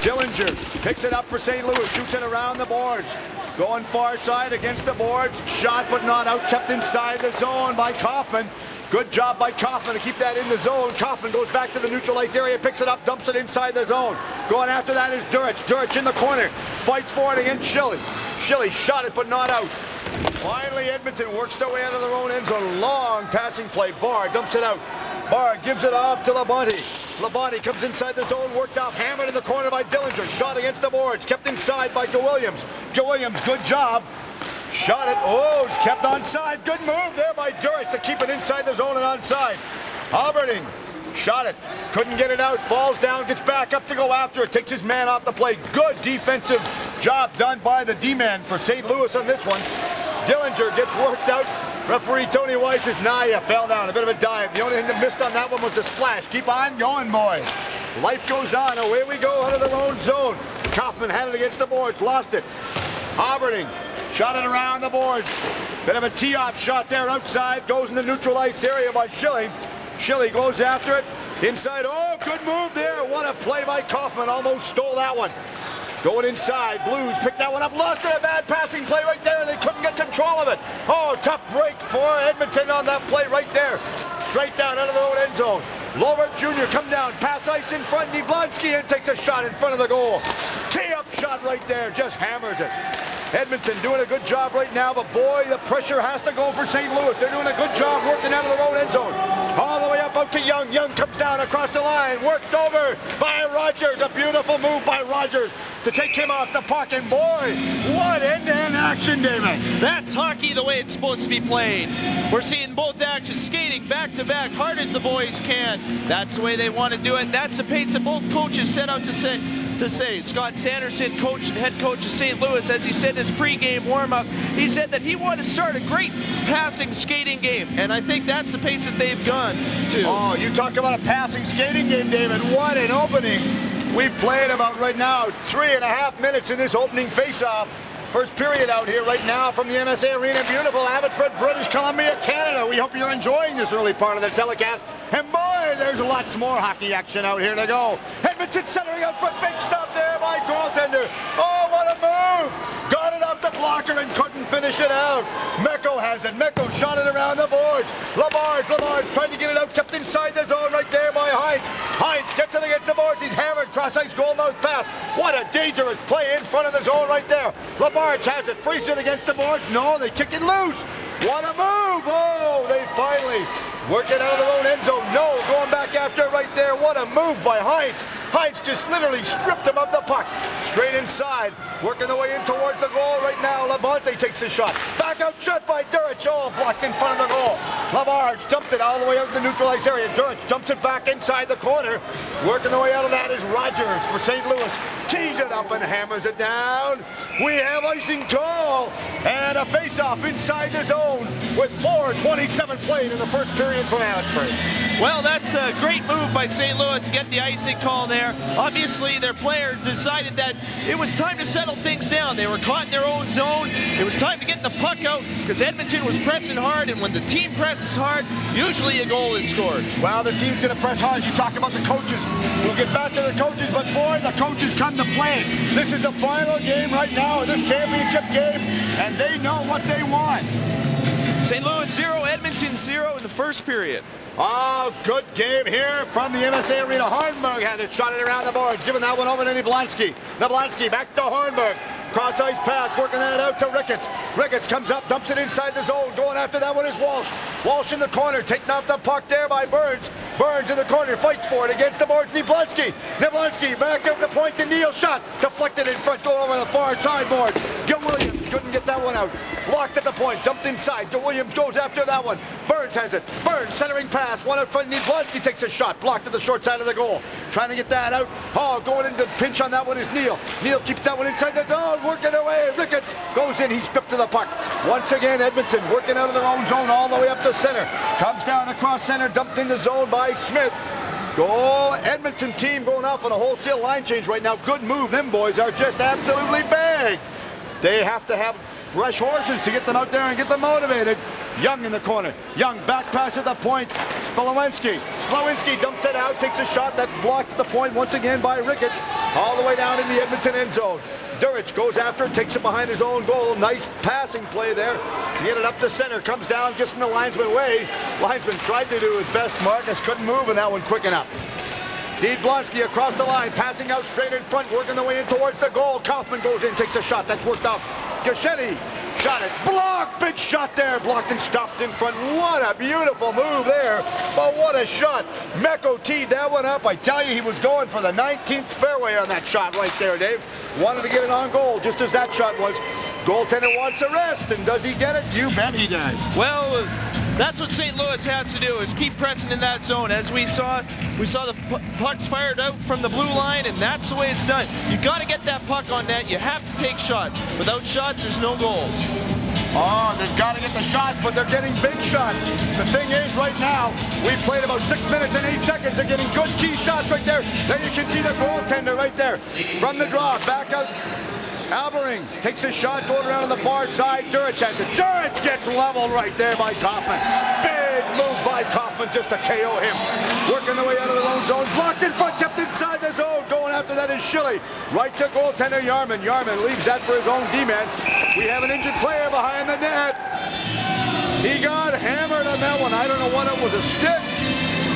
Dillinger picks it up for St. Louis, shoots it around the boards. Going far side against the boards. Shot but not out, kept inside the zone by Kaufman. Good job by Kaufman to keep that in the zone. Kaufman goes back to the neutral ice area, picks it up, dumps it inside the zone. Going after that is Durich. Durich in the corner, fights for it against Schilly. Schilly shot it but not out. Finally, Edmonton works their way out of their own end zone. Long passing play. Barr dumps it out. Barr gives it off to Labonte. Labonte comes inside the zone, worked off, hammered in the corner by Dillinger. Shot against the boards, kept inside by DeWilliams. DeWilliams, good job. Shot it. Oh, it's kept onside. Good move there by Durich to keep it inside the zone and onside. Alberding shot it. Couldn't get it out. Falls down, gets back up to go after it. Takes his man off the play. Good defensive job done by the D-man for St. Louis on this one. Dillinger gets worked out. Referee Tony Weiss says, nah, you fell down. A bit of a dive. The only thing that missed on that one was the splash. Keep on going, boys. Life goes on. Away we go out of their own zone. Kaufman had it against the boards. Lost it. Alberding shot it around the boards. Bit of a tee-off shot there outside. Goes in the neutral ice area by Schilly. Schilly goes after it. Inside. Oh, good move there. What a play by Kaufman. Almost stole that one. Going inside. Blues picked that one up. Lost it. A bad passing play right there. They couldn't get control of it. Oh, tough break for Edmonton on that play right there. Straight down out of their own end zone. Lobert Jr. come down. Pass ice in front. Yablonski and takes a shot in front of the goal. Tee-up shot right there. Just hammers it. Edmonton doing a good job right now, but boy, the pressure has to go for St. Louis. They're doing a good job working out of their own end zone. All the way up out to Young. Young comes down across the line. Worked over by Rogers. A beautiful move by Rogers to take him off the puck. And boy, what end-to-end action, David. That's hockey the way it's supposed to be played. We're seeing both actions, skating back-to-back, hard as the boys can. That's the way they want to do it. That's the pace that both coaches set out to say. Scott Sanderson, head coach of St. Louis, as he said in his pregame warm-up, he said that he wanted to start a great passing skating game, and I think that's the pace that they've gone to. Oh, you talk about a passing skating game, David. What an opening. We've played about right now 3.5 minutes in this opening face-off. First period out here right now from the MSA Arena. Beautiful Abbotsford, British Columbia, Canada. We hope you're enjoying this early part of the telecast. And boy, there's lots more hockey action out here to go. Edmonton centering out for big stuff there by goaltender. Oh, what a move! Got it off the blocker and couldn't finish it out. Mecco has it. Mecco shot it around the boards. Labarge trying to get it out. Kept inside the zone right there by Heinz. Heinz gets it against the boards. He's hammered. Cross-ice goal mouth pass. What a dangerous play in front of the zone right there. Labarge has it. Frees it against the boards. No, they kick it loose. What a move! Oh, they finally work it out of their own end zone. No, going back after it right there. What a move by Heinz. Heinz just literally stripped him of the puck. Straight inside. Working the way in towards the goal right now. Labonte takes a shot. Back out shot by Durich. Oh, blocked in front of the goal. Labarge dumped it all the way out in the neutral ice area. Durich dumps it back inside the corner. Working the way out of that is Rogers for St. Louis. Tees it up and hammers it down. We have icing call and a face-off inside the zone with 4:27 played in the first period from Abbotsford. Well, that's a great move by St. Louis to get the icing call there. Obviously, their player decided that it was time to settle things down. They were caught in their own zone. It was time to get the puck out because Edmonton was pressing hard, and when the team presses hard, usually a goal is scored. Well, the team's going to press hard. You talk about the coaches. We'll get back to the coaches, but boy, the coaches come to play. This is the final game right now of this championship game, and they know what they want. St. Louis 0, Edmonton 0 in the first period. Oh, good game here from the MSA Arena. Hornberg had it, shot it around the boards, giving that one over to Yablonski. Yablonski back to Hornberg. Cross-ice pass, working that out to Ricketts. Ricketts comes up, dumps it inside the zone. Going after that one is Walsh. Walsh in the corner, taking off the puck there by Burns. Burns in the corner, fights for it against the boards. Yablonski. Yablonski back up the point to Neal. Shot deflected in front, go over the far sideboard. Williams couldn't get that one out. Blocked at the point, dumped inside. Williams goes after that one. Burns has it. Burns centering pass. One out front. Yablonski takes a shot. Blocked at the short side of the goal. Trying to get that out. Oh, going into pinch on that one is Neal. Neal keeps that one inside the zone. Working away. Ricketts goes in. He's stripped to the puck. Once again, Edmonton working out of their own zone all the way up to center. Comes down across center. Dumped in the zone by Smith. Go Edmonton team going off on a wholesale line change right now. Good move. Them boys are just absolutely bagged. They have to have fresh horses to get them out there and get them motivated. Young in the corner. Young back pass at the point. Spilowinski dumps it out, takes a shot that's blocked at the point once again by Ricketts. All the way down in the Edmonton end zone. Durich goes after it, takes it behind his own goal. Nice passing play there to get it up the center. Comes down, gets in the linesman way. Linesman tried to do his best. Marcus couldn't move in that one quick enough. Dean Blonsky across the line, passing out straight in front, working the way in towards the goal. Kaufman goes in, takes a shot. That's worked out. Gachetti shot it. Blocked. Big shot there. Blocked and stopped in front. What a beautiful move there. But what a shot. Mecco teed that one up. I tell you, he was going for the 19th fairway on that shot right there, Dave. Wanted to get it on goal, just as that shot was. Goaltender wants a rest, and does he get it? You bet he does. Well, that's what St. Louis has to do, is keep pressing in that zone. As we saw the pucks fired out from the blue line, and that's the way it's done. You got to get that puck on net. You have to take shots. Without shots, there's no goals. Oh, they've got to get the shots, but they're getting big shots. The thing is, right now, we've played about 6 minutes and 8 seconds. They're getting good key shots right there. There you can see the goaltender right there. From the draw, back out. Albering takes a shot going around on the far side. Durich has it. Durich gets leveled right there by Kaufman. Big move by Kaufman just to KO him. Working the way out of their own zone. Blocked in front, kept inside the zone. Going after that is Schilly. Right to goaltender Yarman. Yarman leaves that for his own D-man. We have an injured player behind the net. He got hammered on that one. I don't know what it was, a stick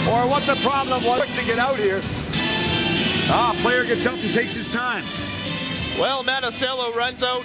or what the problem was. Quick to get out here. Player gets up and takes his time. Well, Matosello runs out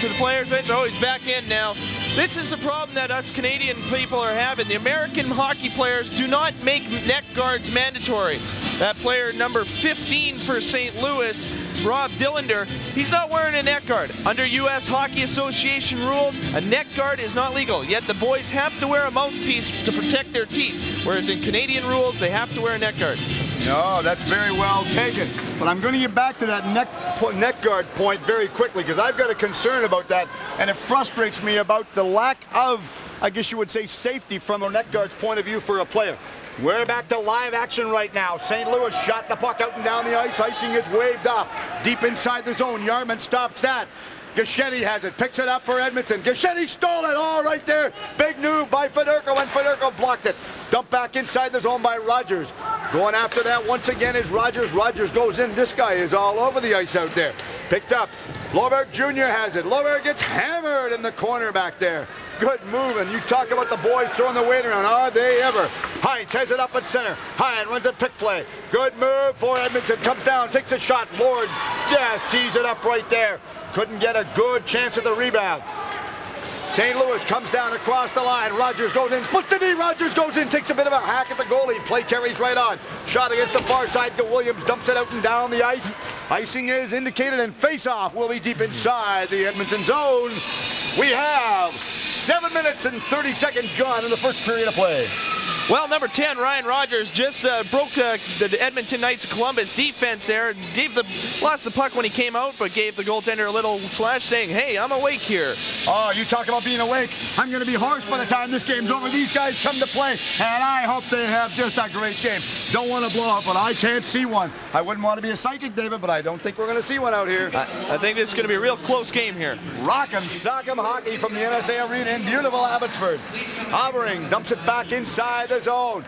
to the players' bench. Oh, he's back in now. This is the problem that us Canadian people are having. The American hockey players do not make neck guards mandatory. That player number 15 for St. Louis, Rob Dillander, he's not wearing a neck guard. Under U.S. Hockey Association rules, a neck guard is not legal. Yet the boys have to wear a mouthpiece to protect their teeth. Whereas in Canadian rules, they have to wear a neck guard. No, that's very well taken. But I'm going to get back to that neck guard point very quickly, because I've got a concern about that, and it frustrates me about the lack of, I guess you would say, safety from a neck guard's point of view for a player. We're back to live action right now. St. Louis shot the puck out and down the ice. Icing is waved off. Deep inside the zone. Yarman stops that. Gachetti has it. Picks it up for Edmonton. Gachetti stole it all right there. Big move by Fedorko, and Fedorko blocked it. Dumped back inside the zone by Rogers. Going after that once again is Rogers. Rogers goes in. This guy is all over the ice out there. Picked up. Loberg Jr. has it. Loberg gets hammered in the corner back there. Good move, and you talk about the boys throwing the weight around. Are they ever? Hines has it up at center. Hines runs a pick play. Good move for Edmonton. Comes down, takes a shot. Lord just tees it up right there. Couldn't get a good chance at the rebound. St. Louis comes down across the line. Rogers goes in, splits the knee. Rogers goes in, takes a bit of a hack at the goalie. Play carries right on. Shot against the far side to Williams. Dumps it out and down the ice. Icing is indicated, and face-off will be deep inside the Edmonton zone. We have 7 minutes and 30 seconds gone in the first period of play. Well, number 10, Ryan Rogers, just broke the Edmonton Knights of Columbus defense there. Lost the puck when he came out, but gave the goaltender a little slash saying, hey, I'm awake here. Oh, you talk about being awake. I'm going to be hoarse by the time this game's over. These guys come to play, and I hope they have just a great game. Don't want to blow up, but I can't see one. I wouldn't want to be a psychic, David, but I don't think we're going to see one out here. I think this is going to be a real close game here. Rock'em sock'em hockey from the MSA Arena in beautiful Abbotsford. Albering dumps it back inside the zone.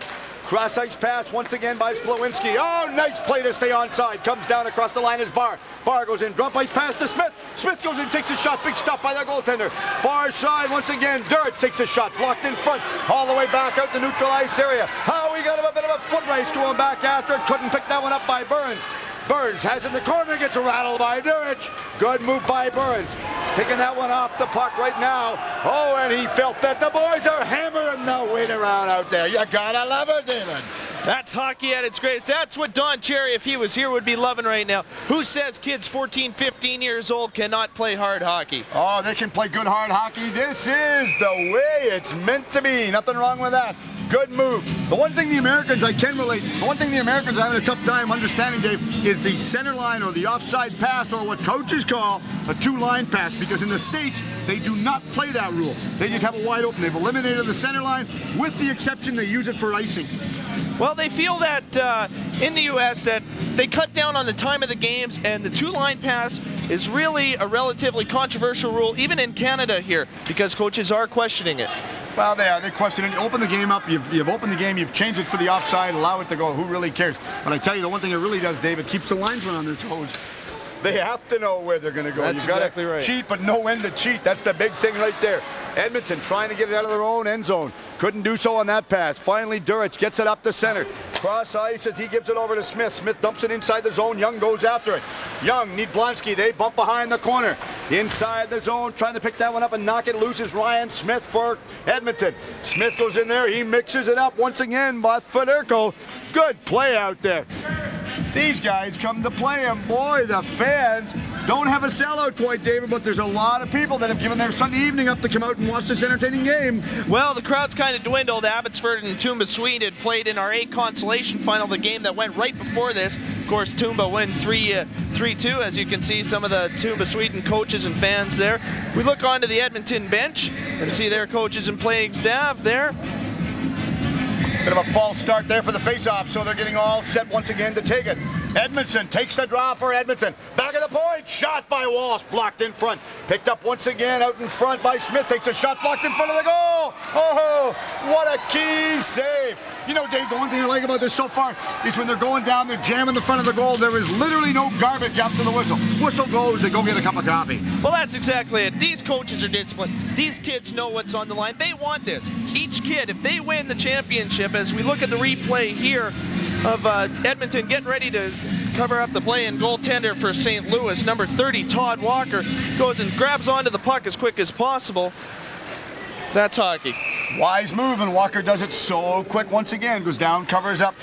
Cross ice pass once again by Spilowinski. Oh, nice play to stay onside. Comes down across the line is Barr. Barr goes in, drop ice pass to Smith. Smith goes in, takes a shot. Big stop by the goaltender. Far side once again. Durich takes a shot. Blocked in front. All the way back out the neutralized area. Oh, we got a bit of a foot race going back after it. Couldn't pick that one up by Burns. Burns has it in the corner, gets rattled by Durich. Good move by Burns. Taking that one off the puck right now. Oh, and he felt that the boys are hammering the weight around out there. You gotta love it, David. That's hockey at its greatest. That's what Don Cherry, if he was here, would be loving right now. Who says kids 14, 15 years old cannot play hard hockey? Oh, they can play good hard hockey. This is the way it's meant to be. Nothing wrong with that. Good move. The one thing the Americans, I can relate, the one thing the Americans are having a tough time understanding, Dave, is the center line or the offside pass, or what coaches call a two-line pass, because in the States, they do not play that rule. They just have it wide open. They've eliminated the center line, with the exception they use it for icing. Well, they feel that in the U.S. that they cut down on the time of the games, and the two-line pass is really a relatively controversial rule, even in Canada here, because coaches are questioning it. Well, they are. They question it. You open the game up. You've opened the game. You've changed it for the offside. Allow it to go. Who really cares? But I tell you, the one thing it really does, Dave, it keeps the linesmen on their toes. They have to know where they're going to go. That's exactly right. Cheat, but know when to cheat. That's the big thing right there. Edmonton trying to get it out of their own end zone. Couldn't do so on that pass. Finally, Durich gets it up the center. Cross ice as he gives it over to Smith. Smith dumps it inside the zone. Young goes after it. Young, Blonsky. They bump behind the corner. Inside the zone, trying to pick that one up and knock it loose is Ryan Smith for Edmonton. Smith goes in there. He mixes it up once again by Federico. Good play out there. These guys come to play, and boy, the fans don't have a sellout point, David, but there's a lot of people that have given their Sunday evening up to come out and watch this entertaining game. Well, the crowd's kind of dwindled. Abbotsford and Toomba Sweden had played in our A consolation final, the game that went right before this. Of course, Toomba win 3-2, as you can see some of the Toomba Sweden coaches and fans there. We look onto the Edmonton bench and see their coaches and playing staff there. Bit of a false start there for the face-off, so they're getting all set once again to take it. Edmondson takes the draw for Edmonton. Back of the point, shot by Walsh, blocked in front. Picked up once again out in front by Smith. Takes a shot, blocked in front of the goal. Oh, what a key save. You know, Dave, the one thing I like about this so far is when they're going down, they're jamming the front of the goal. There is literally no garbage after the whistle. Whistle goes, they go get a cup of coffee. Well, that's exactly it. These coaches are disciplined. These kids know what's on the line. They want this. Each kid, if they win the championship, as we look at the replay here of Edmonton getting ready to cover up the play, and goaltender for St. Louis, number 30, Todd Walker, goes and grabs onto the puck as quick as possible. That's hockey. Wise move, and Walker does it so quick once again. Goes down, covers up.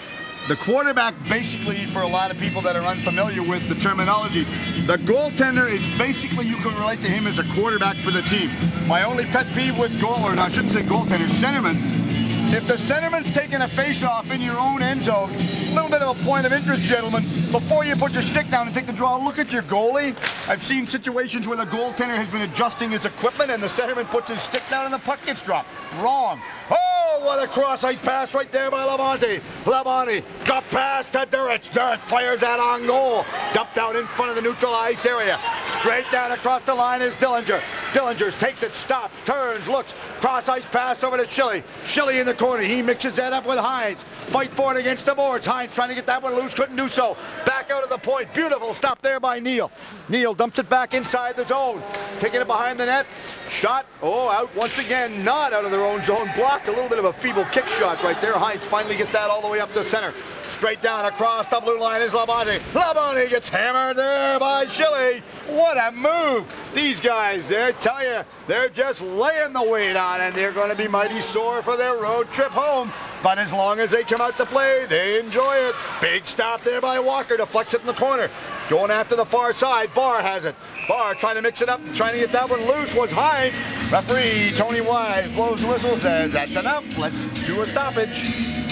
The quarterback, basically, for a lot of people that are unfamiliar with the terminology, the goaltender is basically, you can relate to him as a quarterback for the team. My only pet peeve with I shouldn't say goaltender, centerman. If the centerman's taking a face-off in your own end zone, a little bit of a point of interest, gentlemen. Before you put your stick down and take the draw, look at your goalie. I've seen situations where the goaltender has been adjusting his equipment and the centerman puts his stick down and the puck gets dropped. Wrong. Oh, what a cross-ice pass right there by Labonte. Labonte, drop pass to Durich. Durich fires that on goal. Dumped out in front of the neutral ice area. Straight down across the line is Dillinger. Dillinger takes it, stops, turns, looks. Cross-ice pass over to Schilly. Schilly in the corner. He mixes that up with Hines. Fight for it against the boards. Hines trying to get that one loose. Couldn't do so. Back out of the point. Beautiful stop there by Neal. Neal dumps it back inside the zone. Taking it behind the net. Shot. Oh, out once again. Not out of their own zone. Blocked. A little bit of a feeble kick shot right there. Hines finally gets that all the way up to center. Straight down across the blue line is Labonte. Labonte gets hammered there by Schilly. What a move. These guys, I tell you, they're just laying the weight on, and they're going to be mighty sore for their road trip home. But as long as they come out to play, they enjoy it. Big stop there by Walker, deflects it in the corner. Going after the far side, Barr has it. Barr trying to mix it up, trying to get that one loose was Hines. Referee Tony Wise blows the whistle, says that's enough. Let's do a stoppage.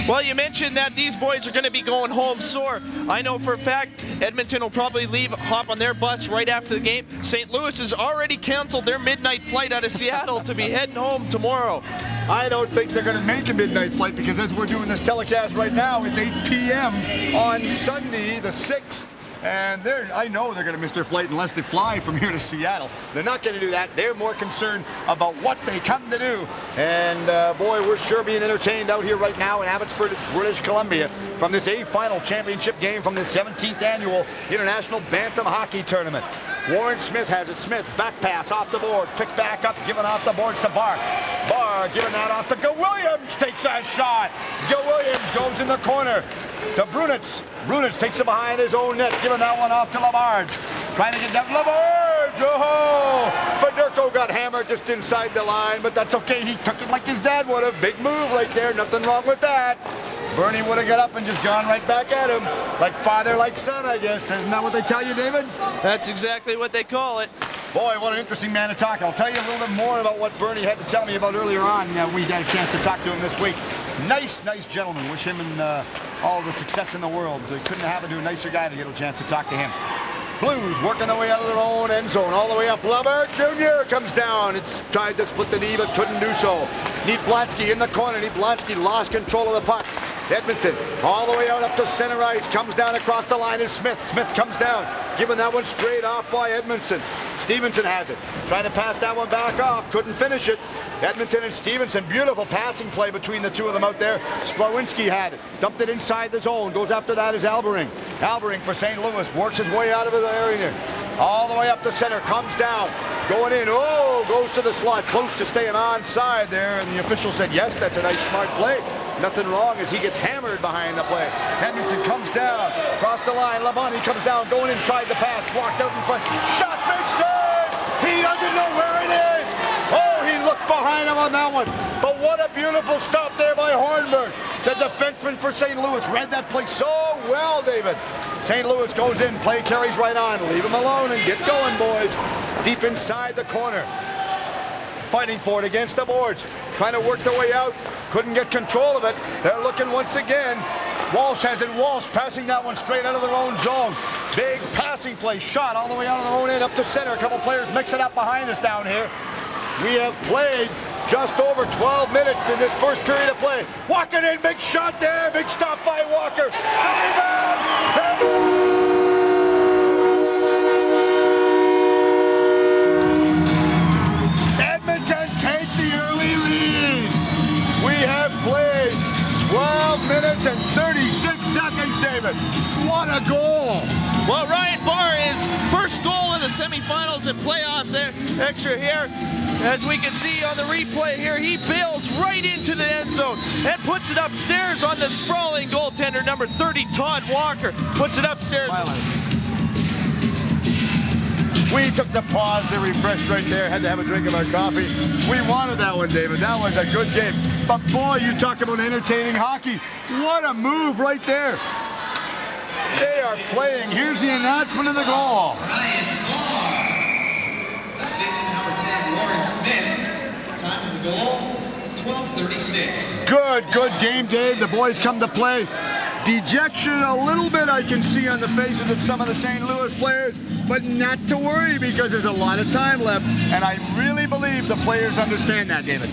Well, you mentioned that these boys are going to be going home sore. I know for a fact Edmonton will probably hop on their bus right after the game. St. Louis has already canceled their midnight flight out of Seattle to be heading home tomorrow. I don't think they're going to make a midnight flight, because as we're doing this telecast right now, it's 8 p.m. on Sunday the 6th. And I know they're going to miss their flight unless they fly from here to Seattle. They're not going to do that. They're more concerned about what they come to do. And boy, we're sure being entertained out here right now in Abbotsford, British Columbia, from this A final championship game from the 17th annual International Bantam Hockey Tournament. Warren Smith has it. Smith, back pass off the board. Picked back up, given off the boards to Barr. Barr giving that off to Go Williams. Takes that shot. Go Williams goes in the corner to Brunitz. Brunitz takes it behind his own net, giving that one off to Labarge. Trying to get down. Labarge! Oh! Federico got hammered just inside the line, but that's okay. He took it like his dad would have. Big move right there. Nothing wrong with that. Bernie would have got up and just gone right back at him. Like father, like son, I guess. Isn't that what they tell you, David? That's exactly what they call it. Boy, what an interesting man to talk. I'll tell you a little bit more about what Bernie had to tell me about earlier on. We had a chance to talk to him this week. Nice gentleman. Wish him and all the success in the world. It couldn't happen to a nicer guy to get a chance to talk to him. Blues working their way out of their own end zone, all the way up. Blubber Jr. comes down. It's tried to split the knee, but couldn't do so. Blonsky in the corner. Blonsky lost control of the puck. Edmonton all the way out up to center ice. Comes down across the line is Smith. Smith comes down, giving that one straight off by Edmondson. Stevenson has it. Trying to pass that one back off. Couldn't finish it. Edmonton and Stevenson, beautiful passing play between the two of them out there. Splawinski had it, dumped it inside the zone. Goes after that is Albering. Albering for St. Louis, works his way out of the area. All the way up the center, comes down, going in, goes to the slot, close to staying onside there, and the official said, yes, that's a nice smart play. Nothing wrong as he gets hammered behind the play. Edmonton comes down, across the line, Labonte comes down, going in, tried to pass, blocked out in front, shot, big save! He doesn't know where it is! He looked behind him on that one, but what a beautiful stop there by Hornberg. The defenseman for St. Louis read that play so well, David. St. Louis goes in, play carries right on. Leave him alone and get going, boys. Deep inside the corner. Fighting for it against the boards. Trying to work their way out. Couldn't get control of it. They're looking once again. Walsh has it. Walsh passing that one straight out of their own zone. Big passing play. Shot all the way out of their own end up to center. A couple players mix it up behind us down here. We have played just over 12 minutes in this first period of play. Walking in, big shot there, big stop by Walker. The rebound! Edmonton take the early lead. We have played 12 minutes and 36 seconds, David. What a goal! Well, Ryan Barr, his first goal in the semifinals and playoffs extra here. As we can see on the replay here, he bails right into the end zone and puts it upstairs on the sprawling goaltender, number 30, Todd Walker. Puts it upstairs. We took the pause to refresh right there, had to have a drink of our coffee. We wanted that one, David. That was a good game. But boy, you talk about entertaining hockey. What a move right there. They are playing. Here's the announcement of the goal. Ryan Barr. Assist number 10, Warren Smith. Time of the goal, 12:36. Good game, Dave. The boys come to play. Dejection a little bit I can see on the faces of some of the St. Louis players, but not to worry because there's a lot of time left, and I really believe the players understand that, David.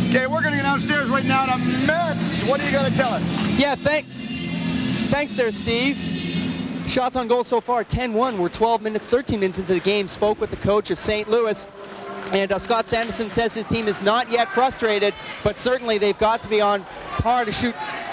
Okay, we're going to get downstairs right now to Matt. What are you going to tell us? Yeah, thanks there, Steve. Shots on goal so far, 10-1. We're 13 minutes into the game. Spoke with the coach of St. Louis. And Scott Sanderson says his team is not yet frustrated, but certainly they've got to be on par to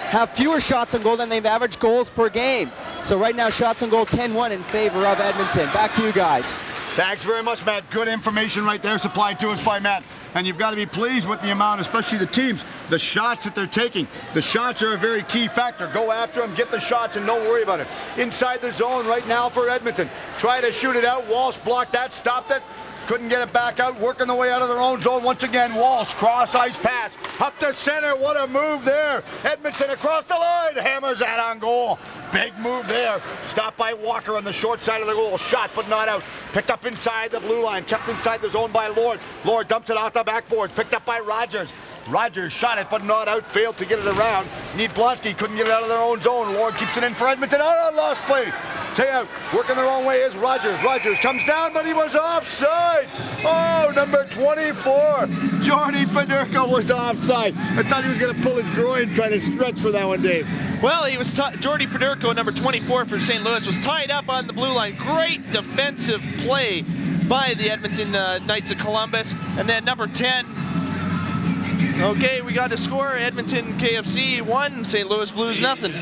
have fewer shots on goal than they've averaged goals per game. So right now, shots on goal 10-1 in favor of Edmonton. Back to you guys. Thanks very much, Matt. Good information right there supplied to us by Matt. And you've got to be pleased with the amount, especially the teams, the shots that they're taking. The shots are a very key factor. Go after them, get the shots, and don't worry about it. Inside the zone right now for Edmonton. Try to shoot it out. Walsh blocked that, stopped it. Couldn't get it back out, working the way out of their own zone once again. Walsh, cross-ice pass, up to center. What a move there. Edmonton across the line, hammers that on goal. Big move there. Stopped by Walker on the short side of the goal. Shot, but not out. Picked up inside the blue line, kept inside the zone by Lord. Lord dumps it off the backboard, picked up by Rogers. Rogers shot it, but not out, failed to get it around. Blonsky couldn't get it out of their own zone. Lord keeps it in for Edmonton. Oh, lost play. Stay out. Working the wrong way is Rogers. Rogers comes down, but he was offside. Oh, number 24. Jordy Federico was offside. I thought he was going to pull his groin trying to stretch for that one, Dave. Well, he was Jordy Federico, number 24 for St. Louis, was tied up on the blue line. Great defensive play by the Edmonton Knights of Columbus. And then number 10. Okay, we got a score. Edmonton KFC 1, St. Louis Blues nothing.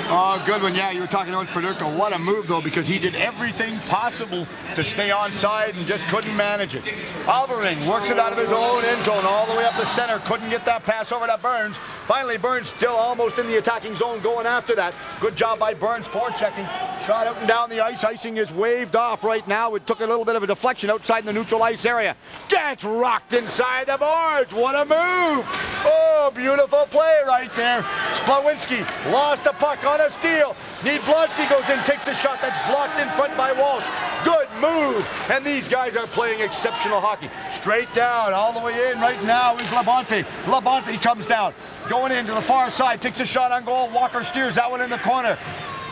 Oh, good one. Yeah, you were talking about Federico. What a move, though, because he did everything possible to stay onside and just couldn't manage it. Albering works it out of his own end zone all the way up the center. Couldn't get that pass over to Burns. Finally, Burns still almost in the attacking zone going after that. Good job by Burns forechecking. Shot out and down the ice. Icing is waved off right now. It took a little bit of a deflection outside the neutral ice area. Gets rocked inside the boards. What a move. Oh, beautiful play right there. Splawinski lost the puck on a steal. Blonsky goes in, takes the shot that's blocked in front by Walsh. Good move. And these guys are playing exceptional hockey. Straight down, all the way in right now is Labonte. Labonte comes down. Going into the far side, takes a shot on goal. Walker steers that one in the corner.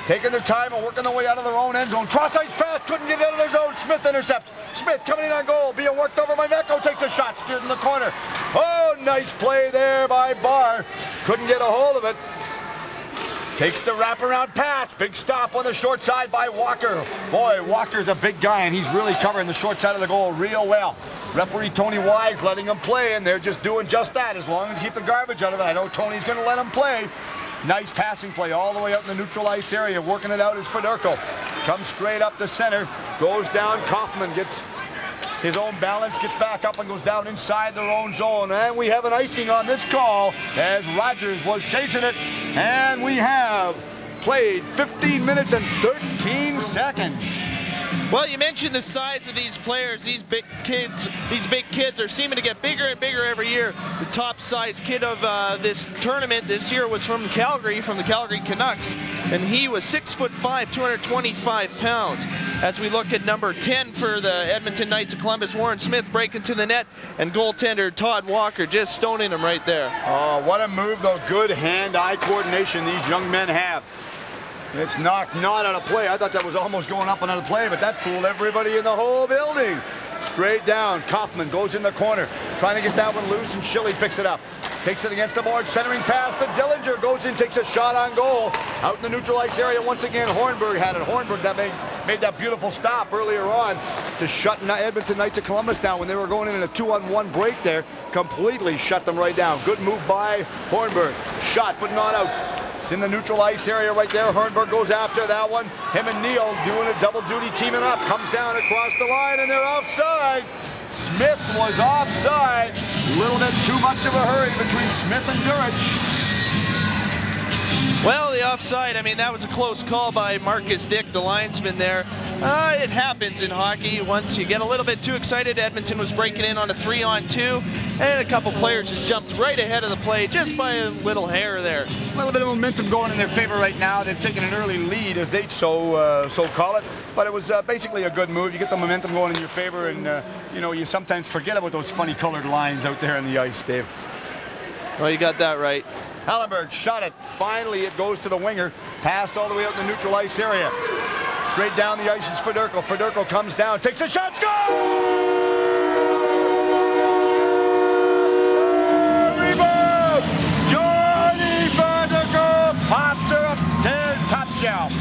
Taking their time and working their way out of their own end zone. Cross-ice pass, couldn't get out of their zone. Smith intercepts. Smith coming in on goal, being worked over by Mecco, takes a shot, steered in the corner. Oh, nice play there by Barr. Couldn't get a hold of it. Takes the wraparound pass. Big stop on the short side by Walker. Boy, Walker's a big guy, and he's really covering the short side of the goal real well. Referee Tony Wise letting him play, and they're just doing just that. As long as you keep the garbage out of it, I know Tony's going to let him play. Nice passing play all the way out in the neutral ice area. Working it out is Fedorko. Comes straight up the center. Goes down. Kaufman gets his own balance, gets back up and goes down inside their own zone. And we have an icing on this call as Rogers was chasing it. And we have played 15 minutes and 13 seconds. Well, you mentioned the size of these players. These big kids are seeming to get bigger and bigger every year. The top size kid of this tournament this year was from Calgary, from the Calgary Canucks, and he was 6'5", 225 pounds. As we look at number 10 for the Edmonton Knights of Columbus, Warren Smith breaking to the net, and goaltender Todd Walker just stoning him right there. Oh, what a move, though. Good hand-eye coordination these young men have. It's knocked not out of play. I thought that was almost going up and out of play, but that fooled everybody in the whole building. Straight down. Kaufman goes in the corner, trying to get that one loose, and Schilly picks it up. Takes it against the board, centering pass to Dillinger. Goes in, takes a shot on goal. Out in the neutral ice area once again. Hornberg had it. Hornberg that made that beautiful stop earlier on to shut Edmonton Knights of Columbus down when they were going in a 2-on-1 break there. Completely shut them right down. Good move by Hornberg. Shot, but not out. It's in the neutral ice area right there. Hornberg goes after that one. Him and Neal doing a double duty, teaming up. Comes down across the line, and they're offside. Smith was offside. A little bit too much of a hurry between Smith and Durich. Well, the offside, I mean, that was a close call by Marcus Dick, the linesman there. It happens in hockey. Once you get a little bit too excited, Edmonton was breaking in on a 3-on-2, and a couple players just jumped right ahead of the play just by a little hair there. A little bit of momentum going in their favor right now. They've taken an early lead, as they so call it, but it was basically a good move. You get the momentum going in your favor, and you know, you sometimes forget about those funny colored lines out there on the ice, Dave. Well, you got that right. Hallenberg shot it. Finally, it goes to the winger. Passed all the way out in the neutral ice area. Straight down the ice is Fedorko. Fedorko comes down, takes a shot, score! Rebound! Johnny Fedorko pops her up to his top shelf.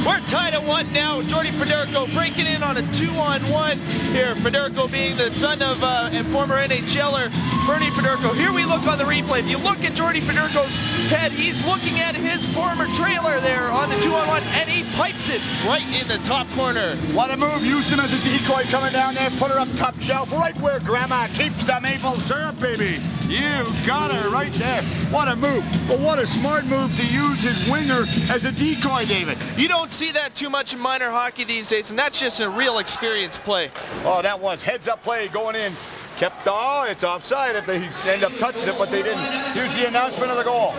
We're tied at 1 now. Jordy Fedorko breaking in on a 2-on-1 here. Fedorko being the son of and former NHLer Bernie Fedorko. Here we look on the replay. If you look at Jordy Fedorko's head, he's looking at his former trailer there on the 2-on-1, and he pipes it right in the top corner. What a move. Used him as a decoy coming down there. Put her up top shelf, right where Grandma keeps the maple syrup, baby. You got her right there. What a move. But what a smart move to use his winger as a decoy, David. You don't see that too much in minor hockey these days, and that's just a real experience play. Oh, that was heads-up play going in. Kept, oh, it's offside if they end up touching it, but they didn't. Here's the announcement of the goal.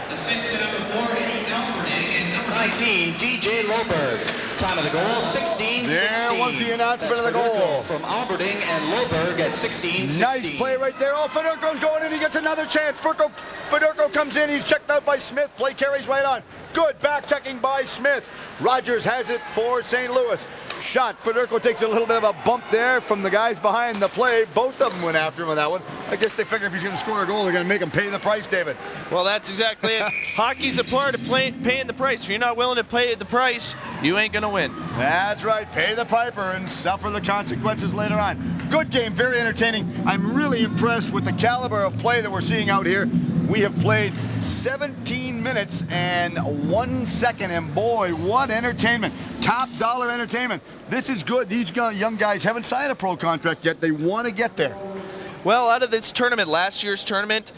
Assistant number 4, Eddie Alberting, and number 19, DJ Loberg. Time of the goal, 16-16. There was the announcement That's of the goal. From Alberting and Loberg at 16-16. Nice play right there. Oh, Fedorko's going in. He gets another chance. Fedorko comes in. He's checked out by Smith. Play carries right on. Good back checking by Smith. Rogers has it for St. Louis. Shot. Fedorko takes a little bit of a bump there from the guys behind the play. Both of them went after him on that one. I guess they figure if he's going to score a goal, they're going to make him pay the price, David. Well, that's exactly it. Hockey's a part of paying the price. If you're not willing to pay the price, you ain't going to win. That's right. Pay the piper and suffer the consequences later on. Good game. Very entertaining. I'm really impressed with the caliber of play that we're seeing out here. We have played 17 minutes and 1 second, and boy, what entertainment. Top dollar entertainment. This is good. These young guys haven't signed a pro contract yet. They want to get there. Well, out of this tournament, last year's tournament,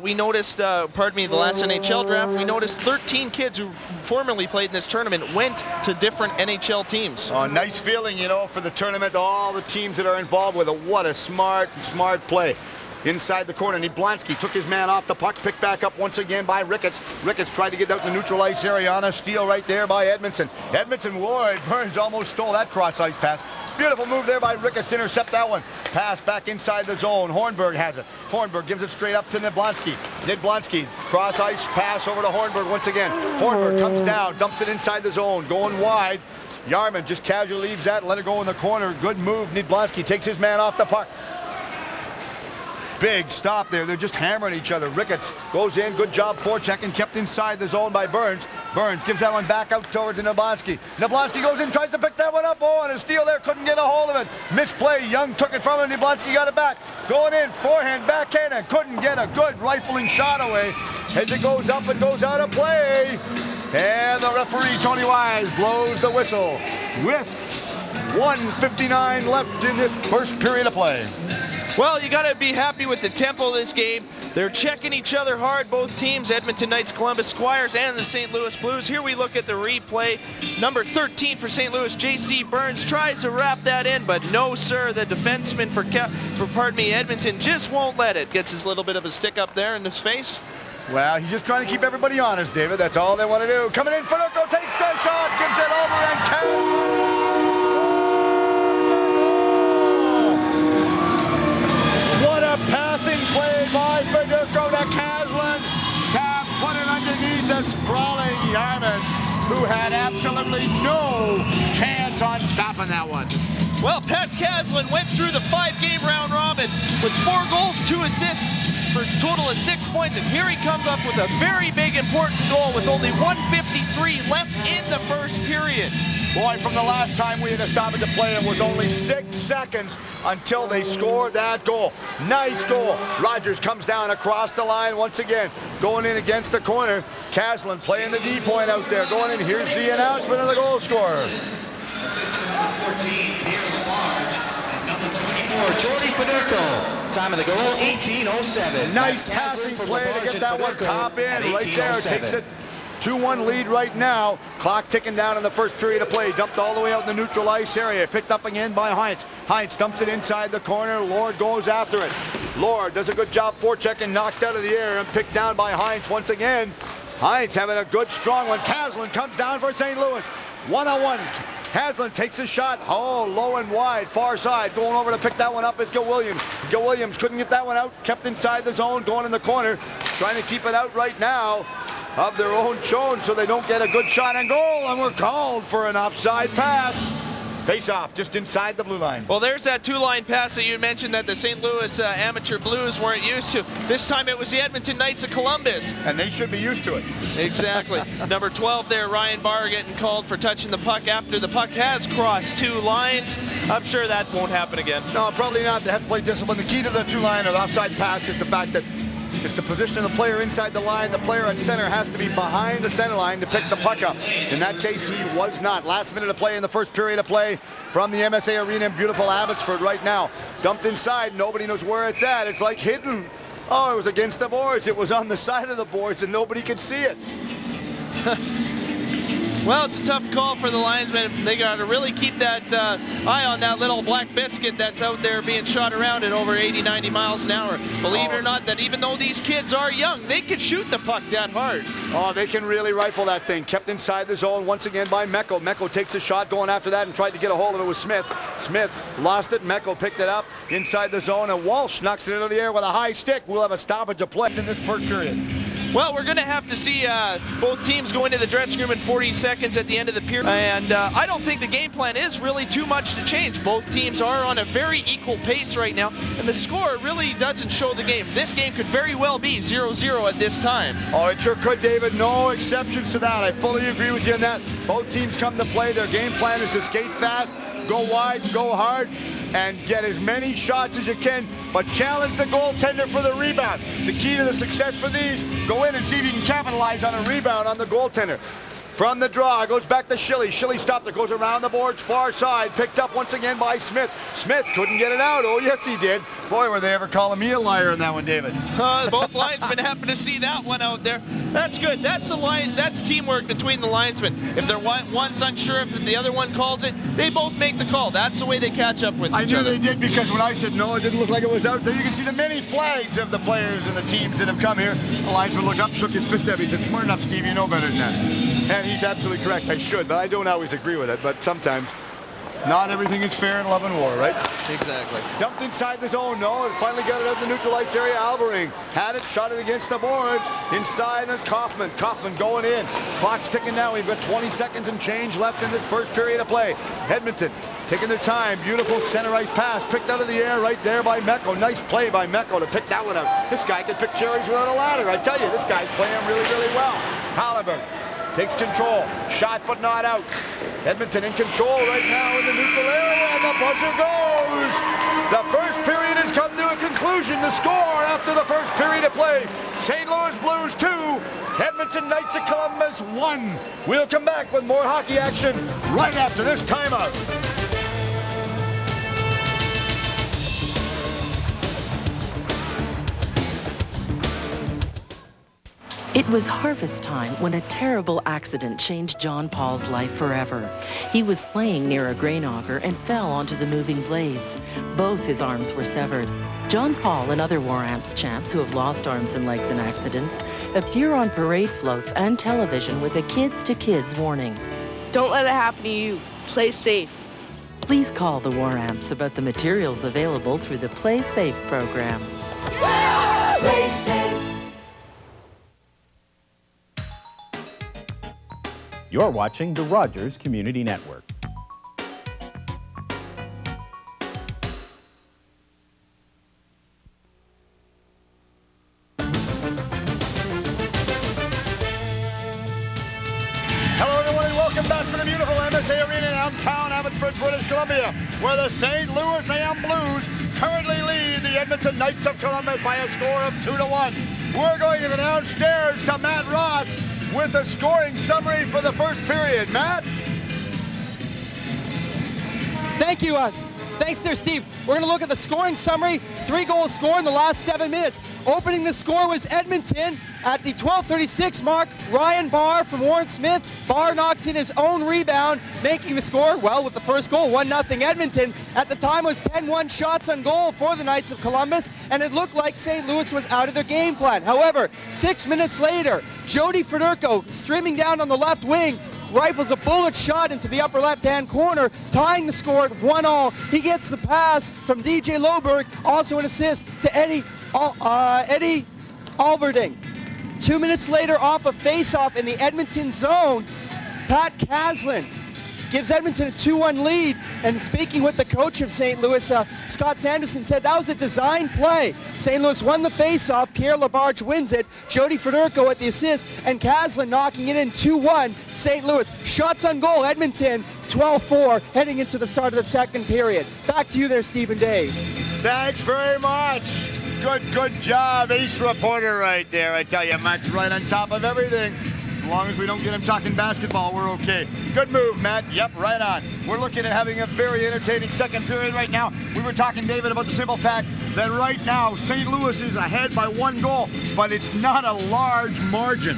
we noticed, the last NHL draft, we noticed 13 kids who formerly played in this tournament went to different NHL teams. Oh, nice feeling, you know, for the tournament, all the teams that are involved with it. What a smart play. Inside the corner, Niblansky took his man off the puck, picked back up once again by Ricketts. Ricketts tried to get out the neutral ice area on a steal right there by Edmondson. Lloyd Burns almost stole that cross-ice pass. Beautiful move there by Ricketts to intercept that one. Pass back inside the zone. Hornberg has it. Hornberg gives it straight up to Niblansky. Niblansky, cross-ice pass over to Hornberg once again. Hornberg comes down, dumps it inside the zone, going wide. Yarman just casually leaves that, let it go in the corner. Good move. Niblansky takes his man off the puck. big stop there. They're just hammering each other. Ricketts goes in. Good job forechecking. Kept inside the zone by Burns. Burns gives that one back out towards Jablonski. Jablonski goes in, tries to pick that one up. Oh, and a steal there. Couldn't get a hold of it. Misplay. Young took it from him. Jablonski got it back. Going in. Forehand, backhand, and couldn't get a good rifling shot away. As it goes up, it goes out of play. And the referee, Tony Wise, blows the whistle with 1:59 left in this first period of play. Well, you got to be happy with the tempo of this game. They're checking each other hard, both teams, Edmonton Knights, Columbus Squires, and the St. Louis Blues. Here we look at the replay. Number 13 for St. Louis, J.C. Burns, tries to wrap that in, but no, sir. The defenseman for Edmonton just won't let it. Gets his little bit of a stick up there in his face. Well, he's just trying to keep everybody honest, David. That's all they want to do. Coming in, Federico takes a shot, gives it over, and what a passing play by Federico to Caslin to put it underneath the sprawling Yarman, who had absolutely no chance on stopping that one. Well, Pat Caslin went through the 5-game round robin with 4 goals, 2 assists, for a total of 6 points, and here he comes up with a very big important goal with only 1:53 left in the first period. Boy, from the last time we had a stoppage of play, it was only 6 seconds until they scored that goal. Nice goal. Rogers comes down across the line once again, going in against the corner. Caslin playing the D point out there, going in. Here's the announcement of the goal scorer. Assistant number 14, near the large, and number 24, Jordy Federico. Time of the goal, 18:07. Nice passing play to get that one top in right there. Takes it 2-1 lead right now. Clock ticking down in the first period of play. Dumped all the way out in the neutral ice area. Picked up again by Heinz. Heinz dumps it inside the corner. Lord goes after it. Lord does a good job forechecking, knocked out of the air and picked down by Heinz once again. Heinz having a good strong one. Caslin comes down for St. Louis. 1-on-1. Caslin takes a shot. Oh, low and wide, far side. Going over to pick that one up is Gil Williams. Gil Williams couldn't get that one out. Kept inside the zone, going in the corner. Trying to keep it out right now of their own zone so they don't get a good shot and goal. And we're called for an offside pass. Face-off just inside the blue line. Well, there's that 2-line pass that you mentioned that the St. Louis Amateur Blues weren't used to. This time it was the Edmonton Knights of Columbus. And they should be used to it. Exactly. Number 12 there, Ryan Barr getting called for touching the puck after the puck has crossed 2 lines. I'm sure that won't happen again. No, probably not. They have to play discipline. The key to the 2-line or the offside pass is the fact that it's the position of the player inside the line. The player at center has to be behind the center line to pick the puck up. In that case, he was not. Last minute of play in the first period of play from the MSA Arena in beautiful Abbotsford right now. Dumped inside. Nobody knows where it's at. It's like hidden. Oh, it was against the boards. It was on the side of the boards and nobody could see it. Well, it's a tough call for the linesmen. They got to really keep that eye on that little black biscuit that's out there being shot around at over 80, 90 miles an hour. Believe it or not, that even though these kids are young, they can shoot the puck that hard. Oh, they can really rifle that thing. Kept inside the zone once again by Mecco. Mecco takes a shot going after that and tried to get a hold of it with Smith. Smith lost it. Mecco picked it up inside the zone, and Walsh knocks it into the air with a high stick. We'll have a stoppage of play in this first period. Well, we're going to have to see both teams go into the dressing room in 40 seconds at the end of the period. And I don't think the game plan is really too much to change. Both teams are on a very equal pace right now, and the score really doesn't show the game. This game could very well be 0-0 at this time. Oh, it sure could, David. No exceptions to that. I fully agree with you on that. Both teams come to play. Their game plan is to skate fast, go wide, go hard, and get as many shots as you can, but challenge the goaltender for the rebound. The key to the success for these, go in and see if you can capitalize on a rebound on the goaltender. From the draw, goes back to Schilly. Schilly stopped it, goes around the boards, far side, picked up once again by Smith. Smith couldn't get it out. Oh, yes, he did. Boy, were they ever calling me a liar in that one, David. Both linesmen happen to see that one out there. That's good. That's a line. That's teamwork between the linesmen. If they're one's unsure if the other one calls it, they both make the call. That's the way they catch up with each other. I knew they did, because when I said no, it didn't look like it was out there. You can see the many flags of the players and the teams that have come here. The linesman looked up, shook his fist at me, said, "Smart enough, Steve, you know better than that." And he's absolutely correct. I should, but I don't always agree with it. But sometimes Not everything is fair in love and war, right? Exactly. Dumped inside the zone, no, and finally got it out in the neutral ice area. Albering had it, shot it against the boards. Inside and Kaufman going in. Clock's ticking now. We've got 20 seconds and change left in this first period of play. Edmonton taking their time. Beautiful center ice pass picked out of the air right there by Mecco. Nice play by Mecco to pick that one out. This guy can pick cherries without a ladder. I tell you, this guy's playing really, really well. Halliburton takes control. Shot but not out. Edmonton in control right now in the neutral area, and the buzzer goes. The first period has come to a conclusion. The score after the first period of play: St. Louis Blues 2, Edmonton Knights of Columbus 1. We'll come back with more hockey action right after this timeout. It was harvest time when a terrible accident changed John Paul's life forever. He was playing near a grain auger and fell onto the moving blades. Both his arms were severed. John Paul and other War Amps champs who have lost arms and legs in accidents appear on parade floats and television with a kids-to-kids warning. Don't let it happen to you. Play safe. Please call the War Amps about the materials available through the Play Safe program. Play safe. You're watching the Rogers Community Network. Hello everyone and welcome back to the beautiful MSA Arena downtown Abbotsford, British Columbia, where the St. Louis Blues currently lead the Edmonton Knights of Columbus by a score of 2-1. We're going to go downstairs to Matt Ross with a scoring summary for the first period. Matt? Thank you. Thanks there, Steve. We're going to look at the scoring summary. 3 goals scored in the last 7 minutes. Opening the score was Edmonton at the 12:36 mark. Ryan Barr from Warren Smith. Barr knocks in his own rebound, making the score, well, with the first goal, 1-0 Edmonton. At the time, it was 10-1 shots on goal for the Knights of Columbus, and it looked like St. Louis was out of their game plan. However, 6 minutes later, Jody Fedorko, streaming down on the left wing, rifles a bullet shot into the upper left-hand corner, tying the score at 1-1. He gets the pass from DJ Loberg, also an assist to Eddie Alberding. 2 minutes later, off a face-off in the Edmonton zone, Pat Caslin gives Edmonton a 2-1 lead. And speaking with the coach of St. Louis, Scott Sanderson, said that was a design play. St. Louis won the face-off. Pierre Labarge wins it. Jody Fedorko at the assist, and Caslin knocking it in 2-1. St. Louis. Shots on goal, Edmonton 12-4, heading into the start of the second period. Back to you there, Steve and Dave. Thanks very much. Good job, ace reporter right there. I tell you, Matt's right on top of everything. As long as we don't get him talking basketball, we're okay. Good move, Matt. Yep, right on. We're looking at having a very entertaining second period right now. We were talking, David, about the simple fact that right now St. Louis is ahead by 1 goal, but it's not a large margin.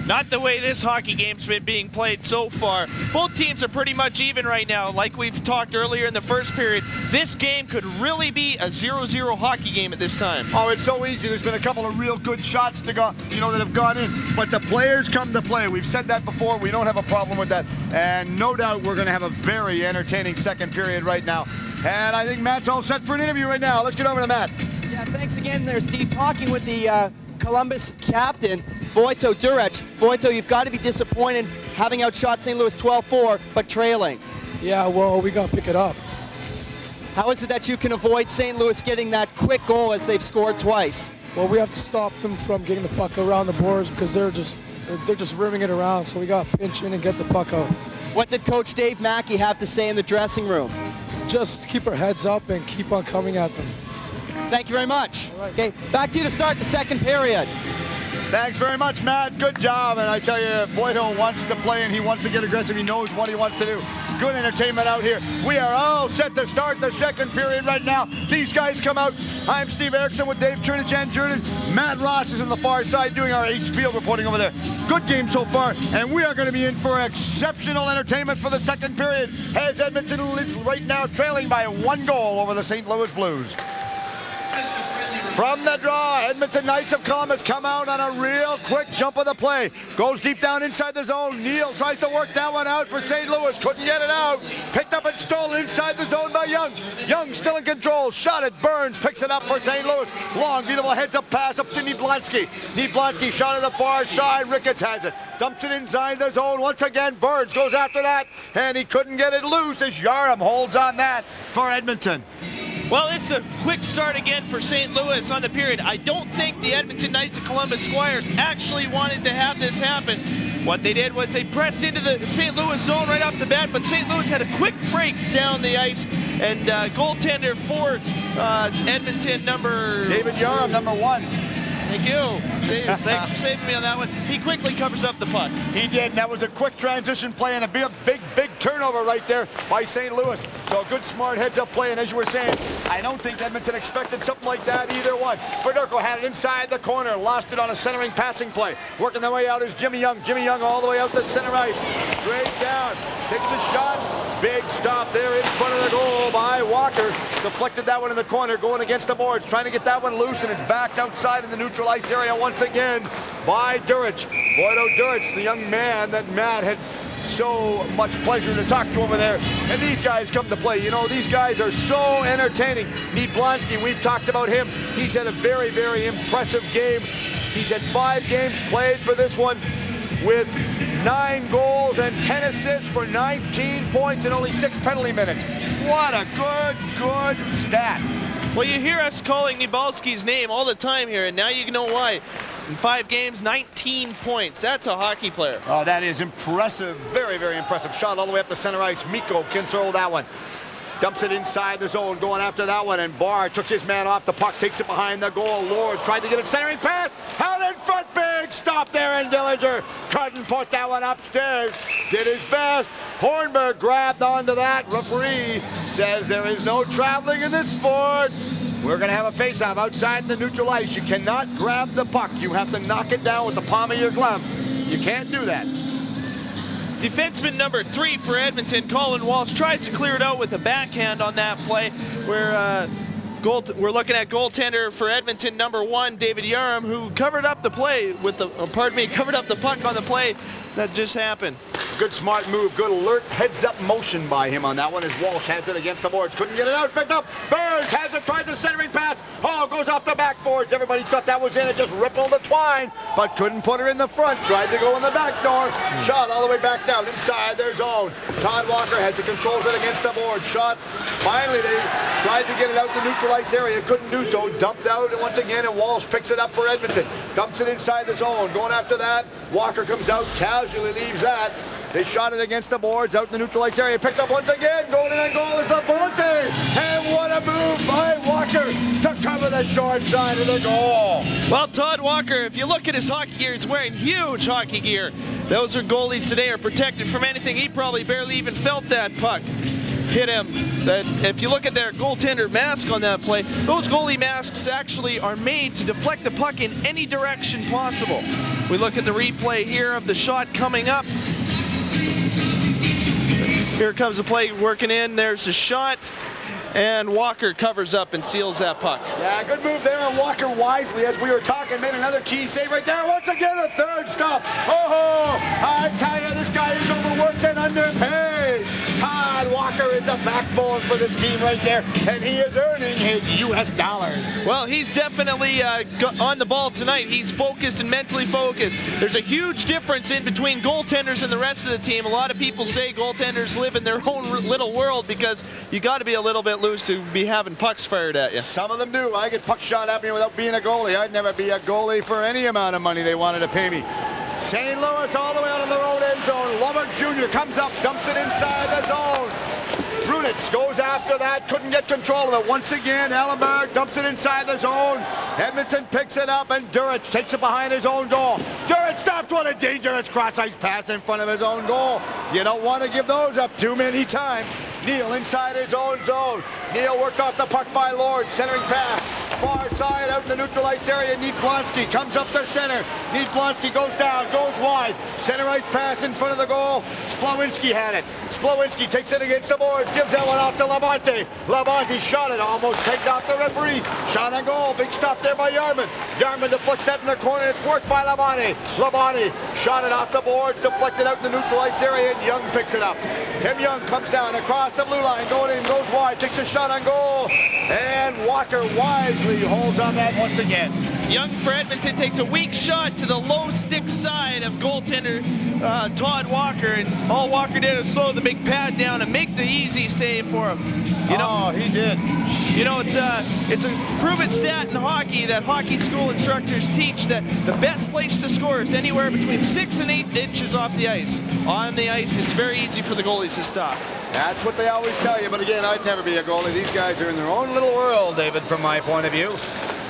Not the way this hockey game's been being played so far. Both teams are pretty much even right now. Like we've talked earlier in the first period, this game could really be a 0-0 hockey game at this time. Oh, it's so easy. There's been a couple of real good shots to go, that have gone in. But the players come to play. We've said that before. We don't have a problem with that. And no doubt we're going to have a very entertaining second period right now. And I think Matt's all set for an interview right now. Let's get over to Matt. Yeah, thanks again there, Steve. Talking with the Columbus captain, Vojto Durec. Vojto, you've got to be disappointed having outshot St. Louis 12-4, but trailing. Yeah, well, we got to pick it up. How is it that you can avoid St. Louis getting that quick goal as they've scored twice? Well, we have to stop them from getting the puck around the boards because they're just rimming it around, so we got to pinch in and get the puck out. What did Coach Dave Mackey have to say in the dressing room? Just keep our heads up and keep on coming at them. Thank you very much. Right. Okay, back to you to start the second period. Thanks very much, Matt. Good job. And I tell you, Vojto wants to play and he wants to get aggressive. He knows what he wants to do. Good entertainment out here. We are all set to start the second period right now. These guys come out. I'm Steve Erickson with Dave Chernichan. Matt Ross is on the far side doing our ace field reporting over there. Good game so far, and we are going to be in for exceptional entertainment for the second period as Edmonton is right now trailing by 1 goal over the St. Louis Blues. From the draw, Edmonton Knights of Columbus come out on a real quick jump of the play. Goes deep down inside the zone. Neal tries to work that one out for St. Louis. Couldn't get it out. Picked up and stolen inside the zone by Young. Young still in control. Shot at Burns. Picks it up for St. Louis. Long, beautiful heads-up pass up to Nieblanski. Nieblanski shot at the far side. Ricketts has it. Dumps it inside the zone once again. Burns goes after that, and he couldn't get it loose as Yarham holds on that for Edmonton. Well, it's a quick start again for St. Louis on the period. I don't think the Edmonton Knights of Columbus Squires actually wanted to have this happen. What they did was they pressed into the St. Louis zone right off the bat, but St. Louis had a quick break down the ice, and goaltender for Edmonton, David Yarham, number 1. Thank you. Thanks for saving me on that one. He quickly covers up the puck. He did, and that was a quick transition play and a big turnover right there by St. Louis. So a good, smart heads-up play, and as you were saying, I don't think Edmonton expected something like that either one. Fedorko had it inside the corner, lost it on a centering passing play. Working their way out is Jimmy Young. Jimmy Young all the way out to center ice. Straight down, takes a shot. Big stop there in front of the goal by Walker. Deflected that one in the corner, going against the boards, trying to get that one loose, and it's backed outside in the neutral ice area once again by Durich. Boydo Durich, the young man that Matt had so much pleasure to talk to over there. And these guys come to play. You know, these guys are so entertaining. Nieblanski, we've talked about him. He's had a very, very impressive game. He's had 5 games played for this one with 9 goals and 10 assists for 19 points and only 6 penalty minutes. What a good stat. Well, you hear us calling Nieblanski's name all the time here, and now you know why. In 5 games, 19 points. That's a hockey player. Oh, that is impressive. Very, very impressive. Shot all the way up the center ice. Mikko controlled that one. Dumps it inside the zone, going after that one, and Barr took his man off the puck, takes it behind the goal. Lord tried to get it centering pass, out in front, big stop there, and Dillinger couldn't put that one upstairs. Did his best. Hornberg grabbed onto that. Referee says there is no traveling in this sport. We're going to have a face-off outside in the neutral ice. You cannot grab the puck. You have to knock it down with the palm of your glove. You can't do that. Defenseman number 3 for Edmonton, Colin Walsh, tries to clear it out with a backhand on that play. Where we're looking at goaltender for Edmonton, number 1, David Yarham, who covered up the play with the, covered up the puck on the play that just happened. Good smart move, good alert heads-up motion by him on that one as Walsh has it against the boards. Couldn't get it out, picked up. Burns has it, tries the centering pass. Oh, goes off the backboards. Everybody thought that was in. It just rippled the twine, but couldn't put her in the front. Tried to go in the back door. Shot all the way back down inside their zone. Todd Walker has it, controls it against the board. Shot. Finally, they tried to get it out in the neutral ice area. Couldn't do so. Dumped out once again, and Walsh picks it up for Edmonton. Dumps it inside the zone. Going after that. Walker comes out, casually leaves that. They shot it against the boards out in the neutral ice area. Picked up once again. Going in on goal is Labonte. And what a move by Walker to cover the short side of the goal. Well, Todd Walker, if you look at his hockey gear, he's wearing huge hockey gear. Those are goalies today are protected from anything. He probably barely even felt that puck hit him. That if you look at their goaltender mask on that play, those goalie masks actually are made to deflect the puck in any direction possible. We look at the replay here of the shot coming up. Here comes the play working in. There's a shot, and Walker covers up and seals that puck. Yeah, good move there, and Walker wisely, as we were talking, made another key save right there. Once again, a third stop. Oh, I tell you, this guy is overworked and underpaid. Todd Walker is the backbone for this team right there, and he is earning his U.S. dollars. Well, he's definitely on the ball tonight. He's focused and mentally focused. There's a huge difference in between goaltenders and the rest of the team. A lot of people say goaltenders live in their own little world because you got to be a little bit loose to be having pucks fired at you. Some of them do. I get puck shot at me without being a goalie. I'd never be a goalie for any amount of money they wanted to pay me. St. Louis all the way out of their own end zone. Lubbock Jr. comes up, dumps it inside the zone. Brunitz goes after that, couldn't get control of it. Once again, Ellenberg dumps it inside the zone. Edmonton picks it up, and Durich takes it behind his own goal. Durich stopped. What a dangerous cross-ice pass in front of his own goal. You don't want to give those up too many times. Neal inside his own zone. Neal worked off the puck by Lord. Centering pass. Far side out in the neutral ice area. Blonsky comes up the center. Blonsky goes down, goes wide. Center ice pass in front of the goal. Splawinski had it. Splawinski takes it against the boards. Gives that one off to Labonte. Labonte shot it. Almost pegged off the referee. Shot on goal. Big stop there by Yarman. Yarman deflects that in the corner. It's worked by Labonte. Labonte shot it off the boards. Deflected out in the neutral ice area. And Young picks it up. Tim Young comes down across the blue line. Going in. Goes wide. Takes a shot on goal. And Walker wisely holds on that once again. Young for Edmonton takes a weak shot to the low stick side of goaltender Todd Walker, and all Walker did was slow the big pad down and make the easy save for him. You know, he did. You know, it's a proven stat in hockey that hockey school instructors teach that the best place to score is anywhere between 6 and 8 inches off the ice. On the ice, it's very easy for the goalies to stop. That's what they always tell you, but again, I'd never be a goalie. These guys are in their own little world, David, from my point of view.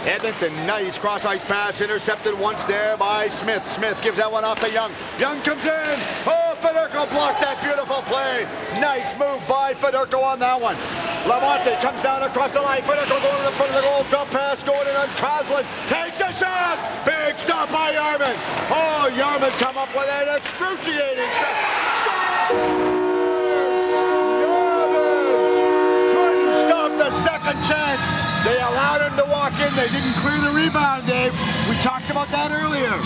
Edmonton, nice cross-ice pass, intercepted once there by Smith. Smith gives that one off to Young. Young comes in. Oh, Fedorko blocked that beautiful play. Nice move by Fedorko on that one. Lamonte comes down across the line. Fedorko going to the front of the goal. Drop pass going in on Coslin. Takes a shot. Big stop by Yarman. Oh, Yarman come up with an excruciating shot. Scores! Yarman couldn't stop the second chance. They allowed him to walk in. They didn't clear the rebound, Dave. We talked about that earlier.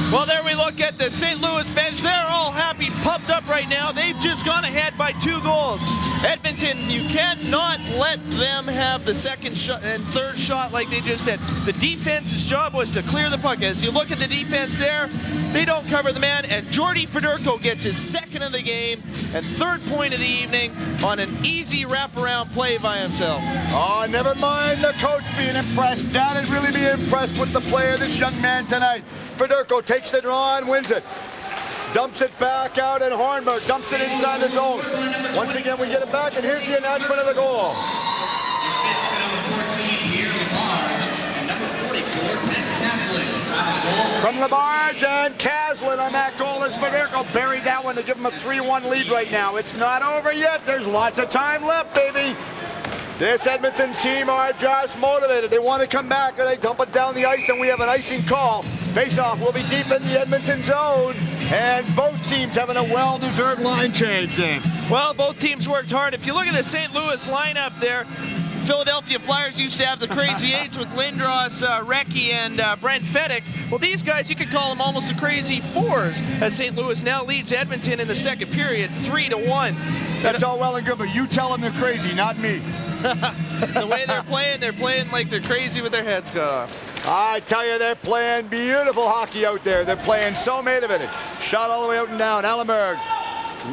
Well, there we look at the St. Louis bench. They're all happy, pumped up right now. They've just gone ahead by 2 goals. Edmonton, you cannot let them have the second shot and third shot like they just did. The defense's job was to clear the puck. As you look at the defense there, they don't cover the man, and Jordy Fedorko gets his second of the game and third point of the evening on an easy wraparound play by himself. Oh, never mind the coach being impressed. Dad'd really be impressed with the play of this young man tonight. Fedorko takes it on, wins it. Dumps it back out, and Hornberg dumps it inside the zone. Once again, we get it back, and here's the announcement of the goal. Assist to number 14, here Labarge, and number 44, Ben Caslin. Time of the goal. From Labarge and Caslin on that goal as Fedorko buried that one to give him a 3-1 lead right now. It's not over yet. There's lots of time left, baby. This Edmonton team are just motivated. They want to come back, and they dump it down the ice, and we have an icing call. Face-off will be deep in the Edmonton zone, and both teams having a well-deserved line change, Dave. Well, both teams worked hard. If you look at the St. Louis lineup there, Philadelphia Flyers used to have the Crazy Eights with Lindros, Recchi, and Brent Fedek. Well, these guys, you could call them almost the Crazy Fours, as St. Louis now leads Edmonton in the second period, 3-1. That's all well and good, but you tell them they're crazy, not me. The way they're playing like they're crazy with their heads cut off. I tell you, they're playing beautiful hockey out there. They're playing so motivated. Shot all the way out and down. Allenberg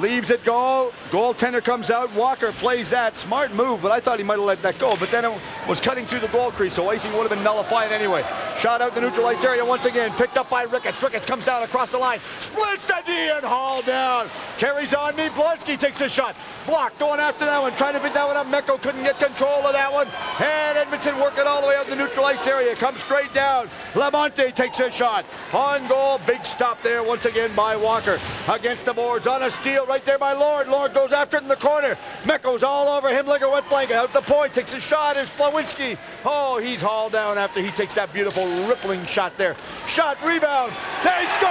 leaves it go. Goaltender comes out. Walker plays that. Smart move, but I thought he might have let that go. But then it was cutting through the goal crease, so icing would have been nullified anyway. Shot out the neutral ice area once again. Picked up by Ricketts. Ricketts comes down across the line. Splits the D and hauled down. Carries on. Blonsky takes a shot. Blocked going after that one. Trying to pick that one up. Mecco couldn't get control of that one. And Edmonton working all the way out the neutral ice area. Comes straight down. Lamonte takes a shot. On goal. Big stop there once again by Walker. Against the boards. On a steal right there by Lord. Lord goes after it in the corner. Mecco's all over him like a wet blanket. Out the point. Takes a shot. Is Splawinski. Oh, he's hauled down after he takes that beautiful rippling shot there. Shot. Rebound. They score!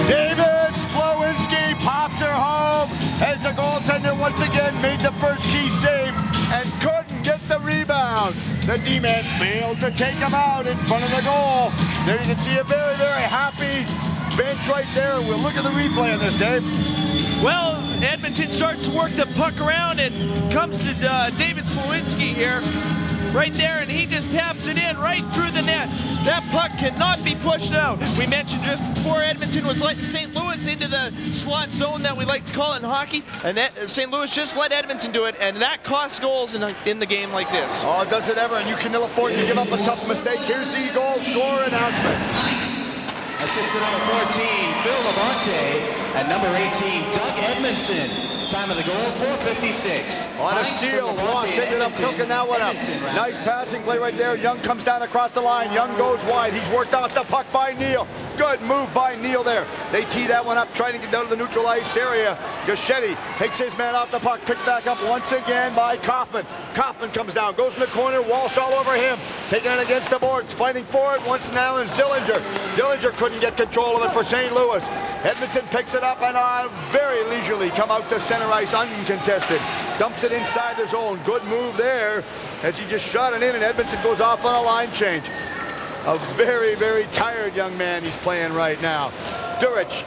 David Splawinski pops her home as the goaltender once again made the first key save and couldn't get the rebound. The D-man failed to take him out in front of the goal. There you can see a very, very happy bench right there. We'll look at the replay on this, Dave. Well, Edmonton starts to work the puck around and comes to David Splawinski here. Right there, and he just taps it in right through the net. That puck cannot be pushed out. We mentioned just before Edmonton was letting St. Louis into the slot zone that we like to call it in hockey, and St. Louis just let Edmonton do it, and that costs goals in the game like this. Oh, does it ever, and you can ill afford to give up a tough mistake. Here's the goal score announcement. Assistant number 14, Phil Labonte, and number 18, Doug Edmondson. Time of the goal, 4:56. On a steal, Ross ended up picking that one up. Nice passing play right there. Young comes down across the line. Young goes wide. He's worked off the puck by Neal. Good move by Neal there. They tee that one up, trying to get down to the neutral ice area. Gaschetti takes his man off the puck, picked back up once again by Kaufman. Kaufman comes down, goes in the corner, Walsh all over him. Taking it against the boards, fighting for it once now is Dillinger. Dillinger couldn't get control of it for St. Louis. Edmonton picks it up and very leisurely come out to center ice uncontested. Dumps it inside the zone. Good move there as he just shot it in, and Edmonton goes off on a line change. A very, very tired young man he's playing right now. Durich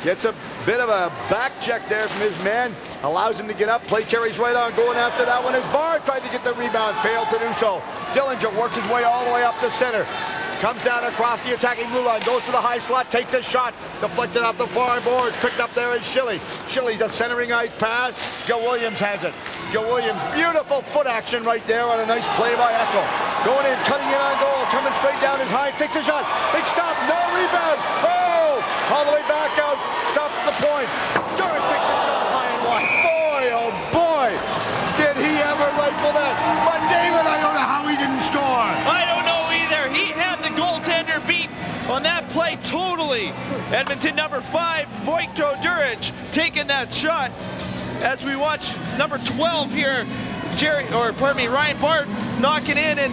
gets a bit of a back check there from his man. Allows him to get up. Play carries right on, going after that one as Barr tried to get the rebound. Failed to do so. Dillinger works his way all the way up to center. Comes down across the attacking blue line, goes to the high slot, takes a shot, deflected off the far board, picked up there is Schilly. Schilly's a centering ice pass. Joe Williams has it. Joe Williams, beautiful foot action right there on a nice play by Echo. Going in, cutting in on goal, coming straight down his high, takes a shot. Big stop, no rebound. Oh! All the way back out, stop at the point. Durant takes a shot high and wide. Boy, oh boy, did he ever rifle that. But David, I don't know how he didn't score. I don't know either. He had the goaltender beat on that play totally. Edmonton number 5, Vojko Duric, taking that shot. As we watch number 12 here, Ryan Bart knocking in, and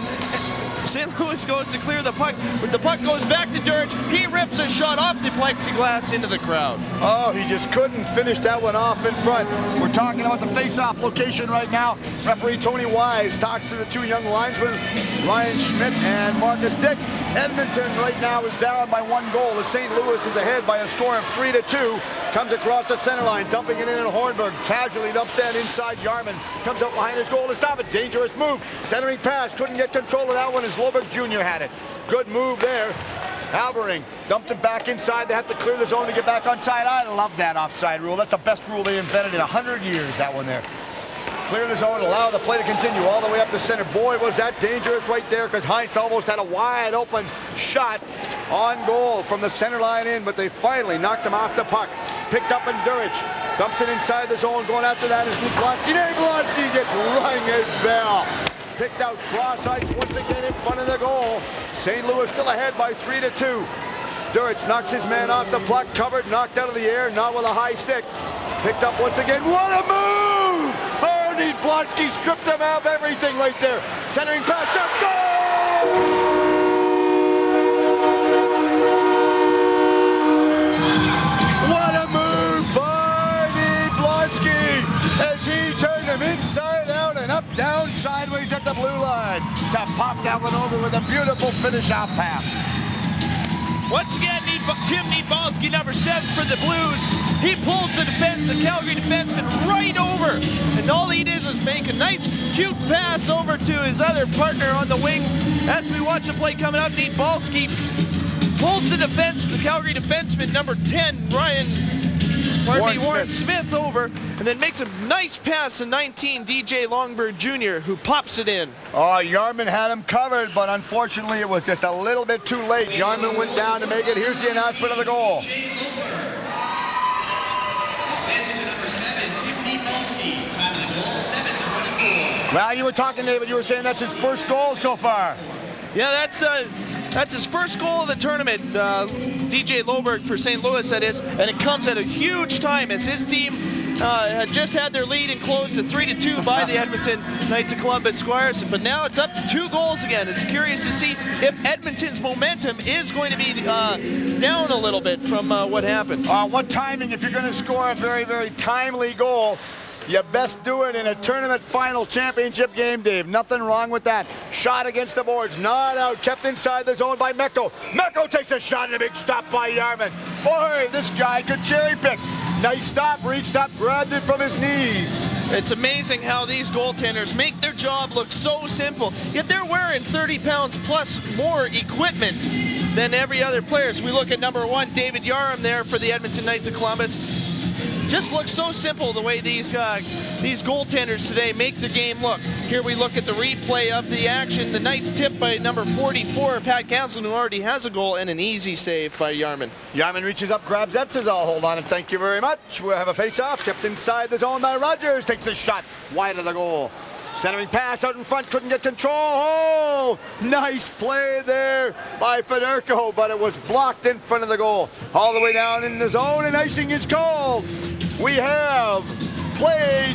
St. Louis goes to clear the puck. But the puck goes back to Duric. He rips a shot off the plexiglass into the crowd. Oh, he just couldn't finish that one off in front. We're talking about the face-off location right now. Referee Tony Wise talks to the two young linesmen, Ryan Schmidt and Marcus Dick. Edmonton right now is down by 1 goal as St. Louis is ahead by a score of 3-2. Comes across the center line, dumping it in at Hornberg. Casually dumps that inside Yarman. Comes up behind his goal to stop it. Dangerous move. Centering pass. Couldn't get control of that one as Loberg Jr. had it. Good move there. Albering dumped it back inside. They have to clear the zone to get back onside. I love that offside rule. That's the best rule they invented in 100 years, that one there. Clear the zone, allow the play to continue all the way up the center. Boy, was that dangerous right there, because Heinz almost had a wide open shot on goal from the center line in, but they finally knocked him off the puck. Picked up in Duric. Dumps it inside the zone. Going after that is Blonsky. Dave Blonsky gets rung his bell. Picked out cross ice once again in front of the goal. St. Louis still ahead by 3-2. Duric knocks his man off the puck, covered, knocked out of the air, not with a high stick. Picked up once again. What a move! Ernie Blonsky stripped him of everything right there. Centering pass, shot, goal! What a move by Blonsky as he turned him inside out and up, down, sideways at the blue line to pop that one over with a beautiful finish-off pass. Once again, Tim Niedbalski, number 7 for the Blues. He pulls the Calgary defenseman right over. And all he did was make a nice, cute pass over to his other partner on the wing. As we watch the play coming up, Niedbalski pulls the Calgary defenseman, number 10, Warren Smith over, and then makes a nice pass to 19, DJ Longberg Jr., who pops it in. Oh, Yarman had him covered, but unfortunately it was just a little bit too late. Yarman went down to make it. Here's the announcement of the goal. Well, you were talking, David, you were saying that's his first goal so far. Yeah, that's his first goal of the tournament. DJ Loberg for St. Louis, that is, and it comes at a huge time as his team had just had their lead and closed to 3-2 by the Edmonton Knights of Columbus Squires, but now it's up to 2 goals again. It's curious to see if Edmonton's momentum is going to be down a little bit from what happened. What timing, if you're going to score a very, very timely goal, you best do it in a tournament final championship game, Dave. Nothing wrong with that. Shot against the boards, not out, kept inside the zone by Mecco. Mecco takes a shot and a big stop by Yarman. Boy, this guy could cherry pick. Nice stop, reached up, grabbed it from his knees. It's amazing how these goaltenders make their job look so simple, yet they're wearing 30 pounds plus more equipment than every other player. So we look at number 1, David Yarman there for the Edmonton Knights of Columbus. just looks so simple the way these goaltenders today make the game look. Here we look at the replay of the action. The nice tip by number 44, Pat Caslin, who already has a goal, and an easy save by Yarman. Yarman reaches up, grabs Etzes. I'll hold on and thank you very much. We'll have a face-off, kept inside the zone by Rogers. Takes a shot wide of the goal. Centering pass out in front, couldn't get control. Oh, nice play there by Federico, but it was blocked in front of the goal. All the way down in the zone, and icing is called. We have played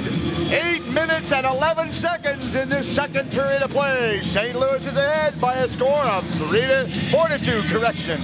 8 minutes and 11 seconds in this second period of play. St. Louis is ahead by a score of 3-4-2, correction.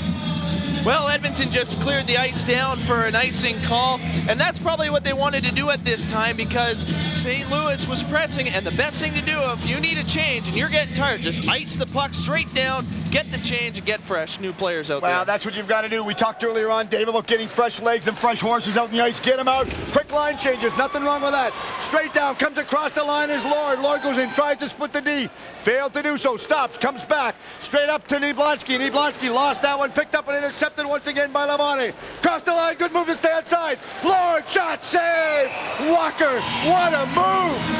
Well, Edmonton just cleared the ice down for an icing call, and that's probably what they wanted to do at this time because St. Louis was pressing, and the best thing to do if you need a change and you're getting tired, just ice the puck straight down, get the change, and get fresh new players out there. Well, that's what you've got to do. We talked earlier on, Dave, about getting fresh legs and fresh horses out in the ice. Get them out. Quick line changes. Nothing wrong with that. Straight down. Comes across the line is Lord. Lord goes in, tries to split the D. Failed to do so. Stops. Comes back. Straight up to Niblonsky. Niblonsky lost that one. Picked up and intercepted once again by Lavani. Cross the line. Good move to stay outside. Lord, shot, save. Walker, what a move.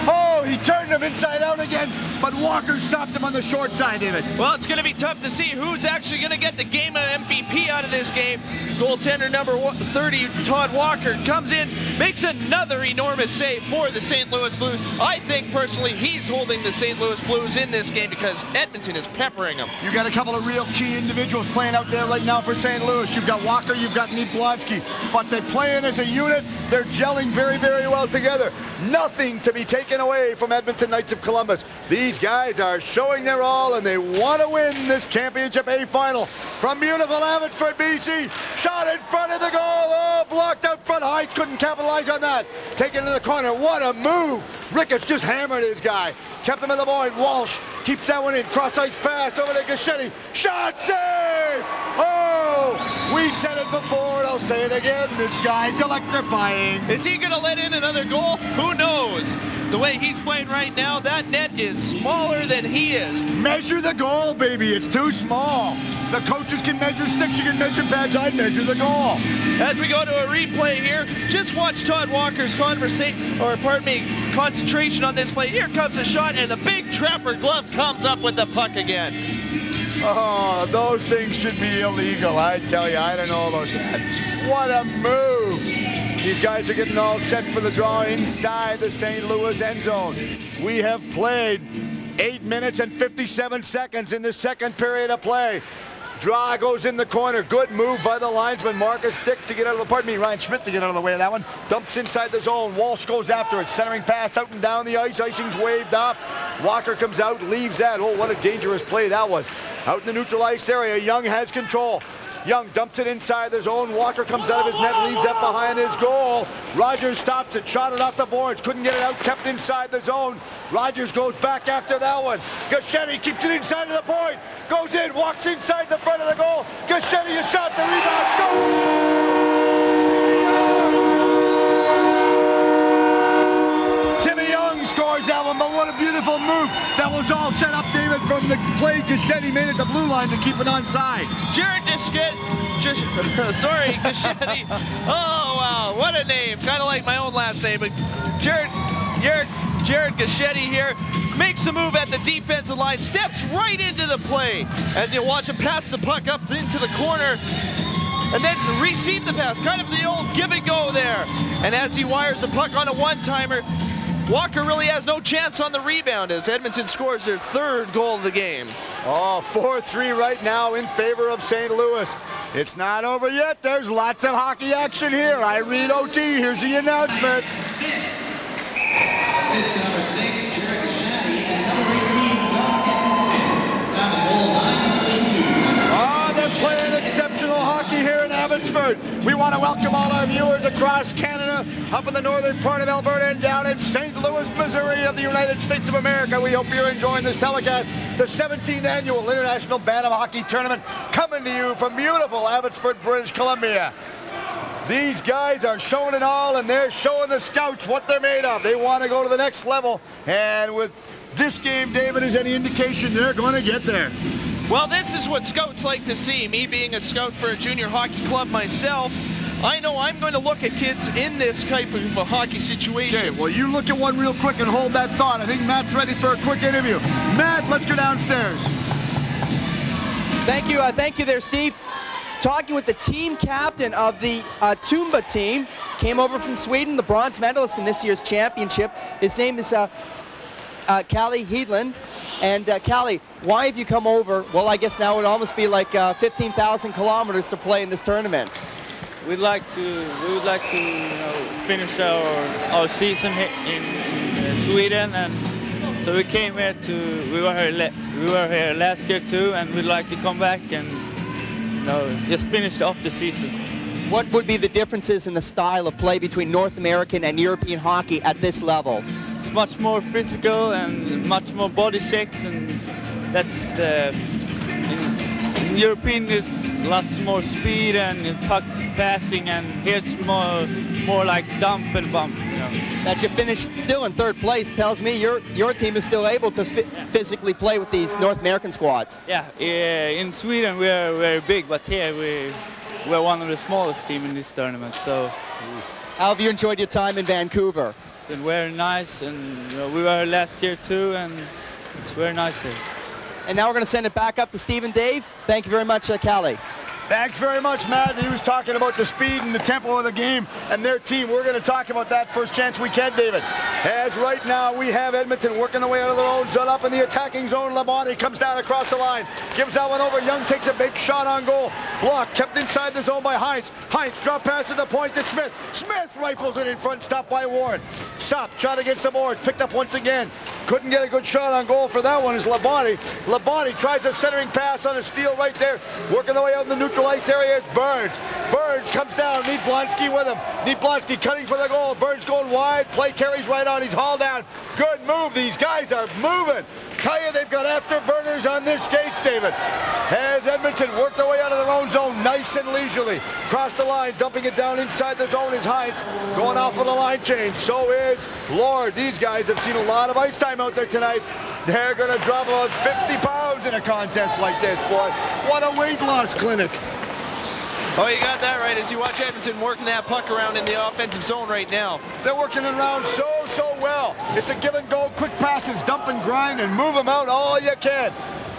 Oh, he turned him inside out again, but Walker stopped him on the short side, David. Well, it's going to be tough to see who's actually going to get the game MVP out of this game. Goaltender number 30, Todd Walker, comes in, makes another enormous save for the St. Louis Blues. I think, personally, he's holding the St. Louis Blues in this game because Edmonton is peppering them. You've got a couple of real key individuals playing out there right now for St. Louis. You've got Walker, you've got Niblonsky, but they're playing as a unit. They're gelling very, very well together. Nothing to be taken away from Edmonton Knights of Columbus. These guys are showing their all, and they want to win this Championship A final. From beautiful Abbotsford, BC, shot in front of the goal. Oh, blocked out front. Heights couldn't capitalize on that. Taken to the corner. What a move. Ricketts just hammered his guy. Kept him in the void. Walsh keeps that one in. Cross-ice pass over to Gaschetti. Shot, save! Oh, we said it before, and I'll say it again. This guy's electrifying. Is he going to let in another goal? Who knows? The way he's playing right now, that net is smaller than he is. Measure the goal, baby. It's too small. The coaches can measure sticks, you can measure pads, I'd measure the goal. As we go to a replay here, just watch Todd Walker's concentration on this play. Here comes a shot, and the big trapper glove comes up with the puck again. Oh, those things should be illegal, I tell you. I don't know about that. What a move. These guys are getting all set for the draw inside the St. Louis end zone. We have played 8 minutes and 57 seconds in the second period of play. Draw goes in the corner. Good move by the linesman. Marcus Dick to get out of the, Ryan Schmidt to get out of the way of that one. Dumps inside the zone. Walsh goes after it. Centering pass out and down the ice. Icing's waved off. Walker comes out, leaves that. Oh, what a dangerous play that was. Out in the neutral ice area. Young has control. Young dumps it inside the zone. Walker comes out of his net, leaves that behind his goal. Rogers stops it, shot it off the boards, couldn't get it out, kept inside the zone. Rogers goes back after that one. Gaschetti keeps it inside of the point, goes in, walks inside the front of the goal. Gaschetti, a shot, the rebound, goal! Timmy Young scores that one, but what a beautiful move. That was all set up, David, from the play Gaschetti made at the blue line to keep it onside. Jared Gaschetti. Oh, wow, what a name. Kind of like my own last name, but Jared Gaschetti here makes the move at the defensive line, steps right into the play, and you watch him pass the puck up into the corner, and then receive the pass, kind of the old give and go there. And as he wires the puck on a one-timer, Walker really has no chance on the rebound as Edmonton scores their third goal of the game. Oh, 4-3 right now in favor of St. Louis. It's not over yet. There's lots of hockey action here. I read OT. Here's the announcement. Assist number 6, Jared Gaschetti, and number 18, Doug Edmonton. Time of goal, 9:22. Oh, they're playing exceptional hockey here in Abbotsford. We want to welcome all our viewers across Canada, up in the northern part of Alberta, and down in St. Louis, Missouri of the United States of America. We hope you're enjoying this telecast. The 17th Annual International Bantam Hockey Tournament coming to you from beautiful Abbotsford, British Columbia. These guys are showing it all, and they're showing the scouts what they're made of. They want to go to the next level, and with this game, David, is any indication they're going to get there. Well, this is what scouts like to see. Me being a scout for a junior hockey club myself, I know I'm going to look at kids in this type of a hockey situation. Okay, well, you look at one real quick and hold that thought. I think Matt's ready for a quick interview. Matt, let's go downstairs. Thank you there, Steve. Talking with the team captain of the Tumba team, came over from Sweden, the bronze medalist in this year's championship. His name is Callie Hedlund. And Callie, why have you come over? Well, I guess now it would almost be like 15,000 kilometers to play in this tournament. We would like to finish our season here in Sweden, and so we came here we were here last year too, and we'd like to come back and just finish off the season. What would be the differences in the style of play between North American and European hockey at this level? It's much more physical and much more body checks, and that's in European it's lots more speed and puck passing, and here it's more like dump and bump. That you finished still in third place tells me your team is still able to physically play with these North American squads. Yeah, in Sweden we are very big, but here we're one of the smallest teams in this tournament. So, how have you enjoyed your time in Vancouver? It's been very nice, and we were here last year too, and it's very nice here. And now we're going to send it back up to Steve and Dave. Thank you very much, Callie. Thanks very much, Matt. He was talking about the speed and the tempo of the game and their team. We're going to talk about that first chance we can, David. As right now we have Edmonton working their way out of their own zone, up in the attacking zone. Labonte comes down across the line, gives that one over. Young takes a big shot on goal. Block kept inside the zone by Heinz. Heinz drop pass to the point to Smith. Smith rifles it in front, stopped by Warren. Stopped, shot against the boards, picked up once again. Couldn't get a good shot on goal for that one is Labonte. Labonte tries a centering pass on a steal right there. Working the way out in the neutral ice area is Burns. Burns comes down, Blonsky with him. Blonsky cutting for the goal. Burns going wide, play carries right on, he's hauled down. Good move, these guys are moving. Tell you they've got afterburners on this skates, David. As Edmonton worked their way out of their own zone, nice and leisurely. Cross the line, dumping it down inside the zone is Heinz. Going off of the line change, so is Lord. These guys have seen a lot of ice time out there tonight. They're going to drop about 50 pounds in a contest like this, boy. What a weight loss clinic. Oh, you got that right as you watch Edmonton working that puck around in the offensive zone right now. They're working it around so well. It's a give and go, quick passes, dump and grind, and move them out all you can.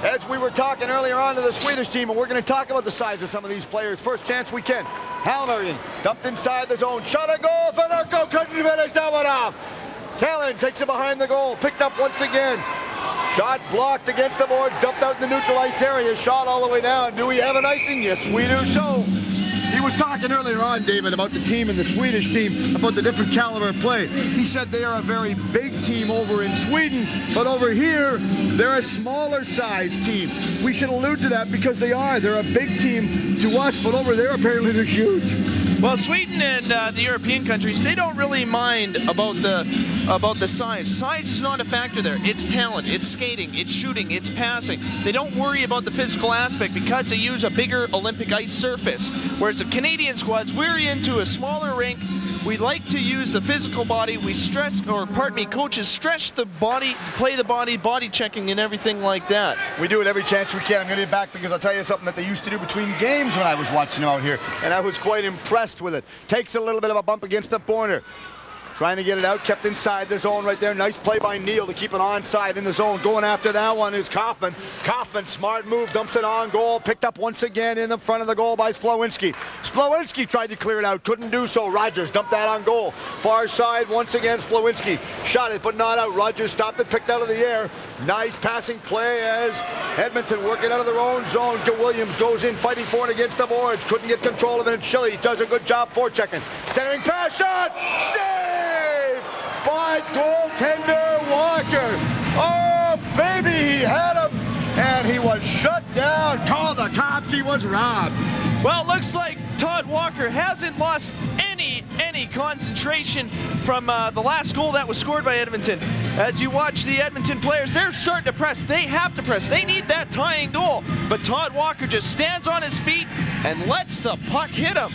As we were talking earlier on to the Swedish team, and we're going to talk about the size of some of these players. First chance we can. Halmerian dumped inside the zone. Shot a goal. Fedorko couldn't finish that one off. Callan takes it behind the goal. Picked up once again. Shot blocked against the boards. Dumped out in the neutral ice area. Shot all the way down. Do we have an icing? Yes, we do so. He was talking earlier on, David, about the team and the Swedish team, about the different caliber of play. He said they are a very big team over in Sweden, but over here, they're a smaller size team. We should allude to that because they are. They're a big team to us, but over there, apparently they're huge. Well, Sweden and the European countries, they don't really mind about the size. Size is not a factor there. It's talent, it's skating, it's shooting, it's passing. They don't worry about the physical aspect because they use a bigger Olympic ice surface. Whereas the Canadian squads, we're into a smaller rink. We like to use the physical body. We stress, coaches stress the body, play the body checking and everything like that. We do it every chance we can. I'm going to get back because I'll tell you something that they used to do between games when I was watching them out here, and I was quite impressed with it. Takes a little bit of a bump against the corner. Trying to get it out, kept inside the zone right there. Nice play by Neal to keep it onside in the zone. Going after that one is Kaufman. Kaufman, smart move, dumps it on goal. Picked up once again in the front of the goal by Splowinski. Splowinski tried to clear it out, couldn't do so. Rogers dumped that on goal. Far side once again, Splowinski. Shot it, but not out. Rogers stopped it, picked out of the air. Nice passing play as Edmonton working out of their own zone. Williams goes in, fighting for it against the boards. Couldn't get control of it, and Chile does a good job forechecking. Centering pass, shot! Save! By goaltender Walker. Oh, baby, he had him, and he was shut down. Call the cops, he was robbed. Well, it looks like Todd Walker hasn't lost any concentration from the last goal that was scored by Edmonton. As you watch the Edmonton players, they're starting to press. They have to press. They need that tying goal. But Todd Walker just stands on his feet and lets the puck hit him.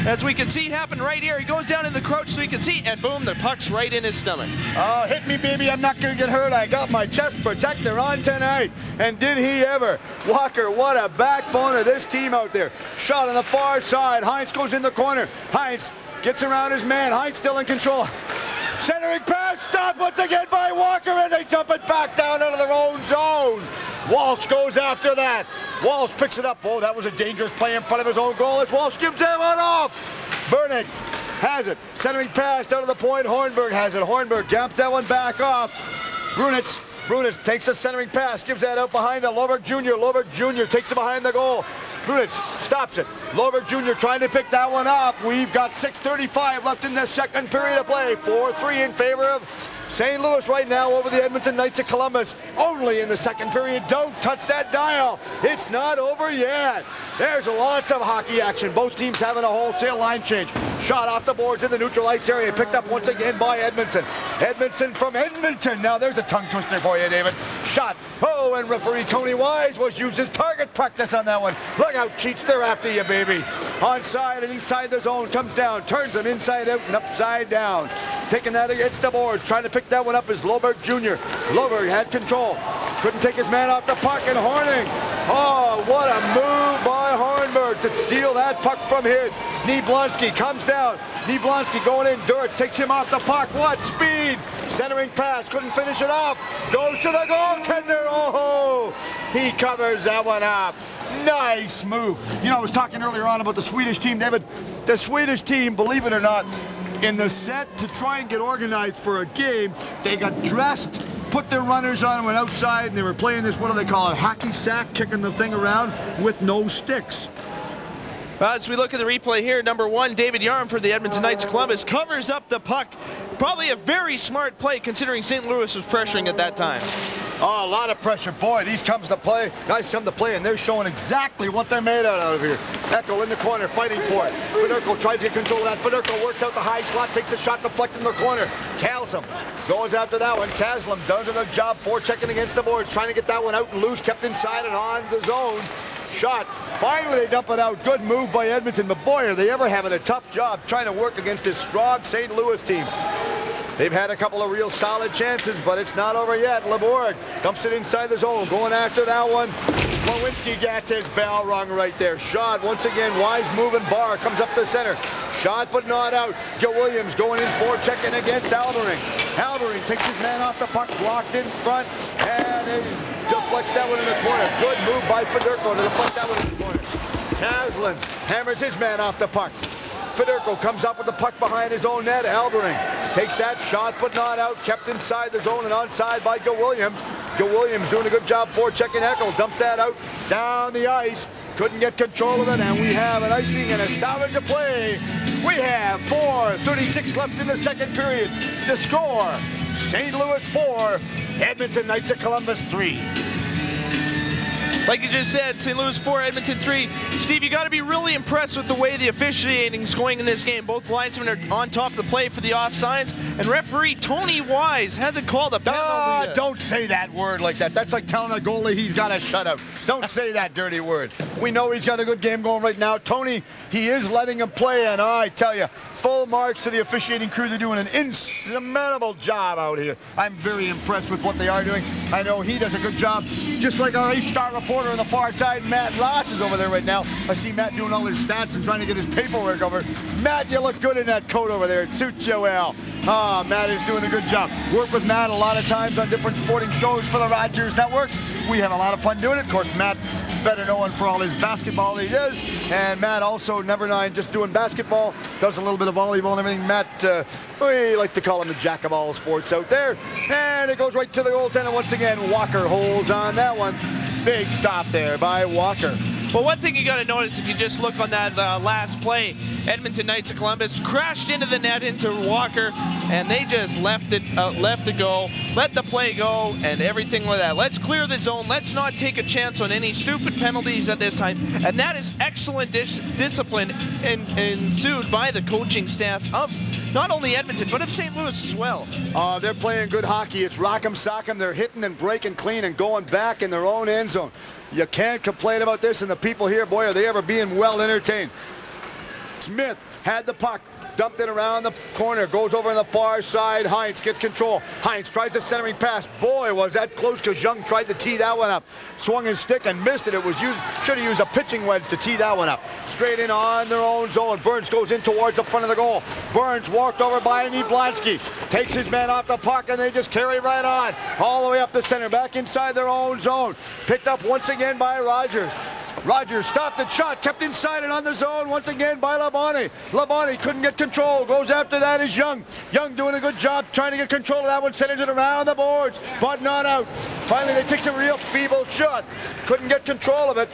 as we can see happen right here. He goes down in the crouch so he can see, and boom, the puck's right in his stomach. Oh, hit me, baby. I'm not going to get hurt. I got my chest protector on tonight. And did he ever? Walker, what a backbone of this team out there. Shot on the far side. Heinz goes in the corner. Heinz gets around his man. Heinz still in control. Centering pass, stopped once again by Walker, and they dump it back down into their own zone. Walsh goes after that. Walsh picks it up. Oh, that was a dangerous play in front of his own goal as Walsh gives that one off. Burnick has it. Centering pass out of the point. Hornberg has it. Hornberg jumps that one back off. Brunitz takes the centering pass, gives that out behind the Loberg Jr. Loberg Jr. takes it behind the goal. Brunitz stops it. Loberg Jr. trying to pick that one up. We've got 6:35 left in the second period of play. 4-3 in favor of St. Louis right now over the Edmonton Knights of Columbus. Only in the second period. Don't touch that dial. It's not over yet. There's lots of hockey action. Both teams having a wholesale line change. Shot off the boards in the neutral ice area. Picked up once again by Edmonton. Edmondson from Edmonton. Now there's a tongue twister for you, David. Shot. Oh, and referee Tony Wise was used as target practice on that one. Look out, Cheats. They're after you, baby. Onside and inside the zone. Comes down. Turns them inside out and upside down. Taking that against the boards. Trying to pick that one up is Loberg Jr. Loberg had control. Couldn't take his man off the puck, and Horning. Oh, what a move by Hornberg to steal that puck from him. Nieblonsky comes down. Nieblonsky going in. Duritz takes him off the puck. What speed. Centering pass. Couldn't finish it off. Goes to the goaltender. Oh, he covers that one up. Nice move. You know, I was talking earlier on about the Swedish team, David. The Swedish team, believe it or not, in the set to try and get organized for a game, they got dressed, put their runners on, went outside, and they were playing this, what do they call it, hacky sack, kicking the thing around with no sticks. As we look at the replay here, number 1, David Yarm for the Edmonton Knights of Columbus covers up the puck. Probably a very smart play considering St. Louis was pressuring at that time. Oh, a lot of pressure. Boy, these guys come to play, and they're showing exactly what they're made out of here. Eckel in the corner, fighting for it. Fedorko tries to get control of that. Fedorko works out the high slot, takes a shot deflected in the corner. Kaslam goes after that one. Kaslam does a good job forechecking against the boards, trying to get that one out and loose, kept inside and on the zone. Shot. Finally, they dump it out. Good move by Edmonton, but boy, are they ever having a tough job trying to work against this strong St. Louis team. They've had a couple of real solid chances, but it's not over yet. Labourg dumps it inside the zone, going after that one. Lewinsky gets his bell rung right there. Shot once again. Wise moving bar comes up the center. Shot but not out. Gil Williams going in for checking against Albering. Albering takes his man off the puck, blocked in front, and he deflects that one in the corner. Good move by Fedorko to deflect that one in the corner. Kaslan hammers his man off the puck. Fedorko comes up with the puck behind his own net. Albering takes that shot but not out. Kept inside the zone and onside by Gil Williams. Gil Williams doing a good job for checking Eckel. Dumped that out down the ice. Couldn't get control of it, and we have an icing and a stoppage of play. We have 4:36 left in the second period. The score, St. Louis 4, Edmonton Knights of Columbus 3. Like you just said, St. Louis 4, Edmonton 3. Steve, you got to be really impressed with the way the officiating is going in this game. Both linesmen are on top of the play for the offsides, and referee Tony Wise hasn't called a penalty yet. Don't say that word like that. That's like telling a goalie he's got a shutout. Don't say that dirty word. We know he's got a good game going right now. Tony, he is letting him play, and I tell you, full marks to the officiating crew. They're doing an insurmountable job out here. I'm very impressed with what they are doing. I know he does a good job, just like our ace-star reporter on the far side, Matt Ross, is over there right now. I see Matt doing all his stats and trying to get his paperwork over. Matt, you look good in that coat over there. It suits you well. Matt is doing a good job. Work with Matt a lot of times on different sporting shows for the Rogers Network. We have a lot of fun doing it. Of course, Matt, better known for all his basketball he does. And Matt also, never mind just doing basketball, does a little bit of volleyball and everything. Matt, we like to call him the jack of all sports out there. And it goes right to the goaltender once again. Walker holds on that one. Big stop there by Walker. Well, one thing you got to notice if you just look on that last play, Edmonton Knights of Columbus crashed into the net into Walker, and they just left it go, let the play go, and everything like that. Let's clear the zone. Let's not take a chance on any stupid penalties at this time. And that is excellent discipline ensued by the coaching staffs of not only Edmonton, but of St. Louis as well. They're playing good hockey. It's rock 'em, sock 'em. They're hitting and breaking clean and going back in their own end zone. You can't complain about this, and the people here, boy, are they ever being well entertained. Smith had the puck. Dumped it around the corner, goes over on the far side. Heinz gets control. Heinz tries a centering pass. Boy, was that close because Young tried to tee that one up. Swung his stick and missed it. Should have used a pitching wedge to tee that one up. Straight in on their own zone. Burns goes in towards the front of the goal. Burns walked over by Niblansky. Takes his man off the puck and they just carry right on. All the way up the center, back inside their own zone. Picked up once again by Rogers. Rogers stopped the shot, kept inside and on the zone once again by Labonte. Labonte couldn't get control. Goes after that is Young. Young doing a good job trying to get control of that one. Centers it around the boards, but not out. Finally, they take a real feeble shot. Couldn't get control of it.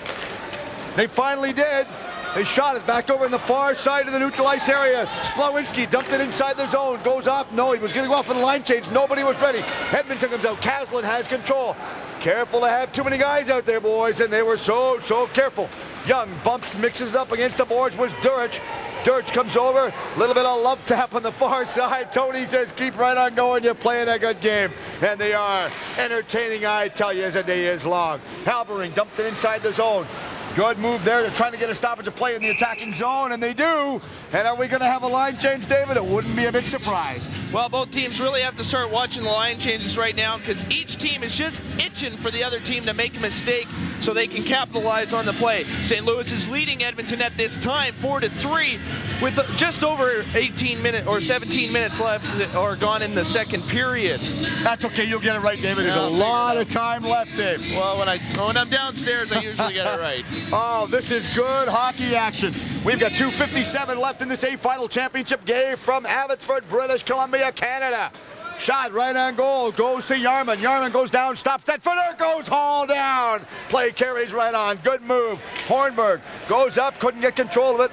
They finally did. They shot it back over in the far side of the neutral ice area. Splawinski dumped it inside the zone. Goes off. No, he was going to go off in the line change. Nobody was ready. Edmonton comes out. Caslin has control. Careful to have too many guys out there, boys, and they were so careful. Young bumps, mixes it up against the boards was Durich. Durich comes over, a little bit of love tap on the far side. Tony says, keep right on going, you're playing a good game. And they are entertaining, I tell you, as a day is long. Halbering dumped it inside the zone. Good move there. They're trying to get a stoppage of play in the attacking zone, and they do. And are we going to have a line change, David? It wouldn't be a bit surprised. Well, both teams really have to start watching the line changes right now because each team is just itching for the other team to make a mistake so they can capitalize on the play. St. Louis is leading Edmonton at this time 4-3 with just over 18 minutes or 17 minutes left or gone in the second period. That's okay. You'll get it right, David. There's a lot of time left, Dave. Well, when I'm downstairs, I usually get it right. Oh, this is good hockey action. We've got 2:57 left in this A-Final Championship game from Abbotsford, British Columbia, Canada. Shot right on goal, goes to Yarman. Yarman goes down, stops that footer, goes hauled down. Play carries right on, good move. Hornberg goes up, couldn't get control of it.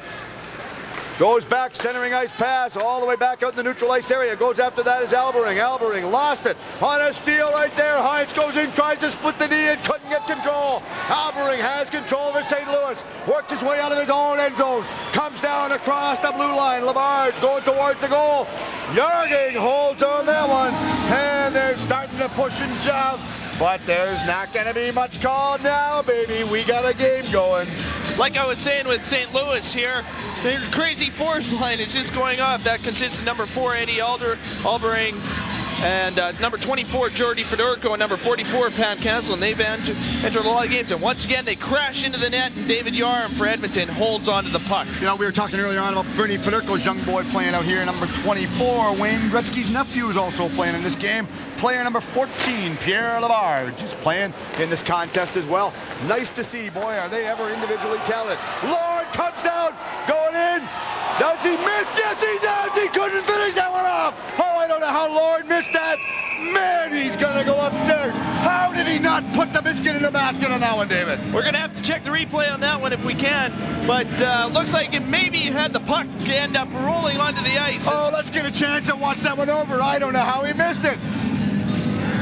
Goes back, centering ice pass, all the way back out in the neutral ice area. Goes after that is Albering. Albering lost it on a steal right there. Heinz goes in, tries to split the knee and couldn't get control. Albering has control over St. Louis. Works his way out of his own end zone. Comes down across the blue line. Labarge going towards the goal. Yarging holds on that one. And they're starting to push and shove. But there's not going to be much called now, baby. We got a game going. Like I was saying with St. Louis here, their crazy force line is just going up. That consists of number 4, Eddie Albering, and number 24, Jordy Fedorko, and number 44, Pat Caslin. They've entered a lot of games, and once again, they crash into the net, and David Yarm for Edmonton holds onto the puck. You know, we were talking earlier on about Bernie Fedorko's young boy playing out here, number 24. Wayne Gretzky's nephew is also playing in this game. Player number 14, Pierre Labarge, is playing in this contest as well. Nice to see. Boy, are they ever individually talented. Lord comes down, going in. Does he miss? Yes, he does. He couldn't finish that one off. Oh, I don't know how Lord missed that. Man, he's going to go upstairs. How did he not put the biscuit in the basket on that one, David? We're going to have to check the replay on that one if we can. But looks like it maybe had the puck end up rolling onto the ice. Oh, let's get a chance to watch that one over. I don't know how he missed it.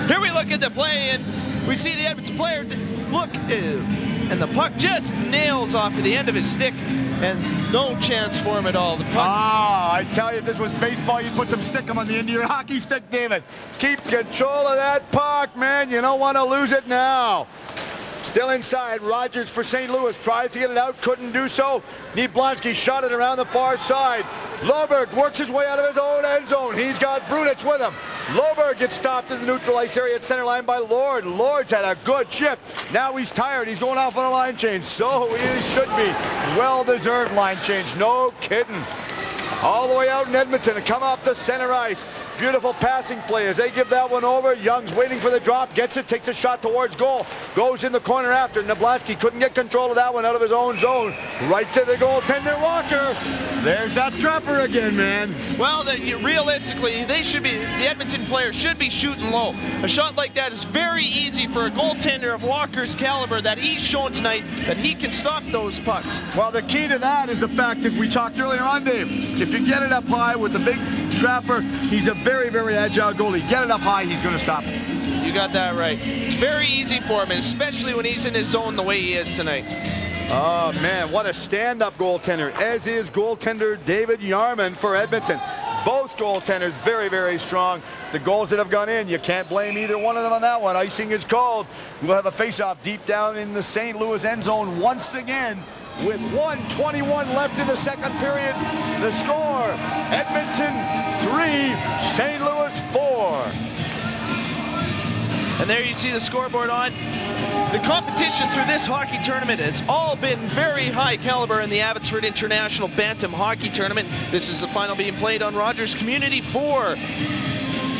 Here we look at the play, and we see the Edmonton player look, and the puck just nails off of the end of his stick, and no chance for him at all. The puck. I tell you, if this was baseball, you'd put some stickum on the end of your hockey stick, David. Keep control of that puck, man. You don't want to lose it now. Still inside, Rogers for St. Louis, tries to get it out, couldn't do so. Niblansky shot it around the far side. Loberg works his way out of his own end zone. He's got Brunich with him. Loberg gets stopped in the neutral ice area at center line by Lord. Lord's had a good shift. Now he's tired. He's going off on a line change. So he should be. Well-deserved line change. No kidding. All the way out in Edmonton to come off the center ice. Beautiful passing play as they give that one over. Young's waiting for the drop, gets it, takes a shot towards goal. Goes in the corner after. Niblansky couldn't get control of that one out of his own zone. Right to the goaltender, Walker. There's that trapper again, man. Well, realistically, the Edmonton player should be shooting low. A shot like that is very easy for a goaltender of Walker's caliber that he's shown tonight that he can stop those pucks. Well, the key to that is the fact that we talked earlier on, Dave. If you get it up high with the big trapper, he's a very, very agile goalie. Get it up high, he's going to stop it. You got that right. It's very easy for him, especially when he's in his zone the way he is tonight. Oh, man, what a stand-up goaltender, as is goaltender David Yarman for Edmonton. Both goaltenders very, very strong. The goals that have gone in, you can't blame either one of them on that one. Icing is called. We'll have a face-off deep down in the St. Louis end zone once again. with 1:21 left in the second period. The score, Edmonton 3, St. Louis 4. And there you see the scoreboard on. The competition through this hockey tournament has all been very high caliber in the Abbotsford International Bantam Hockey Tournament. This is the final being played on Rogers Community 4.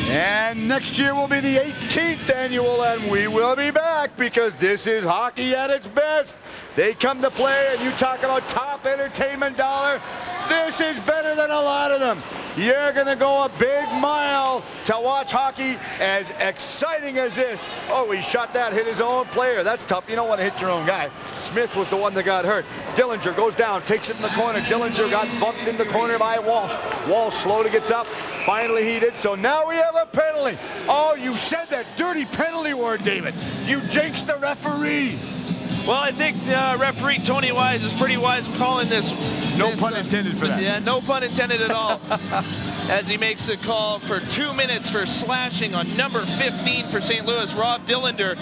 And next year will be the 18th annual, and we will be back because this is hockey at its best. They come to play, and you talk about top entertainment dollar. This is better than a lot of them. You're going to go a big mile to watch hockey as exciting as this. Oh, he shot that, hit his own player. That's tough. You don't want to hit your own guy. Smith was the one that got hurt. Dillinger goes down, takes it in the corner. Dillinger got bumped in the corner by Walsh. Walsh slowly gets up. Finally, he did. So now we have a penalty. Oh, you said that dirty penalty word, David. You jinxed the referee. Well, I think referee Tony Wise is pretty wise in calling this. No pun intended for that. Yeah, no pun intended at all. As he makes the call for 2 minutes for slashing on number 15 for St. Louis, Rob Dillinger.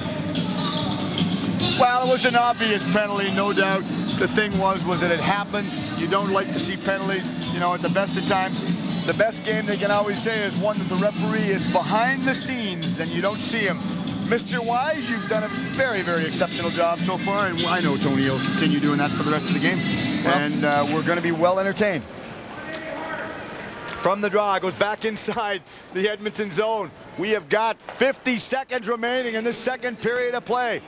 Well, it was an obvious penalty, no doubt. The thing was that it happened. You don't like to see penalties. You know, at the best of times, the best game they can always say is one that the referee is behind the scenes and you don't see him. Mr. Wise, you've done a very, very exceptional job so far, and I know Tony will continue doing that for the rest of the game, and we're going to be well entertained. From the draw, goes back inside the Edmonton zone. We have got 50 seconds remaining in this second period of play.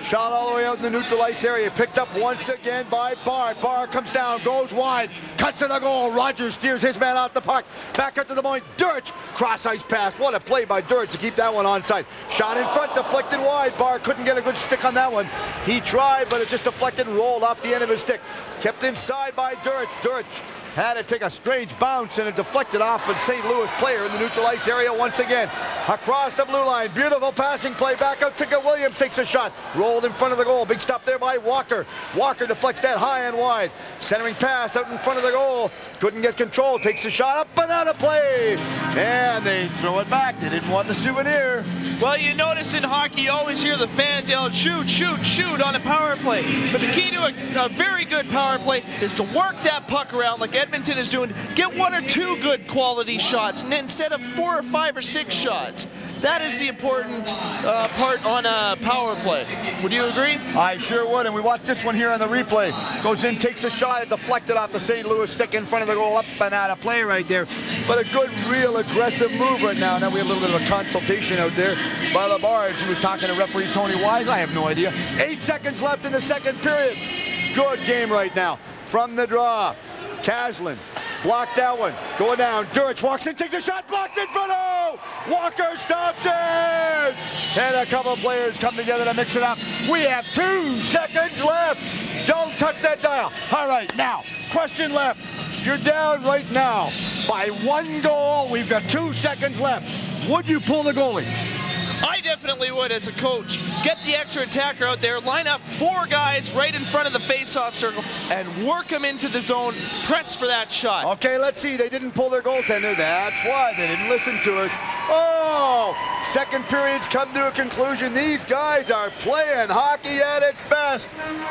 Shot all the way out in the neutral ice area. Picked up once again by Barr. Barr comes down, goes wide, cuts to the goal. Rogers steers his man out the puck. Back up to the point. Durich, cross ice pass. What a play by Durich to keep that one onside. Shot in front, deflected wide. Barr couldn't get a good stick on that one. He tried, but it just deflected and rolled off the end of his stick. Kept inside by Durich. Durich had to take a strange bounce and it deflected off a St. Louis player in the neutral ice area once again. Across the blue line, beautiful passing play, back out to Williams, takes a shot, rolled in front of the goal, big stop there by Walker. Walker deflects that high and wide. Centering pass out in front of the goal, couldn't get control, takes a shot, up and out of play. And they throw it back, they didn't want the souvenir. Well, you notice in hockey, you always hear the fans yell, shoot, shoot, shoot on a power play. But the key to a very good power play is to work that puck around like Edmonton is doing. Get 1 or 2 good quality shots instead of 4 or 5 or 6 shots. That is the important part on a power play. Would you agree? I sure would, and we watched this one here on the replay. Goes in, takes a shot, it deflected off the St. Louis stick in front of the goal, up and out of play right there. But a good, real aggressive move right now. Now we have a little bit of a consultation out there by Labarge, who was talking to referee Tony Wise. I have no idea. 8 seconds left in the second period. Good game right now. From the draw, Caslin blocked that one. Going down, Durich walks in, takes a shot, blocked in front of! Walker stops it! And a couple of players come together to mix it up. We have 2 seconds left. Don't touch that dial. All right, now, question left. You're down right now by 1 goal. We've got 2 seconds left. Would you pull the goalie? I definitely would as a coach. Get the extra attacker out there, line up 4 guys right in front of the face-off circle, and work them into the zone. Press for that shot. Okay, let's see. They didn't pull their goaltender. That's why they didn't listen to us. Oh, second period's come to a conclusion. These guys are playing hockey at its best.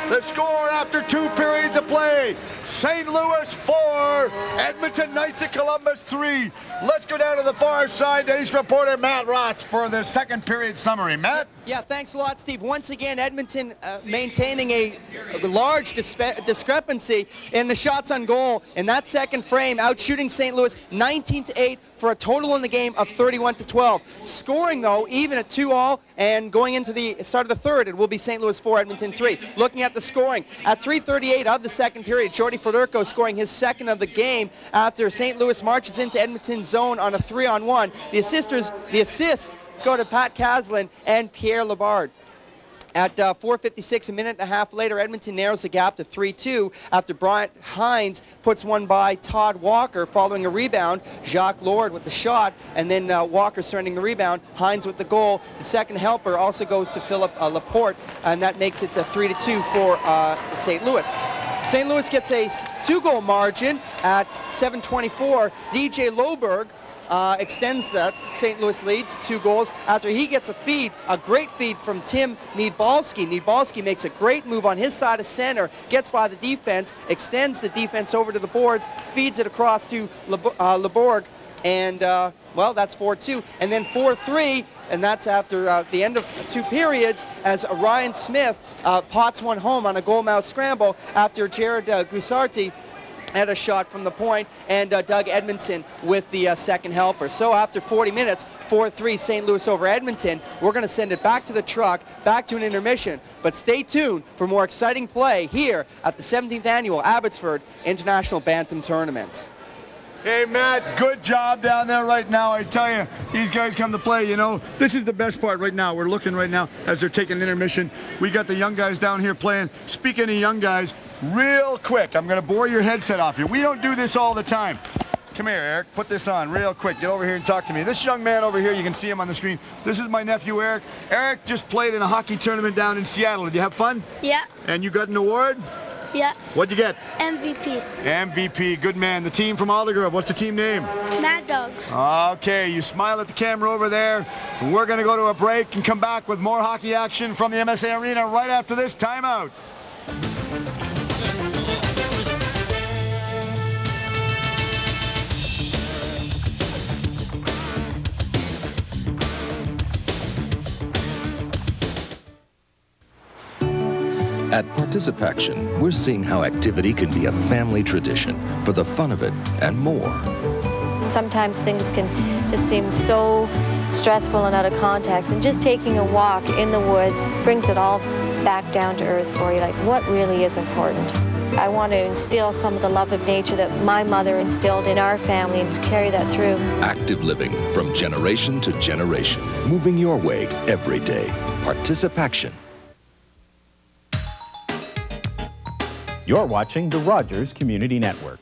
The score after 2 periods of play, St. Louis 4, Edmonton Knights of Columbus 3. Let's go down to the far side to Ace reporter Matt Ross for the second period summary. Matt? Yeah, thanks a lot, Steve. Once again, Edmonton maintaining a large discrepancy in the shots on goal in that second frame, outshooting St. Louis 19-8 for a total in the game of 31-12. Scoring, though, even at 2-all, and going into the start of the third, it will be St. Louis 4, Edmonton 3. Looking at the scoring, at 3:38 of the second period, Jordy Fedorko scoring his second of the game after St. Louis marches into Edmonton's zone on a 3-on-1. The assists go to Pat Caslin and Pierre Labard. At 4:56, a minute and a half later, Edmonton narrows the gap to 3-2 after Bryant Hines puts one by Todd Walker following a rebound. Jacques Lord with the shot, and then Walker surrendering the rebound. Hines with the goal. The second helper also goes to Philip Laporte, and that makes it 3-2 for St. Louis. St. Louis gets a 2-goal margin at 7:24. DJ Loberg extends that St. Louis lead to 2 goals after he gets a great feed from Tim Niedbalski. Niedbalski makes a great move on his side of center, gets by the defense, extends the defense over to the boards, feeds it across to Leborg, and well, that's 4-2. And then 4-3, and that's after the end of 2 periods as Ryan Smith pots one home on a goal mouth scramble after Jared Gusarti had a shot from the point, and Doug Edmondson with the second helper. So after 40 minutes, 4-3 St. Louis over Edmonton. We're going to send it back to the truck, back to an intermission. But stay tuned for more exciting play here at the 17th Annual Abbotsford International Bantam Tournament. Hey, Matt, good job down there right now. I tell you, these guys come to play, you know. This is the best part right now. We're looking right now as they're taking intermission. We got the young guys down here playing. Speaking of young guys, real quick, I'm going to bore your headset off you. We don't do this all the time. Come here, Eric. Put this on real quick. Get over here and talk to me. This young man over here, you can see him on the screen. This is my nephew, Eric. Eric just played in a hockey tournament down in Seattle. Did you have fun? Yeah. And you got an award? Yeah. What'd you get? MVP. MVP, good man. The team from Aldergrove, what's the team name? Mad Dogs. Okay, you smile at the camera over there. We're going to go to a break and come back with more hockey action from the MSA Arena right after this timeout. At Participaction, we're seeing how activity can be a family tradition for the fun of it and more. Sometimes things can just seem so stressful and out of context, and just taking a walk in the woods brings it all back down to earth for you, like what really is important. I want to instill some of the love of nature that my mother instilled in our family and carry that through. Active living from generation to generation, moving your way every day. Participaction. You're watching the Rogers Community Network.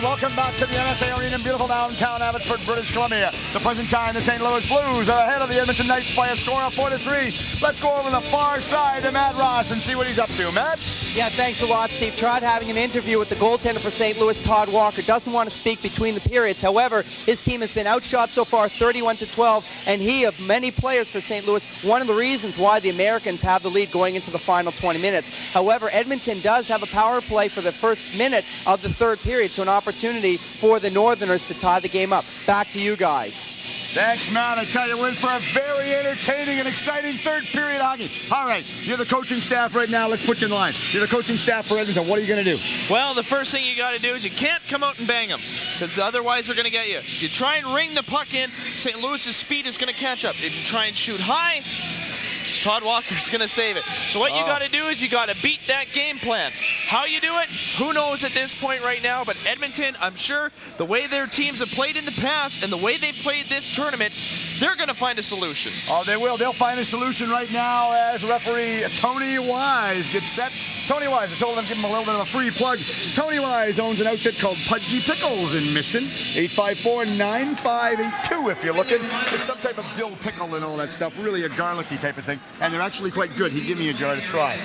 Welcome back to the MSA Arena in beautiful downtown Abbotsford, British Columbia. The present time, the St. Louis Blues are ahead of the Edmonton Knights by a score of 4-3. Let's go over the far side to Matt Ross and see what he's up to. Matt? Yeah, thanks a lot, Steve. Tried having an interview with the goaltender for St. Louis, Todd Walker. Doesn't want to speak between the periods. However, his team has been outshot so far 31-12, and he, of many players for St. Louis, one of the reasons why the Americans have the lead going into the final 20 minutes. However, Edmonton does have a power play for the first minute of the third period, so an opportunity for the Northerners to tie the game up. Back to you guys. Thanks, Matt. I tell you, we're in for a very entertaining and exciting third period hockey. All right, you're the coaching staff right now. Let's put you in line. You're the coaching staff for Edmonton. What are you going to do? Well, the first thing you got to do is you can't come out and bang them, because otherwise they're going to get you. If you try and ring the puck in, St. Louis's speed is going to catch up. If you try and shoot high, Todd Walker's going to save it. So what you got to do is you got to beat that game plan. How you do it, who knows at this point right now, but Edmonton, I'm sure the way their teams have played in the past and the way they've played this tournament, they're going to find a solution. Oh, they will. They'll find a solution right now as referee Tony Wise gets set. Tony Wise, I told him to give him a little bit of a free plug. Tony Wise owns an outfit called Pudgy Pickles in Mission. 854-9582 if you're looking. It's some type of dill pickle and all that stuff. Really a garlicky type of thing. And they're actually quite good. He'd give me a jar to try.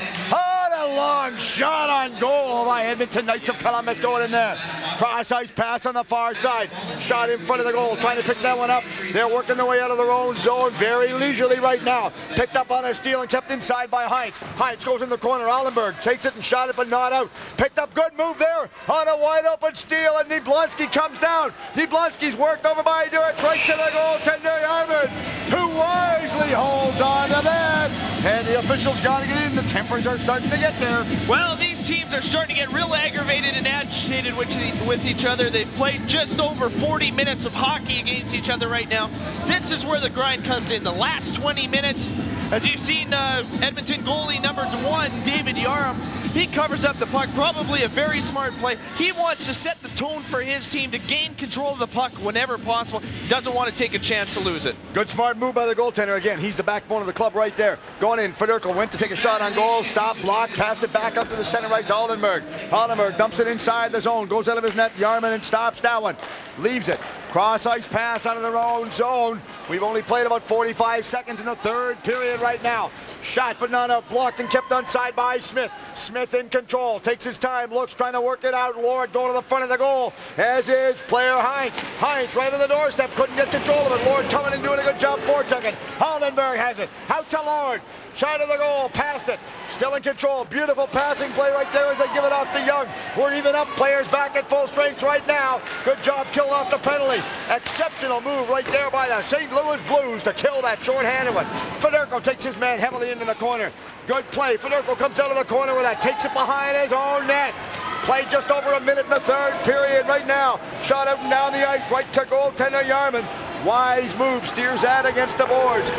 A long shot on goal by Edmonton Knights of Columbus going in there. Cross-ice pass on the far side. Shot in front of the goal, trying to pick that one up. They're working their way out of their own zone very leisurely right now. Picked up on a steal and kept inside by Heinz. Heinz goes in the corner. Allenberg takes it and shot it, but not out. Picked up, good move there on a wide open steal, and Niblonsky comes down. Niblonsky's worked over by Duritz right to the goaltender, Yarmouth, who wisely holds on to that. And the officials got to get in. The tempers are starting to get there. Well, these teams are starting to get real aggravated and agitated with each other. They've played just over 40 minutes of hockey against each other right now. This is where the grind comes in. The last 20 minutes, as you've seen Edmonton goalie number 1, David Yarum, he covers up the puck, probably a very smart play. He wants to set the tone for his team to gain control of the puck whenever possible. He doesn't want to take a chance to lose it. Good smart move by the goaltender. Again, he's the backbone of the club right there. Going in, Federko went to take a shot on goal, stopped, blocked, passed it back up to the center right to Aldenberg. Aldenberg dumps it inside the zone, goes out of his net, Yarman and stops that one. Leaves it. Cross-ice pass out of their own zone. We've only played about 45 seconds in the third period right now. Shot but not out, blocked and kept onside by Smith. Smith in control, takes his time, looks, trying to work it out. Lord going to the front of the goal, as is player Hines. Hines right on the doorstep, couldn't get control of it. Lord coming and doing a good job forechecking. Haldenberg has it, out to Lord. Shot of the goal, past it. Still in control, beautiful passing play right there as they give it off to Young. We're even up, players back at full strength right now. Good job killing off the penalty. Exceptional move right there by the St. Louis Blues to kill that short-handed one. Federico takes his man heavily into the corner. Good play, Federico comes out of the corner with that, takes it behind his own net. Played just over a minute in the third period right now. Shot up and down the ice, right to goaltender Yarman. Wise move, steers that against the boards.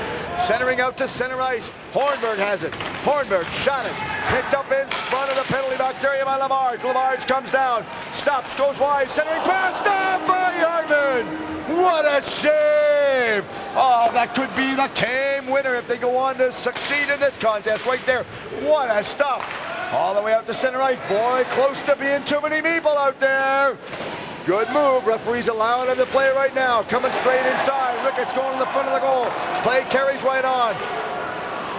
Centering out to center ice. Hornberg has it. Hornberg shot it. Picked up in front of the penalty box area by Lamarge. Lamarge comes down. Stops, goes wide. Centering pass. Stop by Yarman. What a save. Oh, that could be the game winner if they go on to succeed in this contest right there. What a stop. All the way out to center ice. Boy, close to being too many people out there. Good move. Referee's allowing him to play right now. Coming straight inside. Ricketts going in the front of the goal. Play carries right on.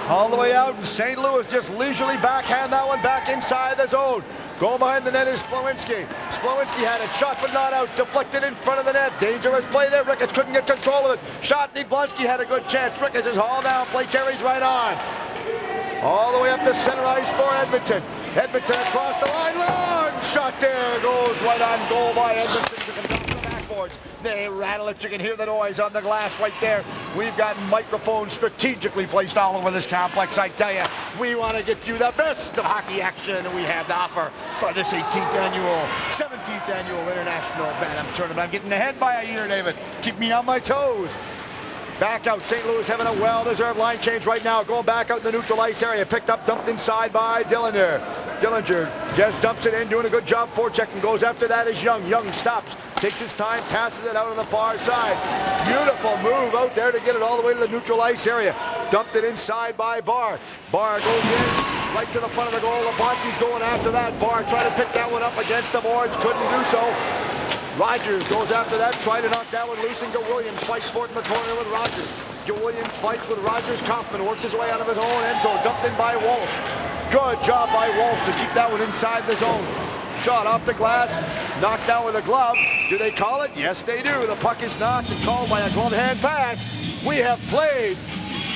All the way out. And St. Louis just leisurely backhand that one back inside the zone. Goal behind the net is Splowinski. Splowinski had it. Shot but not out. Deflected in front of the net. Dangerous play there. Ricketts couldn't get control of it. Shot. Blonsky had a good chance. Ricketts is hauled down. Play carries right on. All the way up to center ice for Edmonton. Edmonton across the line. Long shot there. Goes right on goal by Edmonton. It comes off the backboards. They rattle it. You can hear the noise on the glass right there. We've got microphones strategically placed all over this complex. I tell you, we want to get you the best of hockey action we have to offer for this 17th annual International Bantam Tournament. I'm getting ahead by a year, David. Keep me on my toes. Back out, St. Louis having a well-deserved line change right now. Going back out in the neutral ice area. Picked up, dumped inside by Dillinger. Dillinger just dumps it in, doing a good job forechecking. Goes after that is Young. Young stops, takes his time, passes it out on the far side. Beautiful move out there to get it all the way to the neutral ice area. Dumped it inside by Barr. Barr goes in right to the front of the goal. Labonte's going after that. Barr trying to pick that one up against the boards. Couldn't do so. Rogers goes after that, trying to knock that one loose, and Williams fights for it in the corner with Rogers. Williams fights with Rogers. Kaufman works his way out of his own end zone, dumped in by Walsh. Good job by Walsh to keep that one inside the zone. Shot off the glass, knocked down with a glove. Do they call it? Yes, they do. The puck is knocked and called by a glove hand pass. We have played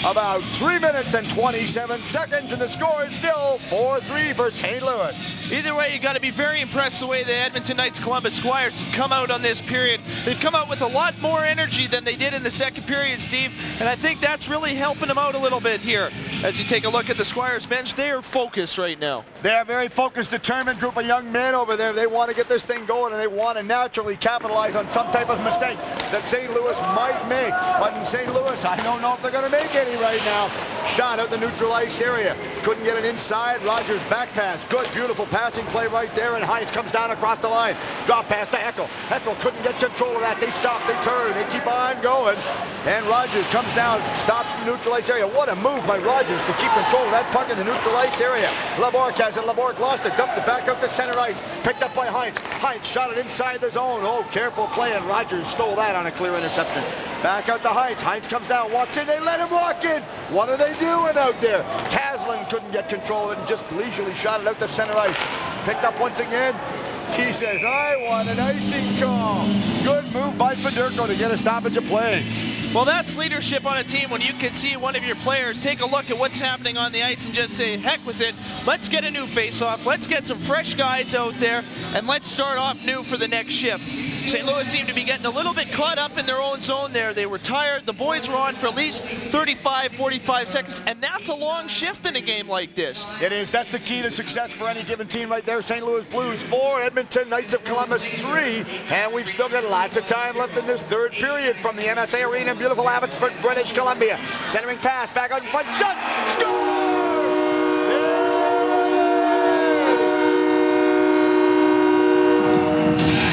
about 3 minutes and 27 seconds, and the score is still 4-3 for St. Louis. Either way, you got to be very impressed the way the Edmonton Knights Columbus Squires have come out on this period. They've come out with a lot more energy than they did in the second period, Steve, and I think that's really helping them out a little bit here. As you take a look at the Squires bench, they are focused right now. They're a very focused, determined group of young men over there. They want to get this thing going, and they want to naturally capitalize on some type of mistake that St. Louis might make. But in St. Louis, I don't know if they're going to make any right now. Shot out the neutral ice area. Couldn't get it inside. Rogers back pass. Good, beautiful passing play right there, and Hines comes down across the line. Drop pass to Eckel. Eckel couldn't get control of that. They stop, they turn, they keep on going. And Rogers comes down, stops in the neutral ice area. What a move by Rogers to keep control of that puck in the neutral ice area. Laborque has it. Laborque lost it. Dumped it back up to center ice. Picked up by Hines. Hines shot it inside the zone. Oh, careful play, and Rogers stole that on a clear interception. Back out to Hines. Hines comes down, walks in. They let him walk in. What are they doing out there? Caslin couldn't get control of it and just leisurely shot it out to center ice. Picked up once again. He says, I want an icing call. Good move by Federico to get a stoppage of play. Well, that's leadership on a team when you can see one of your players take a look at what's happening on the ice and just say, heck with it, let's get a new face-off, let's get some fresh guys out there, and let's start off new for the next shift. St. Louis seemed to be getting a little bit caught up in their own zone there. They were tired. The boys were on for at least 35, 45 seconds, and that's a long shift in a game like this. It is. That's the key to success for any given team right there. St. Louis Blues 4, Edmonton Knights of Columbus 3, and we've still got lots of time left in this third period from the MSA Arena in beautiful Abbotsford, British Columbia. Centering pass, back out in front, shot, scores!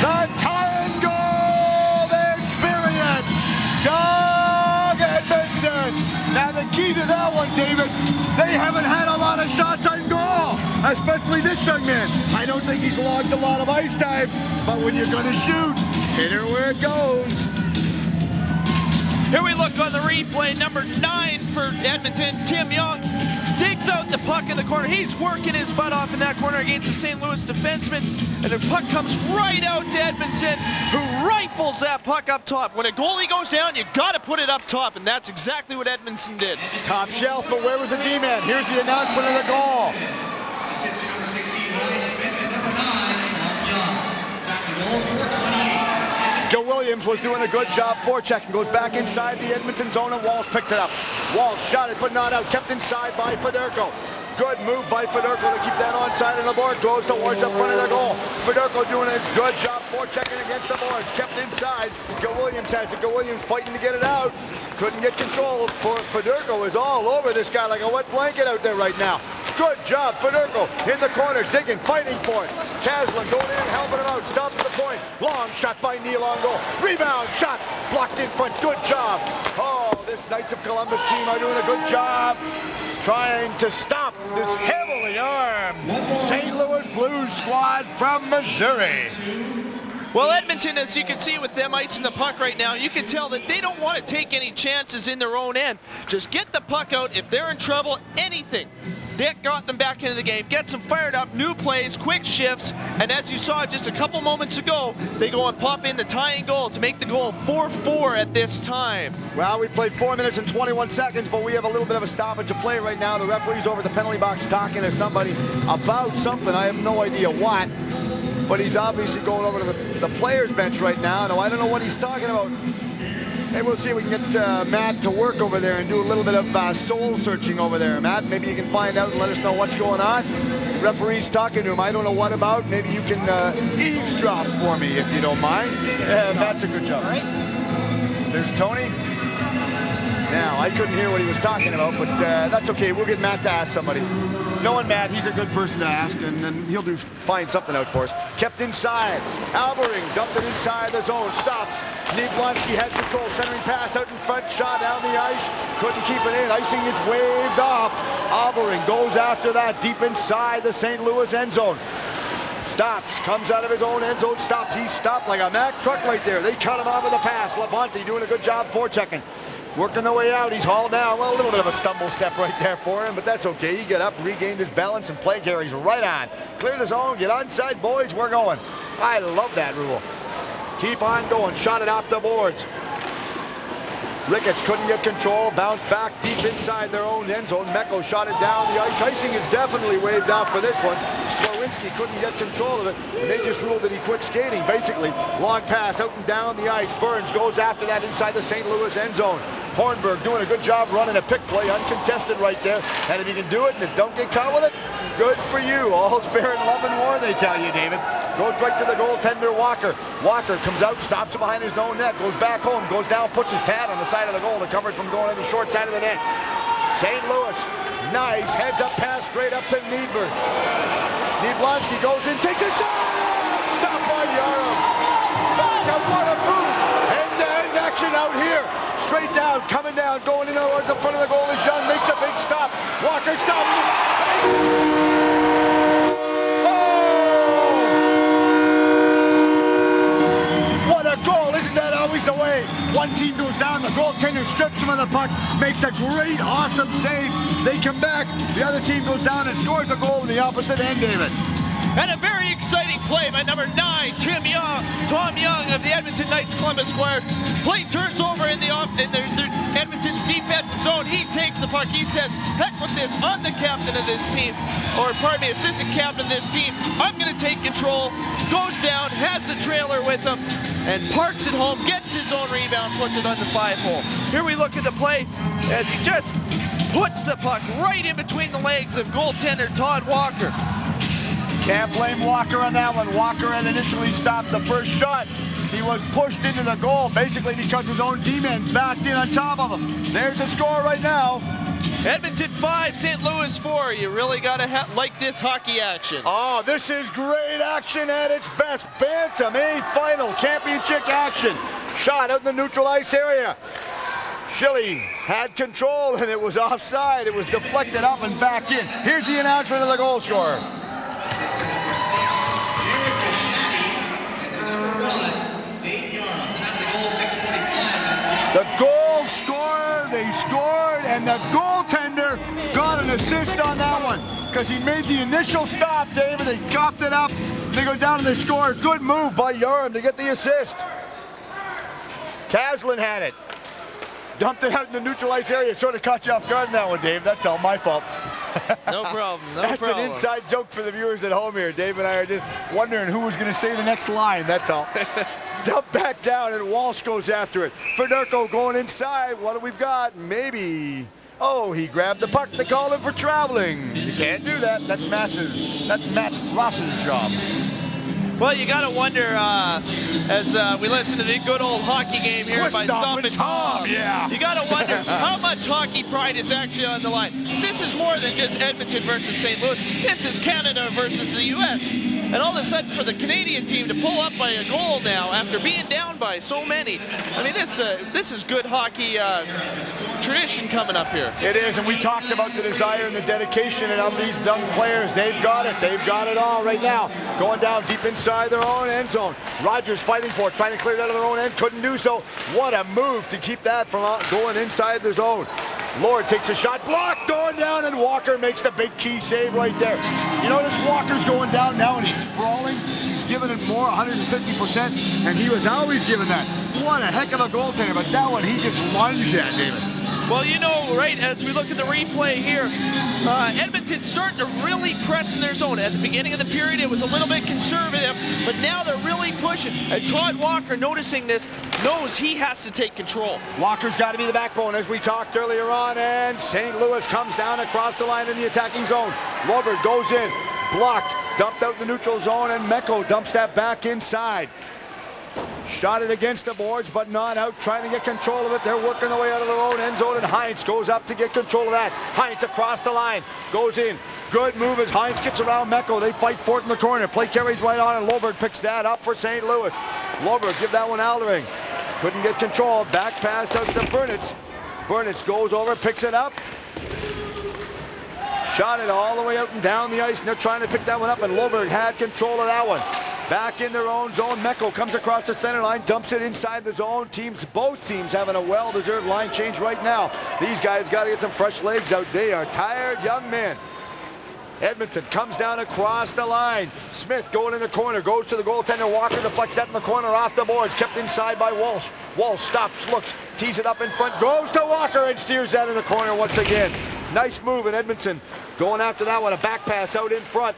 The tying goal, they bury it! Doug Edmondson! Now the key to that one, David, they haven't had a lot of shots on goal, especially this young man. I don't think he's logged a lot of ice time, but when you're going to shoot, hit her where it goes. Here we look on the replay. Number 9 for Edmonton, Tim Young, digs out the puck in the corner. He's working his butt off in that corner against the St. Louis defenseman. And the puck comes right out to Edmonton, who rifles that puck up top. When a goalie goes down, you got to put it up top, and that's exactly what Edmonton did. Top shelf, but where was the D-man? Here's the announcement of the goal. Assistant number 16, Ryan Smith, and number 9, Tom Young. Back to goal, 428. Joe Williams was doing a good job forechecking. Goes back inside the Edmonton zone, and Walsh picks it up. Walsh shot it, but not out. Kept inside by Fedorko. Good move by Fedorko to keep that onside of the board. Goes towards the front of the goal. Fedorko doing a good job forechecking against the boards. Kept inside. Joe Williams has it. Joe Williams fighting to get it out. Couldn't get control. Fedorko is all over this guy like a wet blanket out there right now. Good job, Fedorko in the corner, digging, fighting for it. Caslin going in, helping him out, stopped at the point. Long shot by Neal on goal. Rebound shot, blocked in front. Good job. Oh, this Knights of Columbus team are doing a good job trying to stop this heavily armed St. Louis Blues squad from Missouri. Well, Edmonton, as you can see with them icing the puck right now, you can tell that they don't want to take any chances in their own end. Just get the puck out. If they're in trouble, anything. That got them back into the game, gets them fired up, new plays, quick shifts, and as you saw just a couple moments ago, they go and pop in the tying goal to make the goal 4-4 at this time. Well, we played 4 minutes and 21 seconds, but we have a little bit of a stoppage of play right now. The referee's over at the penalty box talking to somebody about something. I have no idea what, but he's obviously going over to the players' bench right now. No, I don't know what he's talking about. Hey, we'll see if we can get Matt to work over there and do a little bit of soul searching over there. Matt, maybe you can find out and let us know what's going on. The referee's talking to him. I don't know what about. Maybe you can eavesdrop for me if you don't mind. Matt's a good job. All right. There's Tony. Now, I couldn't hear what he was talking about, but that's okay. We'll get Matt to ask somebody. Knowing Matt, he's a good person to ask, and he'll find something out for us. Kept inside. Albering dumped it inside the zone. Stopped. Neblonsky has control. Centering pass out in front. Shot down the ice. Couldn't keep it in. Icing gets waved off. Albering goes after that deep inside the St. Louis end zone. Stops. Comes out of his own end zone. Stops. He stopped like a Mack truck right there. They cut him off with a pass. Labonte doing a good job forechecking. Working the way out, he's hauled down. Well, a little bit of a stumble step right there for him, but that's okay. He got up, regained his balance, and play carries right on. Clear the zone, get onside, boys, we're going. I love that rule. Keep on going, shot it off the boards. Ricketts couldn't get control, bounced back deep inside their own end zone. Mecco shot it down the ice. Icing is definitely waved off for this one. Slowinski couldn't get control of it, and they just ruled that he quit skating, basically. Long pass out and down the ice. Burns goes after that inside the St. Louis end zone. Hornberg doing a good job running a pick play, uncontested right there. And if you can do it and don't get caught with it, good for you. All's fair in love and war, they tell you, David. Goes right to the goaltender, Walker. Walker comes out, stops it behind his own net, goes back home, goes down, puts his pad on the side of the goal to cover it from going to the short side of the net. St. Louis, nice, heads up pass straight up to Niedberg. Neblonsky goes in, takes a shot! Stop by Yarrow. What a move! End-to-end action out here. Straight down, coming down, going in towards the front of the goal is Young, makes a big stop. Walker stops it. Oh! What a goal, isn't that always the way? One team goes down, the goaltender strips him of the puck, makes a great, awesome save. They come back, the other team goes down and scores a goal in the opposite end, David. And a very exciting play by number 9, Tom Young of the Edmonton Knights Columbus Square. Play turns over in their Edmonton's defensive zone. He takes the puck. He says, heck with this. I'm the captain of this team, or pardon me, assistant captain of this team. I'm going to take control. Goes down, has the trailer with him, and parks it home, gets his own rebound, puts it on the 5-hole. Here we look at the play as he just puts the puck right in between the legs of goaltender Todd Walker. Can't blame Walker on that one. Walker had initially stopped the first shot. He was pushed into the goal basically because his own D-men backed in on top of him. There's the score right now. Edmonton 5, St. Louis 4. You really got to like this hockey action. Oh, this is great action at its best. Bantam, final championship action. Shot out in the neutral ice area. Shilly had control and it was offside. It was deflected up and back in. Here's the announcement of the goal scorer. The goal They scored, and the goaltender got an assist on that one because he made the initial stop, David. They coughed it up. They go down and they score. Good move by Yarm to get the assist. Kaslin had it. Dumped it out in the neutralized area. Sort of caught you off guard in that one, Dave. That's all my fault. No problem. No That's problem. an inside joke for the viewers at home here. Dave and I are just wondering who was going to say the next line. That's all. Dump back down, and Walsh goes after it. Fedorko going inside. What do we've got? Maybe. Oh, he grabbed the puck. They called him for traveling. You can't do that. That's Matt Ross's job. Well, you got to wonder, as we listen to the good old hockey game here by Stomp and Tom, yeah. You got to wonder how much hockey pride is actually on the line. This is more than just Edmonton versus St. Louis. This is Canada versus the U.S. And all of a sudden, for the Canadian team to pull up by a goal now after being down by so many, I mean, this is good hockey tradition coming up here. It is, and we talked about the desire and the dedication of these young players. They've got it. They've got it all right now. Going down deep inside their own end zone. Rogers fighting for it, trying to clear it out of their own end. Couldn't do so. What a move to keep that from going inside the zone. Lord takes a shot, blocked, going down, and Walker makes the big key save right there. You notice Walker's going down now, and he's sprawling. He's giving it more, 150%, and he was always giving that. What a heck of a goaltender, but that one he just lunged at, David. Well, you know, right, as we look at the replay here, Edmonton's starting to really press in their zone. At the beginning of the period, it was a little bit conservative, but now they're really pushing. And Todd Walker, noticing this, knows he has to take control. Walker's got to be the backbone, as we talked earlier on, and St. Louis comes down across the line in the attacking zone. Lobert goes in, blocked, dumped out the neutral zone, and Mecco dumps that back inside. Shot it against the boards, but not out, trying to get control of it. They're working their way out of their own end zone, and Heinz goes up to get control of that. Heinz across the line, goes in. Good move as Heinz gets around Mecco. They fight for it in the corner. Play carries right on, and Lobert picks that up for St. Louis. Lobert give that one Aldering. Couldn't get control. Back pass out to Burnitz. Burnitz goes over, picks it up. Shot it all the way out and down the ice, and they're trying to pick that one up, and Lobert had control of that one. Back in their own zone, Mecco comes across the center line, dumps it inside the zone. Both teams having a well-deserved line change right now. These guys got to get some fresh legs out. They are tired young men. Edmonton comes down across the line. Smith going in the corner, goes to the goaltender. Walker deflects that in the corner off the boards. Kept inside by Walsh. Walsh stops, looks, tees it up in front, goes to Walker and steers that in the corner once again. Nice move in Edmonton. Going after that one, a back pass out in front.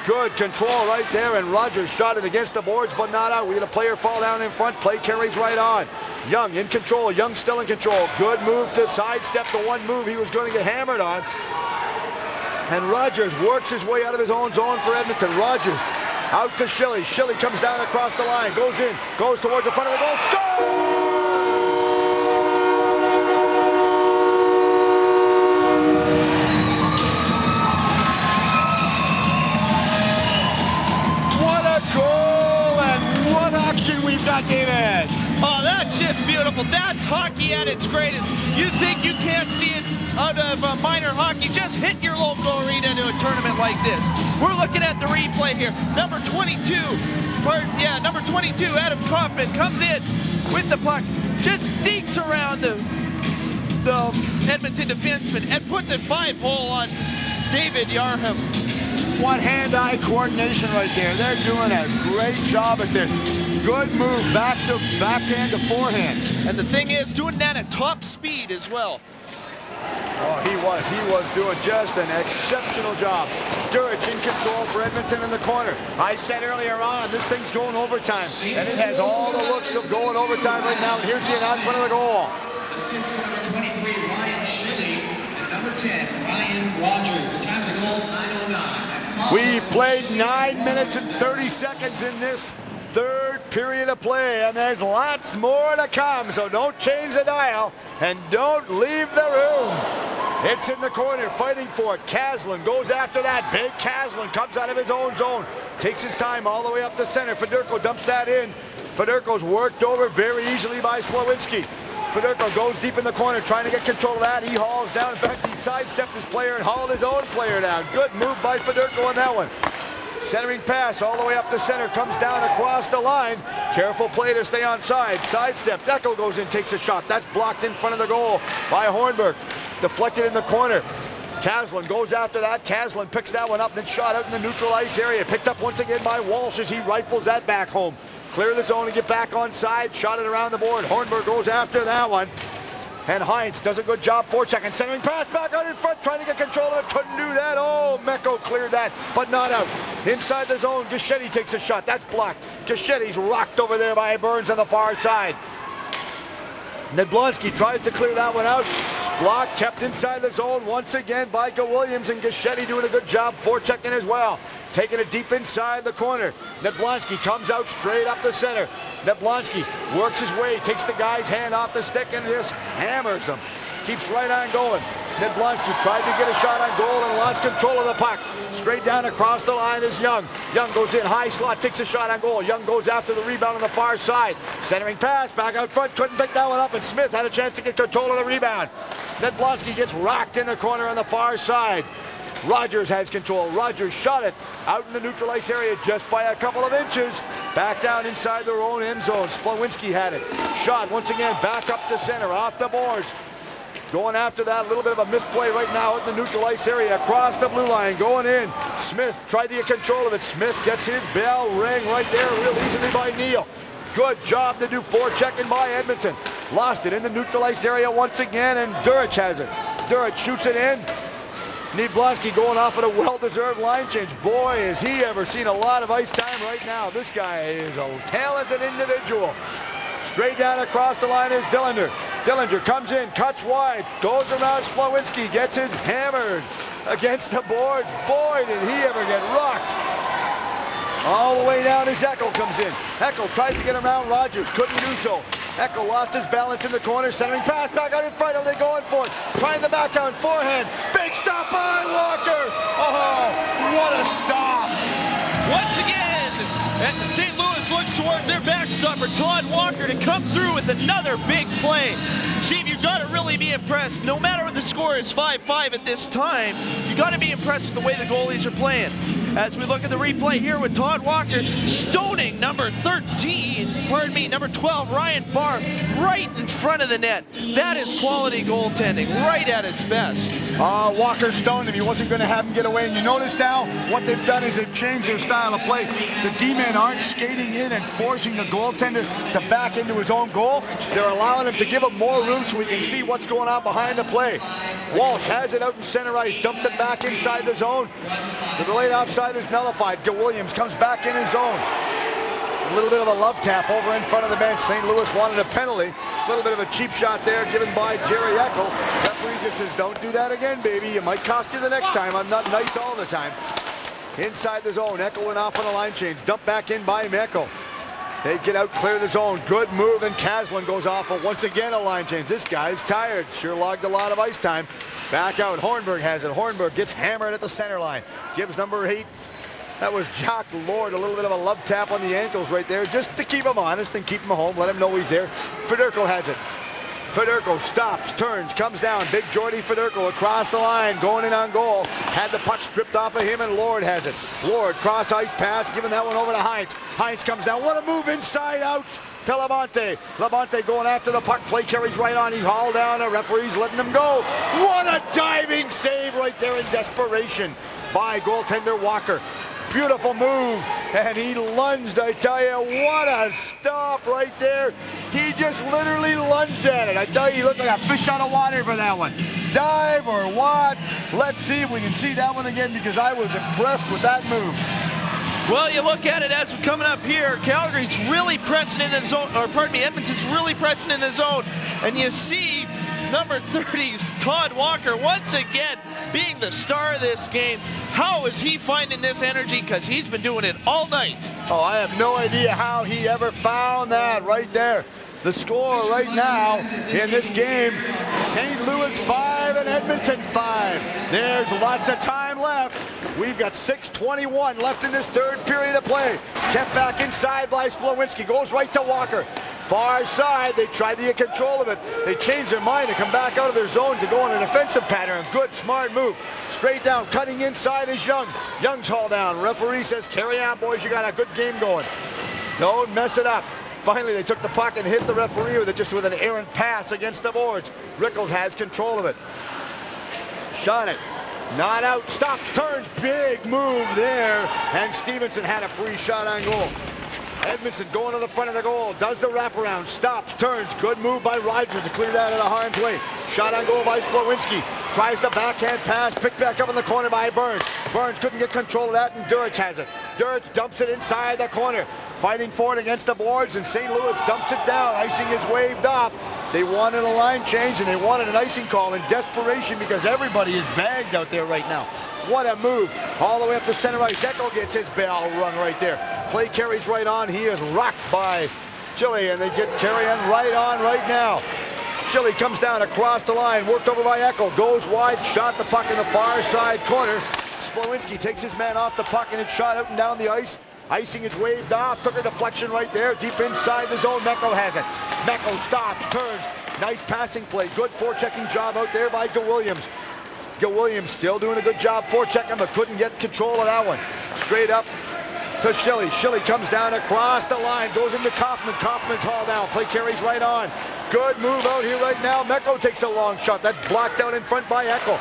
Good control right there, and Rogers shot it against the boards, but not out. We had a player fall down in front. Play carries right on. Young in control. Young still in control. Good move to sidestep the one move he was going to get hammered on. And Rogers works his way out of his own zone for Edmonton. Rogers out to Schilly. Schilly comes down across the line, goes in, goes towards the front of the goal. Score! We've got David. Oh, that's just beautiful. That's hockey at its greatest. You think you can't see it out of minor hockey? Just hit your local arena to a tournament like this. We're looking at the replay here. Number 22, Adam Kaufman comes in with the puck, just dinks around the Edmonton defenseman and puts a 5-hole on David Yarham. What hand-eye coordination right there. They're doing a great job at this. Good move, back to backhand to forehand. And the thing is, doing that at top speed as well. Oh, he was doing just an exceptional job. Durich in control for Edmonton in the corner. I said earlier on, this thing's going overtime, and it has all the looks of going overtime right now. And here's the announcement of the goal. Assist number 23, Ryan Schilly, and number 10, Ryan Rogers. Time of the goal, 9:09. We've played 9 minutes and 30 seconds in this third period of play, and there's lots more to come, so don't change the dial and don't leave the room. It's in the corner, fighting for it. Kaslin goes after that. Big Kaslin comes out of his own zone, takes his time all the way up the center. Fedorko dumps that in. Fedorko's worked over very easily by Splawinski. Fedorko goes deep in the corner, trying to get control of that. He hauls down. In fact, he sidestepped his player and hauled his own player down. Good move by Fedorko on that one. Centering pass all the way up the center. Comes down across the line. Careful play to stay on side. Sidestep. Eckel goes in, takes a shot. That's blocked in front of the goal by Hornberg. Deflected in the corner. Caslin goes after that. Caslin picks that one up and it's shot out in the neutral ice area. Picked up once again by Walsh as he rifles that back home. Clear the zone and get back on side. Shot it around the board. Hornberg goes after that one. And Hines does a good job forechecking. Centering pass back out in front, trying to get control of it. Couldn't do that. Oh, Mecco cleared that, but not out. Inside the zone, Gischetti takes a shot. That's blocked. Gischetti's rocked over there by Burns on the far side. Nedblonsky tries to clear that one out. Blocked, kept inside the zone once again by Williams, and Gischetti doing a good job forechecking as well. Taking it deep inside the corner. Nedblonsky comes out straight up the center. Nedblonsky works his way, takes the guy's hand off the stick and just hammers him. Keeps right on going. Nedblonsky tried to get a shot on goal and lost control of the puck. Straight down across the line is Young. Young goes in, high slot, takes a shot on goal. Young goes after the rebound on the far side. Centering pass, back out front, couldn't pick that one up, and Smith had a chance to get control of the rebound. Nedblonsky gets rocked in the corner on the far side. Rogers has control. Rogers shot it out in the neutral ice area just by a couple of inches. Back down inside their own end zone. Splawinski had it. Shot once again back up the center, off the boards. Going after that, a little bit of a misplay right now out in the neutral ice area. Across the blue line, going in. Smith tried to get control of it. Smith gets his bell ring right there real easily by Neal. Good job to do forechecking by Edmonton. Lost it in the neutral ice area once again, and Durich has it. Durich shoots it in. Nedblonsky going off at a well-deserved line change. Boy, has he ever seen a lot of ice time right now. This guy is a talented individual. Straight down across the line is Dillinger. Dillinger comes in, cuts wide, goes around Splawinski, gets his hammered against the board. Boy, did he ever get rocked. All the way down as Eckel comes in. Eckel tries to get around Rogers, couldn't do so. Eckel lost his balance in the corner, centering pass back out in front. Are they going for it? Trying the backhand, forehand. Big stop by Walker. Oh, what a stop. Once again, and St. Louis looks towards their backstopper, Todd Walker, to come through with another big play. Steve, you've got to really be impressed. No matter what the score is 5-5 at this time, you've got to be impressed with the way the goalies are playing. As we look at the replay here with Todd Walker stoning number 12, Ryan Barr, right in front of the net. That is quality goaltending, right at its best. Walker stoned him. He wasn't going to have him get away. And you notice now what they've done is they've changed their style of play. The D-men aren't skating in and forcing the goaltender to back into his own goal. They're allowing him to give him more room so we can see what's going on behind the play. Walsh has it out in center ice, dumps it back inside the zone. The delayed offside is nullified. Williams comes back in his zone. A little bit of a love tap over in front of the bench. St. Louis wanted a penalty. A little bit of a cheap shot there given by Jerry Eckel. Referee just says, don't do that again, baby. It might cost you the next time. I'm not nice all the time. Inside the zone, Eckel went off on a line change. Dumped back in by Eckel. They get out, clear the zone. Good move, and Caslin goes off for once again a line change. This guy's tired. Sure logged a lot of ice time. Back out. Hornberg has it. Hornberg gets hammered at the center line. Gives number 8. That was Jock Lord, a little bit of a love tap on the ankles right there, just to keep him honest and keep him home, let him know he's there. Fedorko has it. Fedorko stops, turns, comes down. Big Jordy Fedorko across the line, going in on goal. Had the puck stripped off of him, and Lord has it. Lord, cross ice pass, giving that one over to Hines. Hines comes down. What a move inside out to Labonte. Labonte going after the puck. Play carries right on. He's hauled down. The referee's letting him go. What a diving save right there in desperation by goaltender Walker. Beautiful move, and he lunged. I tell you, what a stop right there. He just literally lunged at it. I tell you, he looked like a fish out of water for that one. Dive or what? Let's see if we can see that one again, because I was impressed with that move. Well, you look at it as we're coming up here. Calgary's really pressing in the zone, or pardon me, Edmonton's really pressing in the zone, and you see number 30's Todd Walker once again being the star of this game. How is he finding this energy? Because he's been doing it all night. Oh, I have no idea how he ever found that right there. The score right now in this game, St. Louis 5 and Edmonton 5. There's lots of time left. We've got 6:21 left in this third period of play. Kept back inside by Splawinski. Goes right to Walker. Far side, they tried to get control of it. They changed their mind and come back out of their zone to go on an offensive pattern. Good, smart move. Straight down, cutting inside is Young. Young's hauled down. Referee says, carry on, boys. You got a good game going. Don't mess it up. Finally, they took the puck and hit the referee with it, just with an errant pass against the boards. Rickles has control of it. Shot it. Not out. Stops. Turns. Big move there. And Stevenson had a free shot on goal. Edmonton going to the front of the goal. Does the wraparound. Stops. Turns. Good move by Rogers to clear that out of harm's way. Shot on goal by Splawinski. Tries the backhand pass. Picked back up in the corner by Burns. Burns couldn't get control of that, and Durich has it. Durich dumps it inside the corner. Fighting for it against the boards, and St. Louis dumps it down. Icing is waved off. They wanted a line change, and they wanted an icing call in desperation because everybody is bagged out there right now. What a move. All the way up to center ice. Echo gets his bell rung right there. Play carries right on. He is rocked by Chile, and they get carrying right on right now. Chile comes down across the line, worked over by Echo, goes wide, shot the puck in the far side corner. Splawinski takes his man off the puck, and it's shot out and down the ice. Icing is waved off, took a deflection right there, deep inside the zone. Mecco has it. Mecco stops, turns. Nice passing play, good forechecking job out there by Gil Williams. Gil Williams still doing a good job forechecking, but couldn't get control of that one. Straight up to Shilly. Shilly comes down across the line, goes into Kaufman. Kaufman's hauled down, play carries right on. Good move out here right now. Mecco takes a long shot. That's blocked out in front by Echo.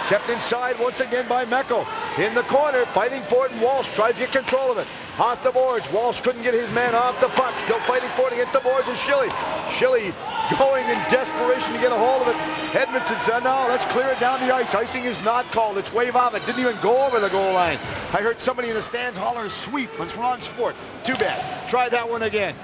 Kept inside once again by Mecco. In the corner, fighting for it, and Walsh tries to get control of it. Off the boards. Walsh couldn't get his man off the puck. Still fighting for it against the boards is Shilly. Shilly going in desperation to get a hold of it. Edmonton said, no, let's clear it down the ice. Icing is not called. It's wave off. It didn't even go over the goal line. I heard somebody in the stands holler sweep, but it's wrong sport. Too bad. Try that one again.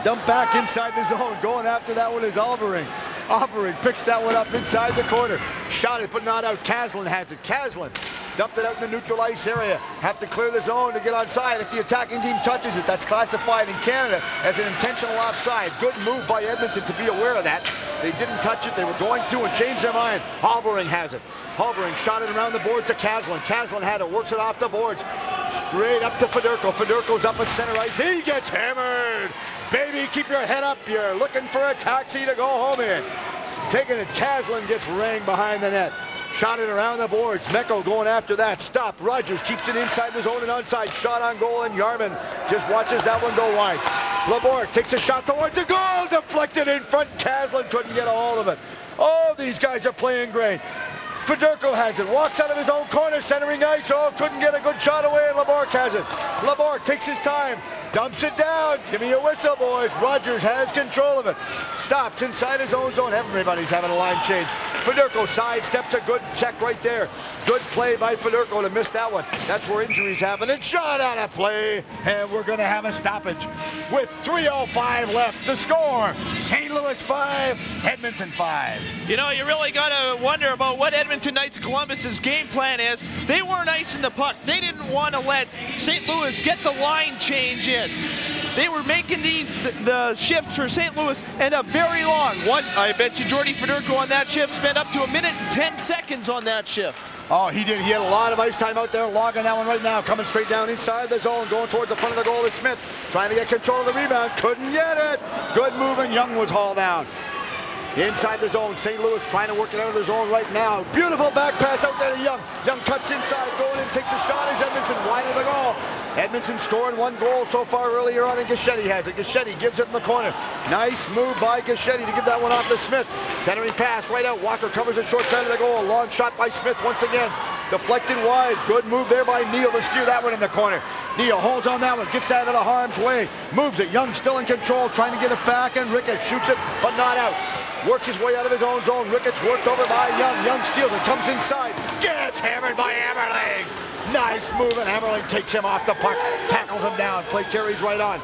Dump back inside the zone. Going after that one is Albering. Albering picks that one up inside the corner. Shot it, but not out. Caslin has it. Caslin dumped it out in the neutral ice area. Have to clear the zone to get onside. If the attacking team touches it, that's classified in Canada as an intentional offside. Good move by Edmonton to be aware of that. They didn't touch it. They were going to and changed their mind. Albering has it. Albering shot it around the boards to Caslin. Caslin had it. Works it off the boards. Straight up to Fedorko. Fedorko's up at center ice. He gets hammered. Baby, keep your head up. You're looking for a taxi to go home in. Taking it, Caslin gets rang behind the net. Shot it around the boards. Mecco going after that. Stopped. Rogers keeps it inside the zone and onside. Shot on goal, and Yarman just watches that one go wide. Laborde takes a shot towards the goal. Deflected in front. Caslin couldn't get a hold of it. Oh, these guys are playing great. Fedorko has it. Walks out of his own corner, centering ice. Oh, couldn't get a good shot away, and Laborde has it. Laborde takes his time. Dumps it down. Give me a whistle, boys. Rogers has control of it. Stops inside his own zone. Everybody's having a line change. Fedorko sidesteps a good check right there. Good play by Fedorko to miss that one. That's where injuries happen. And shot out of play. And we're going to have a stoppage with 3:05 left to score. St. Louis 5, Edmonton 5. You know, you really got to wonder about what Edmonton Knights Columbus's game plan is. They weren't icing the puck. They didn't want to let St. Louis get the line change in. They were making the shifts for St. Louis end up very long. I bet you Jordy Fedorko on that shift spent up to 1 minute and 10 seconds on that shift. Oh, he did. He had a lot of ice time out there. Logging that one right now. Coming straight down inside the zone. Going towards the front of the goal is Smith. Trying to get control of the rebound. Couldn't get it. Good move, and Young was hauled down. Inside the zone. St. Louis trying to work it out of the zone right now. Beautiful back pass out there to Young. Young cuts inside. Going in. Takes a shot as Edmonton wide of the goal. Edmonton scoring one goal so far earlier on, and Gaschetti has it. Gaschetti gives it in the corner. Nice move by Gaschetti to give that one off to Smith. Centering pass right out. Walker covers the short side of the goal. Long shot by Smith once again. Deflected wide. Good move there by Neal to steer that one in the corner. Neal holds on that one. Gets that out of harm's way. Moves it. Young still in control. Trying to get it back, and Ricketts shoots it, but not out. Works his way out of his own zone. Ricketts worked over by Young. Young steals it. Comes inside. Gets hammered by Hammerling. Nice move, and Hammerling takes him off the puck. Tackles him down. Play carries right on.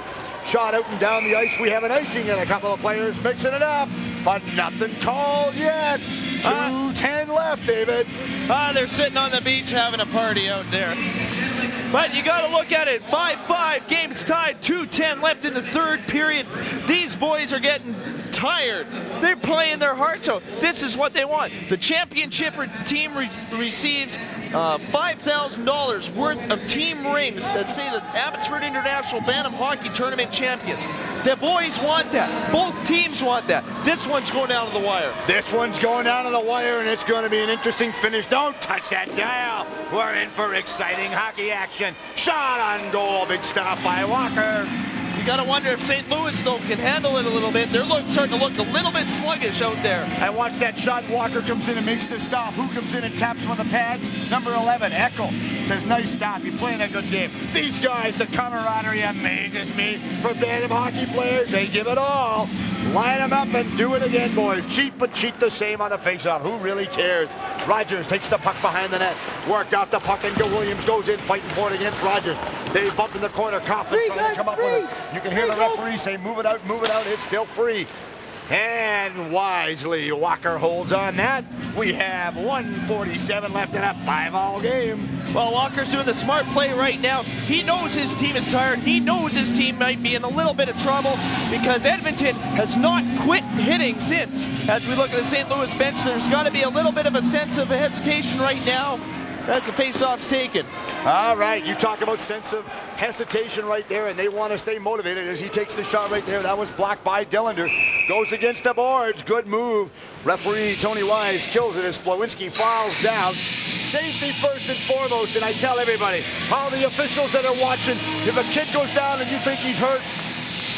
Shot out and down the ice. We have an icing and a couple of players mixing it up, but nothing called yet. 2:10 left, David. They're sitting on the beach having a party out there. But you got to look at it. 5-5. Game's tied. 2:10 left in the third period. These boys are getting tired. They're playing their hearts out. This is what they want. The championship team receives $5,000 worth of team rings that say the Abbotsford International Bantam Hockey Tournament champions. The boys want that. Both teams want that. This one's going down to the wire. This one's going down to the wire, and it's going to be an interesting finish. Don't touch that dial. We're in for exciting hockey action. Shot on goal. Big stop by Walker. You got to wonder if St. Louis, though, can handle it a little bit. They're starting to look a little bit sluggish out there. And watch that shot. Walker comes in and makes the stop. Who comes in and taps on the pads? Number 11, Eckel. Says, nice stop. You're playing a good game. These guys, the camaraderie amazes me. For Bantam hockey players, they give it all. Line them up and do it again, boys. Cheat, but cheat the same on the faceoff. Who really cares? Rogers takes the puck behind the net. Worked off the puck, and Williams goes in fighting for it against Rogers. They bump in the corner. Kaufman trying to come up with it. You can hear the referee say, move it out, it's still free. And wisely, Walker holds on that. We have 1:47 left in a 5-all game. Well, Walker's doing the smart play right now. He knows his team is tired. He knows his team might be in a little bit of trouble because Edmonton has not quit hitting since. As we look at the St. Louis bench, there's got to be a little bit of a sense of hesitation right now as the face-off's taken. All right, you talk about sense of hesitation right there, and they want to stay motivated as he takes the shot right there. That was blocked by Dillander. Goes against the boards. Good move. Referee Tony Wise kills it as Splawinski falls down. Safety first and foremost, and I tell everybody, all the officials that are watching, if a kid goes down and you think he's hurt,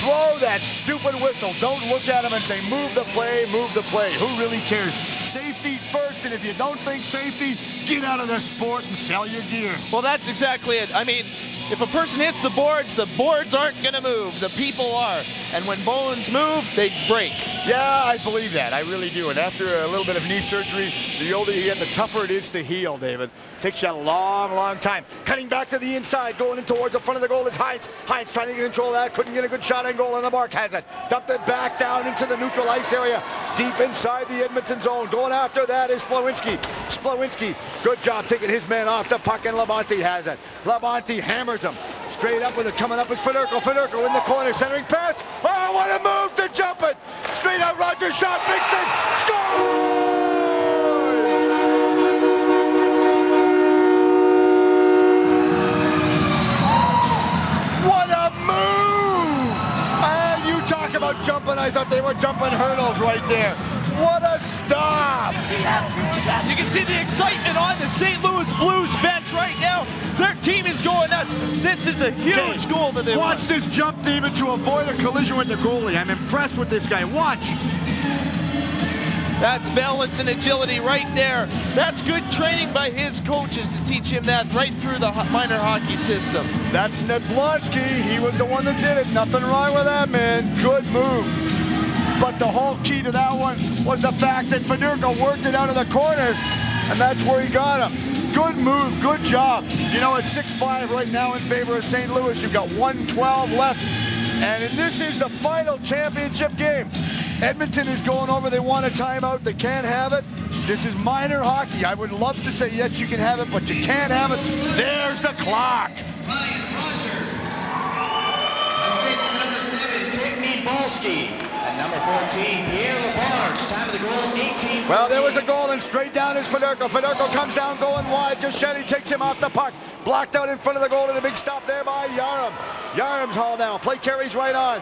blow that stupid whistle. Don't look at him and say, move the play, move the play. Who really cares? Safety first, and if you don't think safety, get out of the sport and sell your gear. Well, that's exactly it. I mean, if a person hits the boards aren't going to move. The people are. And when bones move, they break. Yeah, I believe that. I really do. And after a little bit of knee surgery, the older you get, the tougher it is to heal, David. Takes you a long, long time. Cutting back to the inside, going in towards the front of the goal is Hines. Hines trying to get control of that. Couldn't get a good shot on goal, and the mark has it. Dumped it back down into the neutral ice area. Deep inside the Edmonton zone. Going after that is Splawinski. Splawinski, good job taking his man off the puck, and Labonte has it. Labonte hammers him. Straight up with it, coming up is Federko. Federko in the corner, centering pass. Oh, what a move to jump it. Straight out, Rogers shot, Bixton, scores! What a move! And you talk about jumping, I thought they were jumping hurdles right there. What a stop! You can see the excitement on the St. Louis Blues bench right now. Their team is going nuts. This is a huge goal that they watch want. This jump, David, to avoid a collision with the goalie. I'm impressed with this guy. Watch. That's balance and agility right there. That's good training by his coaches to teach him that right through the minor hockey system. That's Ned Blonsky. He was the one that did it. Nothing wrong with that, man. Good move. But the whole key to that one was the fact that Federko worked it out of the corner, and that's where he got him. Good move, good job. You know, it's 6-5 right now in favor of St. Louis. You've got 1:12 left, and this is the final championship game. Edmonton is going over. They want a timeout. They can't have it. This is minor hockey. I would love to say, yes, you can have it, but you can't have it. There's the clock. Ryan Rogers. Assist number 7, Tim Meadbalski. And number 14, Pierre Labarge. Time of the goal, 18. Well, there was a goal, and straight down is Federko. Federko comes down going wide. Gaschetti takes him off the puck. Blocked out in front of the goal, and a big stop there by Yaram. Yaram's hauled down. Play carries right on.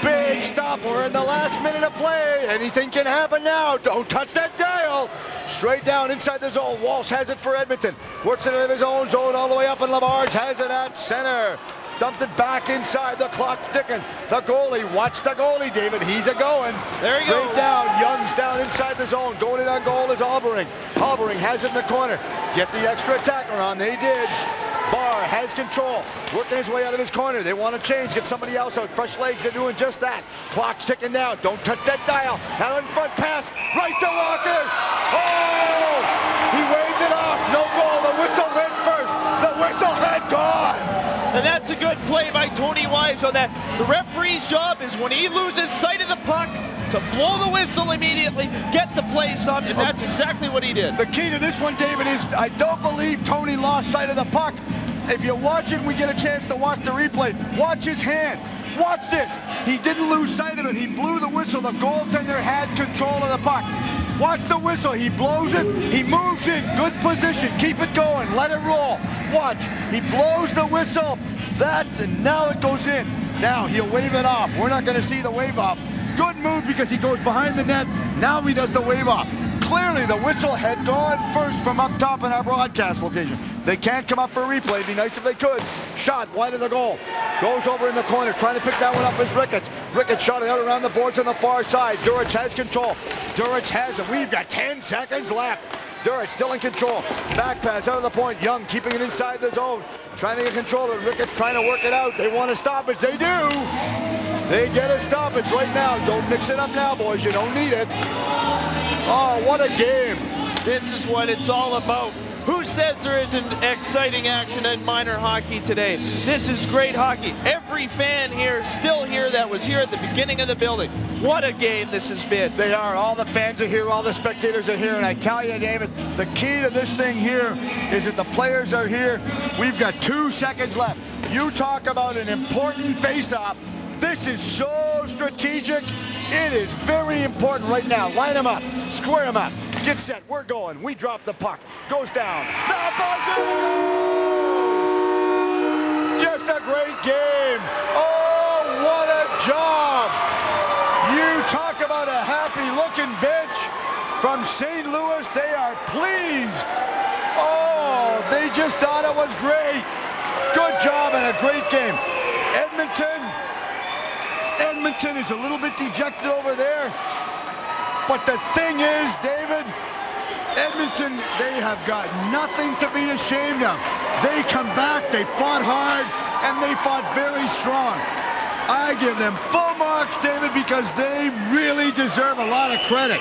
Big stop. We're in the last minute of play. Anything can happen now. Don't touch that dial. Straight down inside the zone. Walsh has it for Edmonton. Works it into his own zone all the way up, and Labarge has it at center. Dumped it back inside. The clock ticking. The goalie. Watch the goalie, David. He's a-going. There you go. Straight down. Young's down inside the zone. Going in on goal is Albering. Albering has it in the corner. Get the extra attacker on. They did. Barr has control. Working his way out of his corner. They want to change. Get somebody else out. Fresh legs are doing just that. Clock's ticking down. Don't touch that dial. Out in front pass. Right to Walker. Oh! He waved it off. No goal. The whistle went first. The whistle had gone. And that's a good play by Tony Wise on that. The referee's job is when he loses sight of the puck to blow the whistle immediately, get the play stopped, and that's exactly what he did. The key to this one, David, is I don't believe Tony lost sight of the puck. If you watch it, we get a chance to watch the replay. Watch his hand. Watch this. He didn't lose sight of it. He blew the whistle. The goaltender had control of the puck. Watch the whistle. He blows it. He moves in. Good position. Keep it going. Let it roll. Watch. He blows the whistle. And now it goes in. Now he'll wave it off. We're not going to see the wave off. Good move because he goes behind the net. Now he does the wave off. Clearly the whistle had gone first from up top in our broadcast location. They can't come up for a replay. It'd be nice if they could. Shot wide of the goal. Goes over in the corner. Trying to pick that one up is Ricketts. Ricketts shot it out around the boards on the far side. Durich has control. Durich has it. We've got 10 seconds left. Durich still in control. Back pass out of the point. Young keeping it inside the zone. Trying to get control of it. Ricketts trying to work it out. They want to stop it. They do. They get a stoppage right now. Don't mix it up now, boys. You don't need it. Oh, what a game. This is what it's all about. Who says there isn't exciting action in minor hockey today? This is great hockey. Every fan here, still here, that was here at the beginning of the building. What a game this has been. They are. All the fans are here. All the spectators are here. And I tell you, David, the key to this thing here is that the players are here. We've got 2 seconds left. You talk about an important face-off. This is so strategic. It is very important right now. Line them up. Square them up. Get set. We're going. We drop the puck. Goes down. The buzzer goes! Just a great game. Oh, what a job. You talk about a happy-looking bench from St. Louis. They are pleased. Oh, they just thought it was great. Good job and a great game. Edmonton is a little bit dejected over there. But the thing is, David, Edmonton, they have got nothing to be ashamed of. They come back, they fought hard, and they fought very strong. I give them full marks, David, because they really deserve a lot of credit.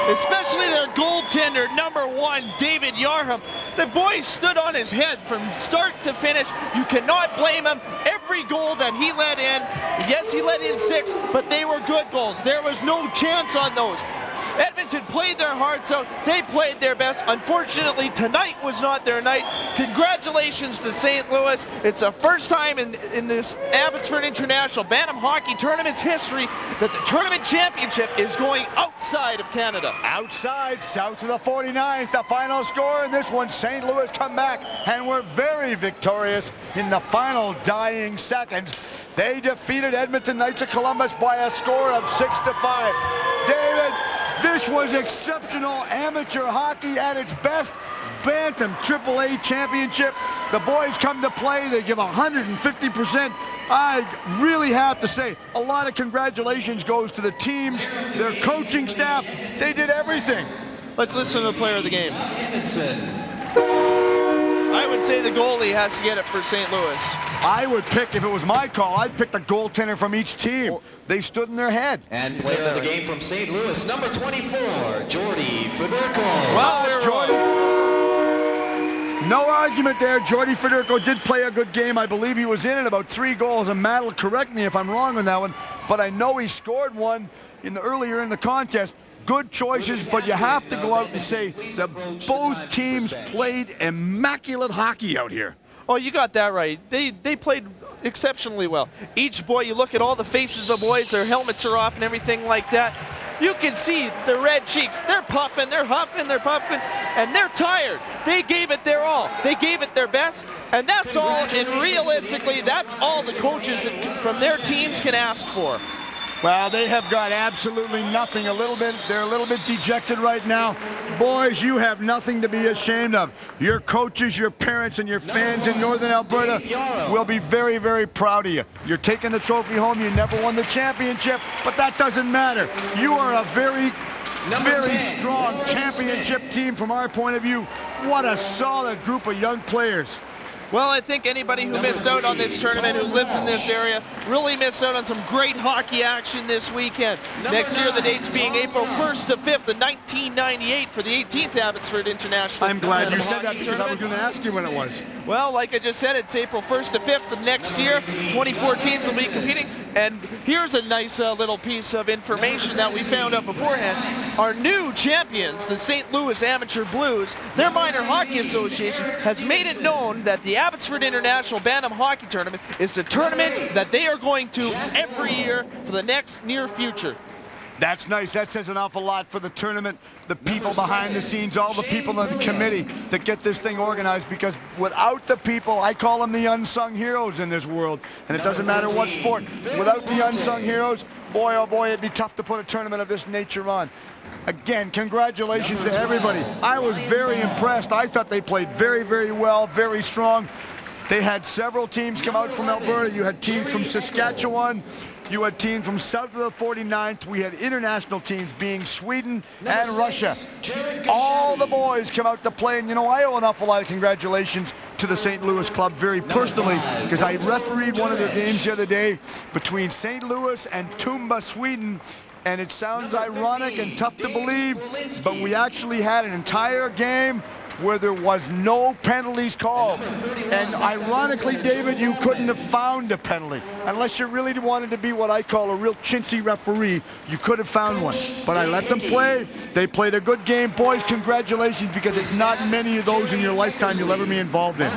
Especially their goaltender, number 1, David Yarham. The boy stood on his head from start to finish. You cannot blame him. Every goal that he let in, yes, he let in 6, but they were good goals. There was no chance on those. Edmonton played their hearts out. They played their best. Unfortunately, tonight was not their night. Congratulations to St. Louis. It's the first time in this Abbotsford International Bantam Hockey Tournament's history that the tournament championship is going outside of Canada. Outside, south of the 49th, the final score in this one. St. Louis come back and were very victorious in the final dying seconds. They defeated Edmonton Knights of Columbus by a score of 6-5. David, this was exceptional amateur hockey at its best. Bantam AAA championship. The boys come to play. They give 150%. I really have to say, a lot of congratulations goes to the teams, their coaching staff. They did everything. Let's listen to the player of the game. I would say the goalie has to get it for St. Louis. I would pick, if it was my call, I'd pick the goaltender from each team. They stood in their head. And player of the game from St. Louis, number 24, Jordy Federico. Well, Jordy. No argument there. Jordy Federico did play a good game. I believe he was in at about 3 goals. And Matt will correct me if I'm wrong on that one. But I know he scored one earlier in the contest. Good choices, but you have to go out and say that both teams played immaculate hockey out here. Oh, you got that right. They played exceptionally well. Each boy, you look at all the faces of the boys, their helmets are off and everything like that. You can see the red cheeks. They're puffing, they're huffing, they're puffing, and they're tired. They gave it their all. They gave it their best, and that's all, and realistically, that's all the coaches from their teams can ask for. Well, they have got absolutely nothing. They're a little bit dejected right now. Boys, you have nothing to be ashamed of. Your coaches, your parents, and your fans in Northern Alberta will be very, very proud of you. You're taking the trophy home. You never won the championship, but that doesn't matter. You are a very strong championship team from our point of view. What a solid group of young players. Well, I think anybody who missed out on this tournament, who lives in this area, really missed out on some great hockey action this weekend. Next year, the dates being April 1st to 5th of 1998 for the 18th Abbotsford International. I'm glad you said that because I was going to ask you when it was. Well, like I just said, it's April 1st to 5th of next year. 24 teams will be competing. And here's a nice little piece of information that we found out beforehand. Our new champions, the St. Louis Amateur Blues, their minor hockey association has made it known that the Abbotsford International Bantam Hockey Tournament is the tournament that they are going to every year for the next near future. That's nice. That says an awful lot for the tournament, the people behind the scenes, all the people on the committee that get this thing organized, because without the people, I call them the unsung heroes in this world, and it doesn't matter what sport. Without the unsung heroes, boy, oh boy, it'd be tough to put a tournament of this nature on. Again, congratulations to everybody. I was very impressed. I thought they played very, very well, very strong. They had several teams come out from Alberta. You had teams from Saskatchewan. You had teams from south of the 49th. We had international teams being Sweden and Russia. All the boys come out to play, and you know, I owe an awful lot of congratulations to the St. Louis club very personally, because I refereed one of their games the other day between St. Louis and Tumba, Sweden, and it sounds ironic and tough to believe, but we actually had an entire game where there was no penalties called. And ironically, David, you couldn't have found a penalty. Unless you really wanted to be what I call a real chintzy referee, you could have found one. But I let them play. They played a good game. Boys, congratulations, because it's not many of those in your lifetime you'll ever be involved in.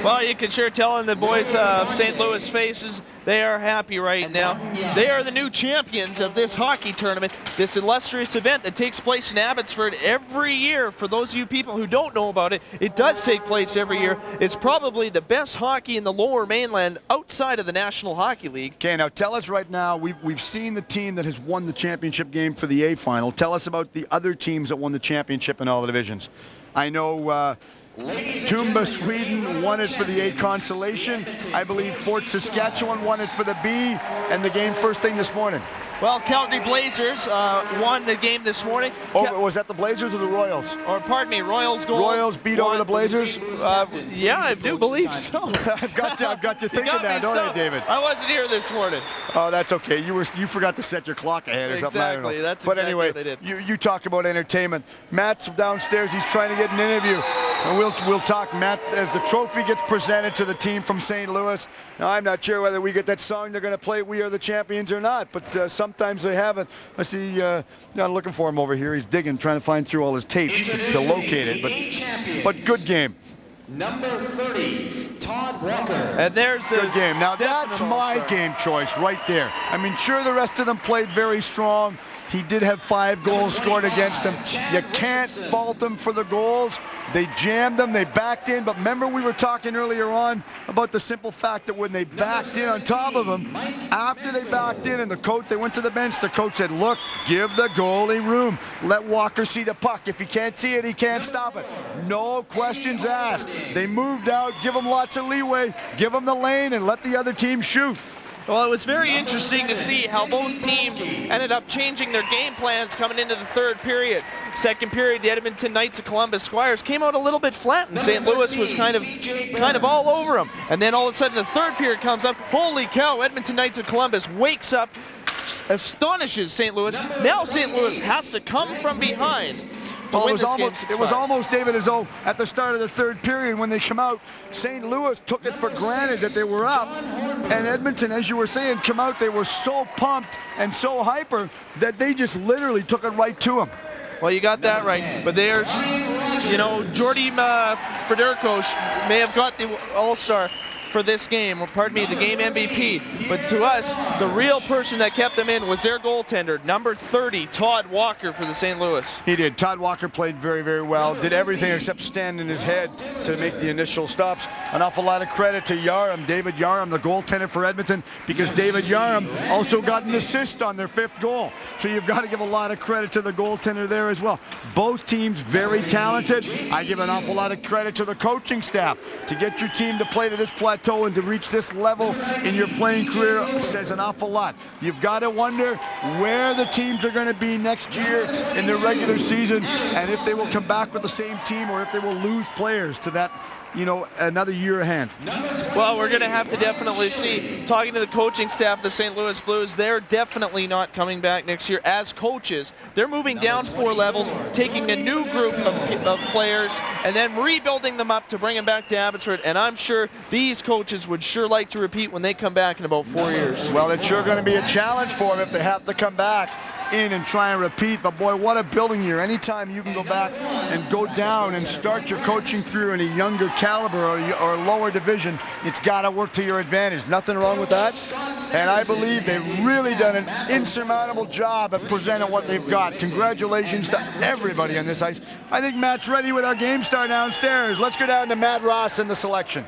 Well, you can sure tell in the boys' St. Louis faces, they are happy right now. They are the new champions of this hockey tournament, this illustrious event that takes place in Abbotsford every year. For those of you people who don't know about it, it does take place every year. It's probably the best hockey in the Lower Mainland outside of the National Hockey League. Okay, now tell us right now, we've seen the team that has won the championship game for the A final. Tell us about the other teams that won the championship in all the divisions. I know Tumba, Sweden won it for the A consolation. I believe Fort Saskatchewan won it for the B, and the game first thing this morning. Well, Calgary Blazers won the game this morning. Oh, was that the Blazers or the Royals? Or pardon me, Royals goal. Royals beat over the Blazers? Yeah, I do believe so. I've got you thinking now, don't I, David? I wasn't here this morning. Oh, that's okay. You forgot to set your clock ahead or something. I don't know. That's but exactly anyway, what I did. You talk about entertainment. Matt's downstairs. He's trying to get an interview. And we'll talk, Matt, as the trophy gets presented to the team from St. Louis. Now, I'm not sure whether we get that song they're going to play, We Are the Champions, or not, but sometimes they have it. I see, I'm looking for him over here. He's digging, trying to find through all his tapes to locate it, but good game. Number 30, Todd Walker. And there's a good game. Now, that's my game choice right there. I mean, sure, the rest of them played very strong. He did have 5 goals scored against him. You can't fault them for the goals. They jammed them, they backed in, but remember we were talking earlier on about the simple fact that when they backed in on top of him, after they backed in and they went to the bench, the coach said, look, give the goalie room. Let Walker see the puck. If he can't see it, he can't stop it. No questions asked. They moved out, give him lots of leeway, give him the lane, and let the other team shoot. Well, it was very interesting to see how both teams ended up changing their game plans coming into the third period. Second period, the Edmonton Knights of Columbus Squires came out a little bit flat, and St. Louis was kind of all over them. And then all of a sudden, the third period comes up. Holy cow! Edmonton Knights of Columbus wakes up, astonishes St. Louis. Now St. Louis has to come from behind. Well, it was almost, David, as though at the start of the third period when they come out, St. Louis took it for granted that they were up. And Edmonton, as you were saying, come out, they were so pumped and so hyper that they just literally took it right to them. Well, you got that right. But there's, Jordy Federico may have got the All-Star for this game, or pardon me, the game MVP. But to us, the real person that kept them in was their goaltender, number 30, Todd Walker for the St. Louis. He did. Todd Walker played very, very well. Did everything except stand in his head to make the initial stops. An awful lot of credit to Yaram, David Yaram, the goaltender for Edmonton, because David Yaram also got an assist on their 5th goal. So you've got to give a lot of credit to the goaltender there as well. Both teams very talented. I give an awful lot of credit to the coaching staff. To get your team to play to this plateau and to reach this level in your playing career says an awful lot. You've got to wonder where the teams are going to be next year in the regular season, and if they will come back with the same team or if they will lose players to that, another year ahead. Well, we're going to have to definitely see. Talking to the coaching staff of the St. Louis Blues, they're definitely not coming back next year as coaches. They're moving down 4 levels, taking a new group of players, and then rebuilding them up to bring them back to Abbotsford. And I'm sure these coaches would sure like to repeat when they come back in about 4 years. Well, it's sure going to be a challenge for them if they have to come back. in and try and repeat. But boy, what a building year. Anytime you can go back and go down and start your coaching career in a younger caliber or lower division, it's got to work to your advantage. Nothing wrong with that. And I believe they've really done an insurmountable job at presenting what they've got. Congratulations to everybody on this ice. I think Matt's ready with our game star downstairs. Let's go down to Matt Ross in the selection.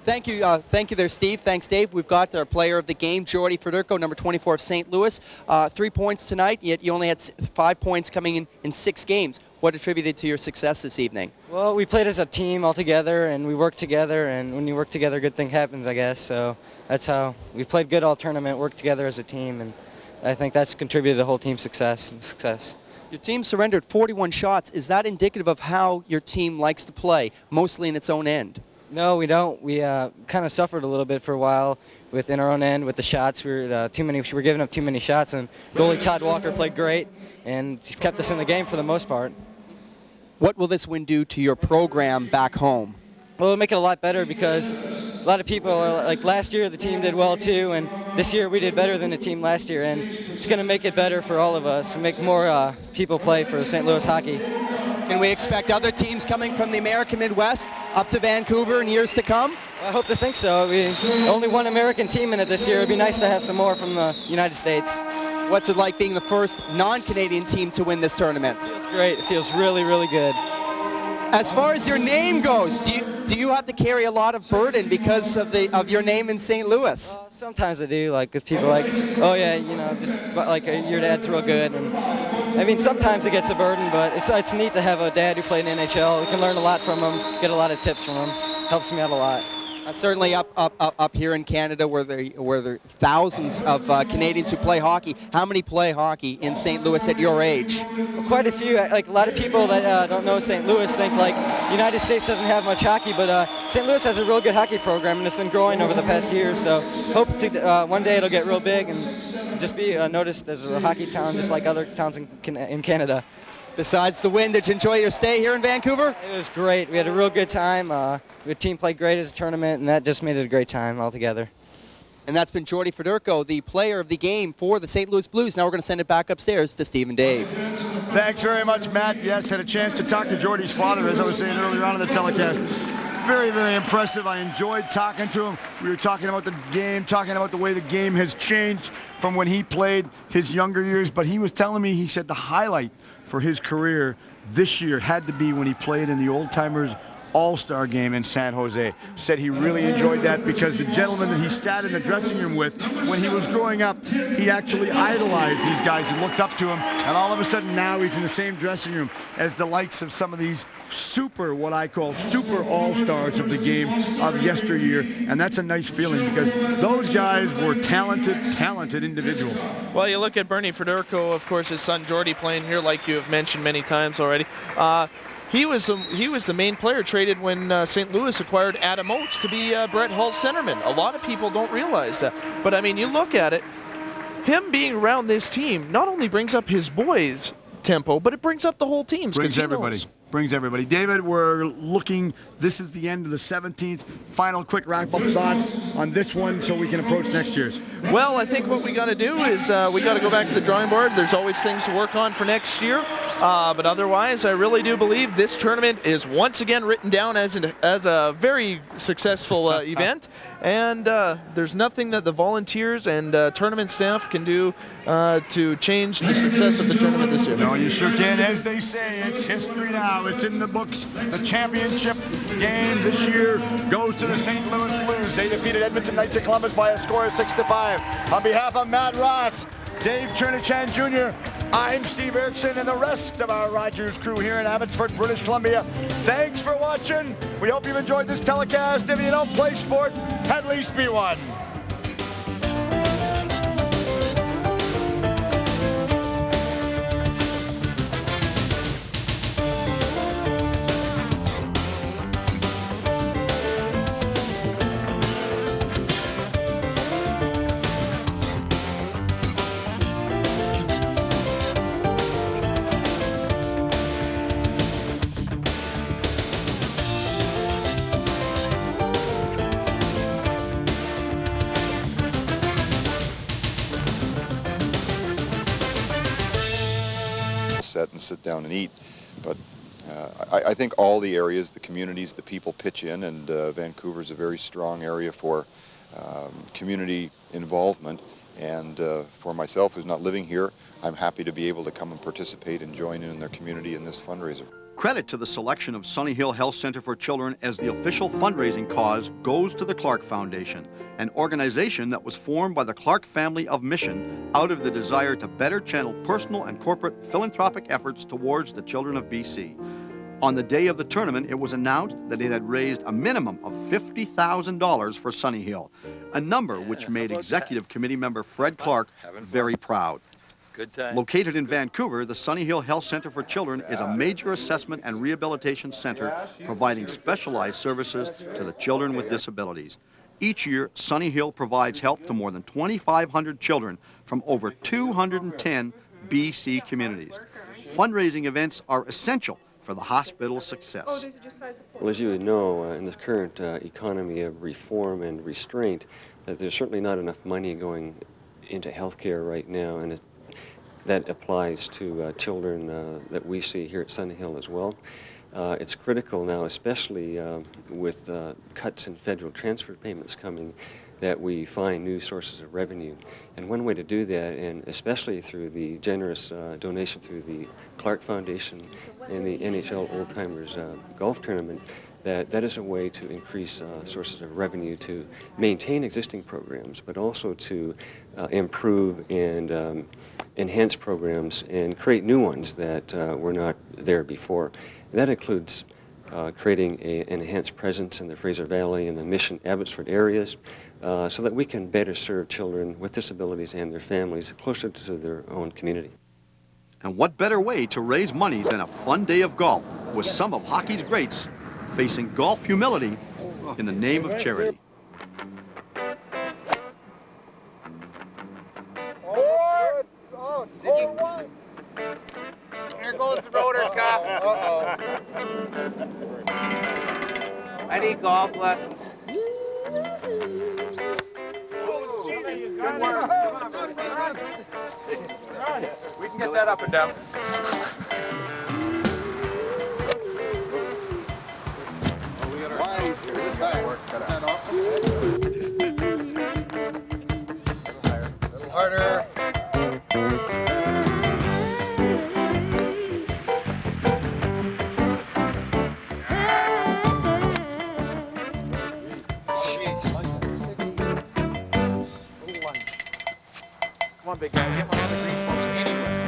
Thank you there, Steve. Thanks, Dave. We've got our player of the game, Jordy Federico, number 24 of St. Louis. 3 points tonight, yet you only had 5 points coming in 6 games. What attributed to your success this evening? Well, we played as a team all together, and we worked together, and when you work together, good thing happens, I guess. So that's how we played good all tournament, worked together as a team, and I think that's contributed to the whole team's success. Your team surrendered 41 shots. Is that indicative of how your team likes to play, mostly in its own end? No, we don't. We kind of suffered a little bit for a while within our own end with the shots. We were giving up too many shots, and goalie Todd Walker played great and he's kept us in the game for the most part. What will this win do to your program back home? Well, it'll make it a lot better because a lot of people are like, last year the team did well too, and this year we did better than the team last year, and it's going to make it better for all of us, make more people play for St. Louis hockey. Can we expect other teams coming from the American Midwest up to Vancouver in years to come? I hope to think so. Only one American team in it this year. It'd be nice to have some more from the United States. What's it like being the first non-Canadian team to win this tournament? It feels great. It feels really, really good. As far as your name goes, do you have to carry a lot of burden because of your name in St. Louis? Sometimes I do, like with people like, oh yeah, just like your dad's real good. And I mean, sometimes it gets a burden, but it's neat to have a dad who played in the NHL. We can learn a lot from him, get a lot of tips from him. Helps me out a lot. Certainly up here in Canada where there are thousands of Canadians who play hockey. How many play hockey in St. Louis at your age? Well, quite a few. Like a lot of people that don't know St. Louis think like United States doesn't have much hockey, but St. Louis has a real good hockey program and it's been growing over the past years. So hope to one day it'll get real big and just be noticed as a hockey town just like other towns in Canada. Besides the win, did you enjoy your stay here in Vancouver? It was great. We had a real good time. The team played great as a tournament, and that just made it a great time altogether. And that's been Jordy Federico, the player of the game for the St. Louis Blues. Now we're going to send it back upstairs to Steve and Dave. Thanks very much, Matt. Yes, had a chance to talk to Jordy's father, as I was saying earlier on in the telecast. Very, very impressive. I enjoyed talking to him. We were talking about the game, talking about the way the game has changed from when he played his younger years. But he was telling me, he said the highlight for his career this year had to be when he played in the Old Timers All-Star game in San Jose. Said he really enjoyed that because the gentleman that he sat in the dressing room with when he was growing up, he actually idolized these guys and looked up to him, and all of a sudden now he's in the same dressing room as the likes of some of these what I call super all-stars of the game of yesteryear, and that's a nice feeling because those guys were talented individuals. Well, you look at Bernie Federico, of course, his son Jordy playing here, like you have mentioned many times already. He was the main player traded when St. Louis acquired Adam Oates to be Brett Hull's centerman. A lot of people don't realize that. But, I mean, you look at it, him being around this team not only brings up his boys' tempo, but it brings up the whole team's. Brings everybody. David, we're looking, this is the end of the 17th. Final quick wrap-up thoughts on this one so we can approach next year's. Well, I think what we got to do is we got to go back to the drawing board. There's always things to work on for next year. But otherwise, I really do believe this tournament is once again written down as a very successful event. And there's nothing that the volunteers and tournament staff can do to change the success of the tournament this year. No, you sure can. As they say, it's history now. It's in the books. The championship game this year goes to the St. Louis Blues. They defeated Edmonton Knights of Columbus by a score of 6-5. On behalf of Matt Ross, Dave Chernichan Jr., I'm Steve Erickson and the rest of our Rogers crew here in Abbotsford, British Columbia. Thanks for watching. We hope you've enjoyed this telecast. If you don't play sport, at least be one. set and sit down and eat. But I think all the areas, the communities, the people pitch in, and Vancouver's a very strong area for community involvement. And for myself, who's not living here, I'm happy to be able to come and participate and join in their community in this fundraiser. Credit to the selection of Sunny Hill Health Center for Children as the official fundraising cause goes to the Clark Foundation, an organization that was formed by the Clark family of Mission out of the desire to better channel personal and corporate philanthropic efforts towards the children of BC. On the day of the tournament, it was announced that it had raised a minimum of $50,000 for Sunny Hill, a number which made Executive Committee member Fred Clark very proud. Good time. Located in Vancouver, the Sunny Hill Health Center for Children is a major assessment and rehabilitation center providing specialized services to the children with disabilities. Each year, Sunny Hill provides help to more than 2,500 children from over 210 BC communities. Fundraising events are essential for the hospital's success. Well, as you know, in this current economy of reform and restraint, that there's certainly not enough money going into healthcare right now, and that applies to children that we see here at Sunny Hill as well. It's critical now, especially with cuts in federal transfer payments coming, that we find new sources of revenue. And one way to do that, and especially through the generous donation through the Clark Foundation and the NHL Old Timers Golf Tournament, that is a way to increase sources of revenue to maintain existing programs, but also to improve and enhance programs and create new ones that were not there before. And that includes creating an enhanced presence in the Fraser Valley and the Mission Abbotsford areas so that we can better serve children with disabilities and their families closer to their own community. And what better way to raise money than a fun day of golf with some of hockey's greats facing golf humility in the name of charity. Here goes the rotor cuff. I need golf lessons. Good work. We can get that up and down. A little harder. Come on, big guy. Get one on the green for me anyway.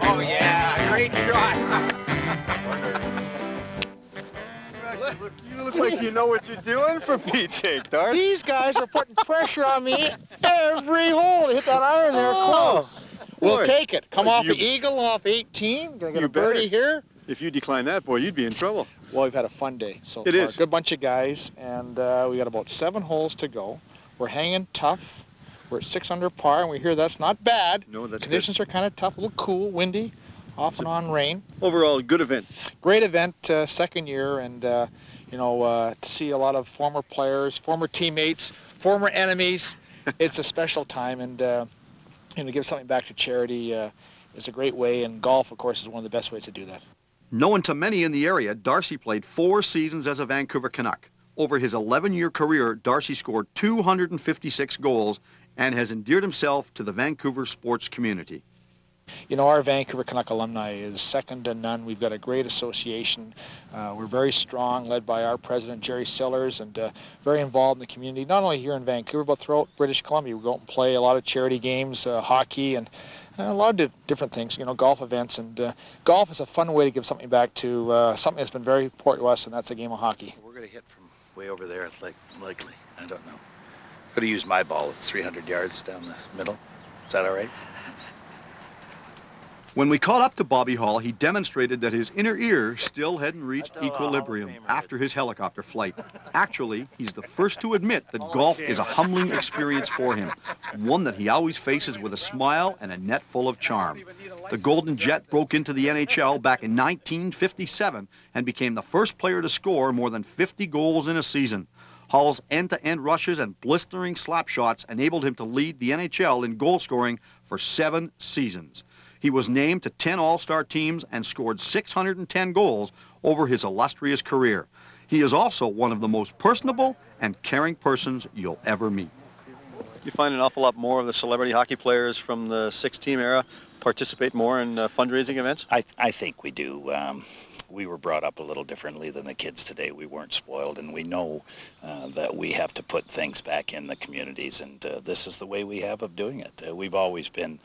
Oh, yeah. Great shot. You look like you know what you're doing, for Pete's sake, Darth. These guys are putting pressure on me every hole to hit that iron there close. We'll take it. Come off the eagle, off 18. Gonna get a birdie here. If you decline that, boy, you'd be in trouble. Well, we've had a fun day so far. It is. Good bunch of guys, and we got about 7 holes to go. We're hanging tough. We're at 6 under par, and we hear that's not bad. No, that's Conditions are kind of tough, a little cool, windy, off and on rain. Overall, good event. Great event, second year, and you know, to see a lot of former players, former teammates, former enemies. It's a special time, and you know, give something back to charity is a great way, and golf, of course, is one of the best ways to do that. Known to many in the area, Darcy played 4 seasons as a Vancouver Canuck. Over his 11-year career, Darcy scored 256 goals and has endeared himself to the Vancouver sports community. You know, our Vancouver Canuck alumni is second to none. We've got a great association. We're very strong, led by our president, Jerry Sillers, and very involved in the community, not only here in Vancouver, but throughout British Columbia. We go out and play a lot of charity games, hockey, and a lot of different things, you know, golf events. And golf is a fun way to give something back to something that's been very important to us, and that's the game of hockey. We're going to hit from way over there, it's likely. I don't know. Could have used my ball. It's 300 yards down the middle. Is that all right? When we caught up to Bobby Hall, he demonstrated that his inner ear still hadn't reached equilibrium after his helicopter flight. Actually, he's the first to admit that golf is a humbling experience for him, one that he always faces with a smile and a net full of charm. The Golden Jet broke into the NHL back in 1957 and became the first player to score more than 50 goals in a season. Hull's end-to-end rushes and blistering slap shots enabled him to lead the NHL in goal scoring for 7 seasons. He was named to 10 All-Star teams and scored 610 goals over his illustrious career. He is also one of the most personable and caring persons you'll ever meet. You find an awful lot more of the celebrity hockey players from the 6-team era participate more in fundraising events? I think we do. We were brought up a little differently than the kids today. We weren't spoiled, and we know that we have to put things back in the communities, and this is the way we have of doing it. We've always been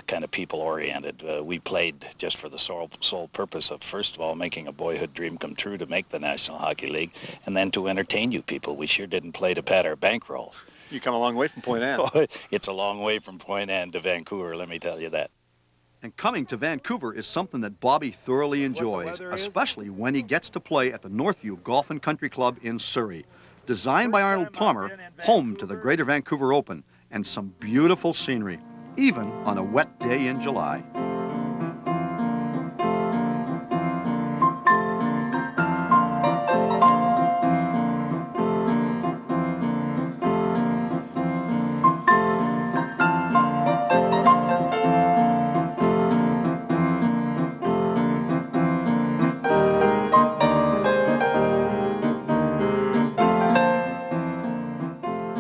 kind of people-oriented. We played just for the sole purpose of, first of all, making a boyhood dream come true to make the National Hockey League, and then to entertain you people. We sure didn't play to pad our bankrolls. You come a long way from Point Anne. It's a long way from Point Anne to Vancouver, let me tell you that. And coming to Vancouver is something that Bobby thoroughly enjoys, especially when he gets to play at the Northview Golf and Country Club in Surrey. Designed by Arnold Palmer, home to the Greater Vancouver Open, and some beautiful scenery, even on a wet day in July.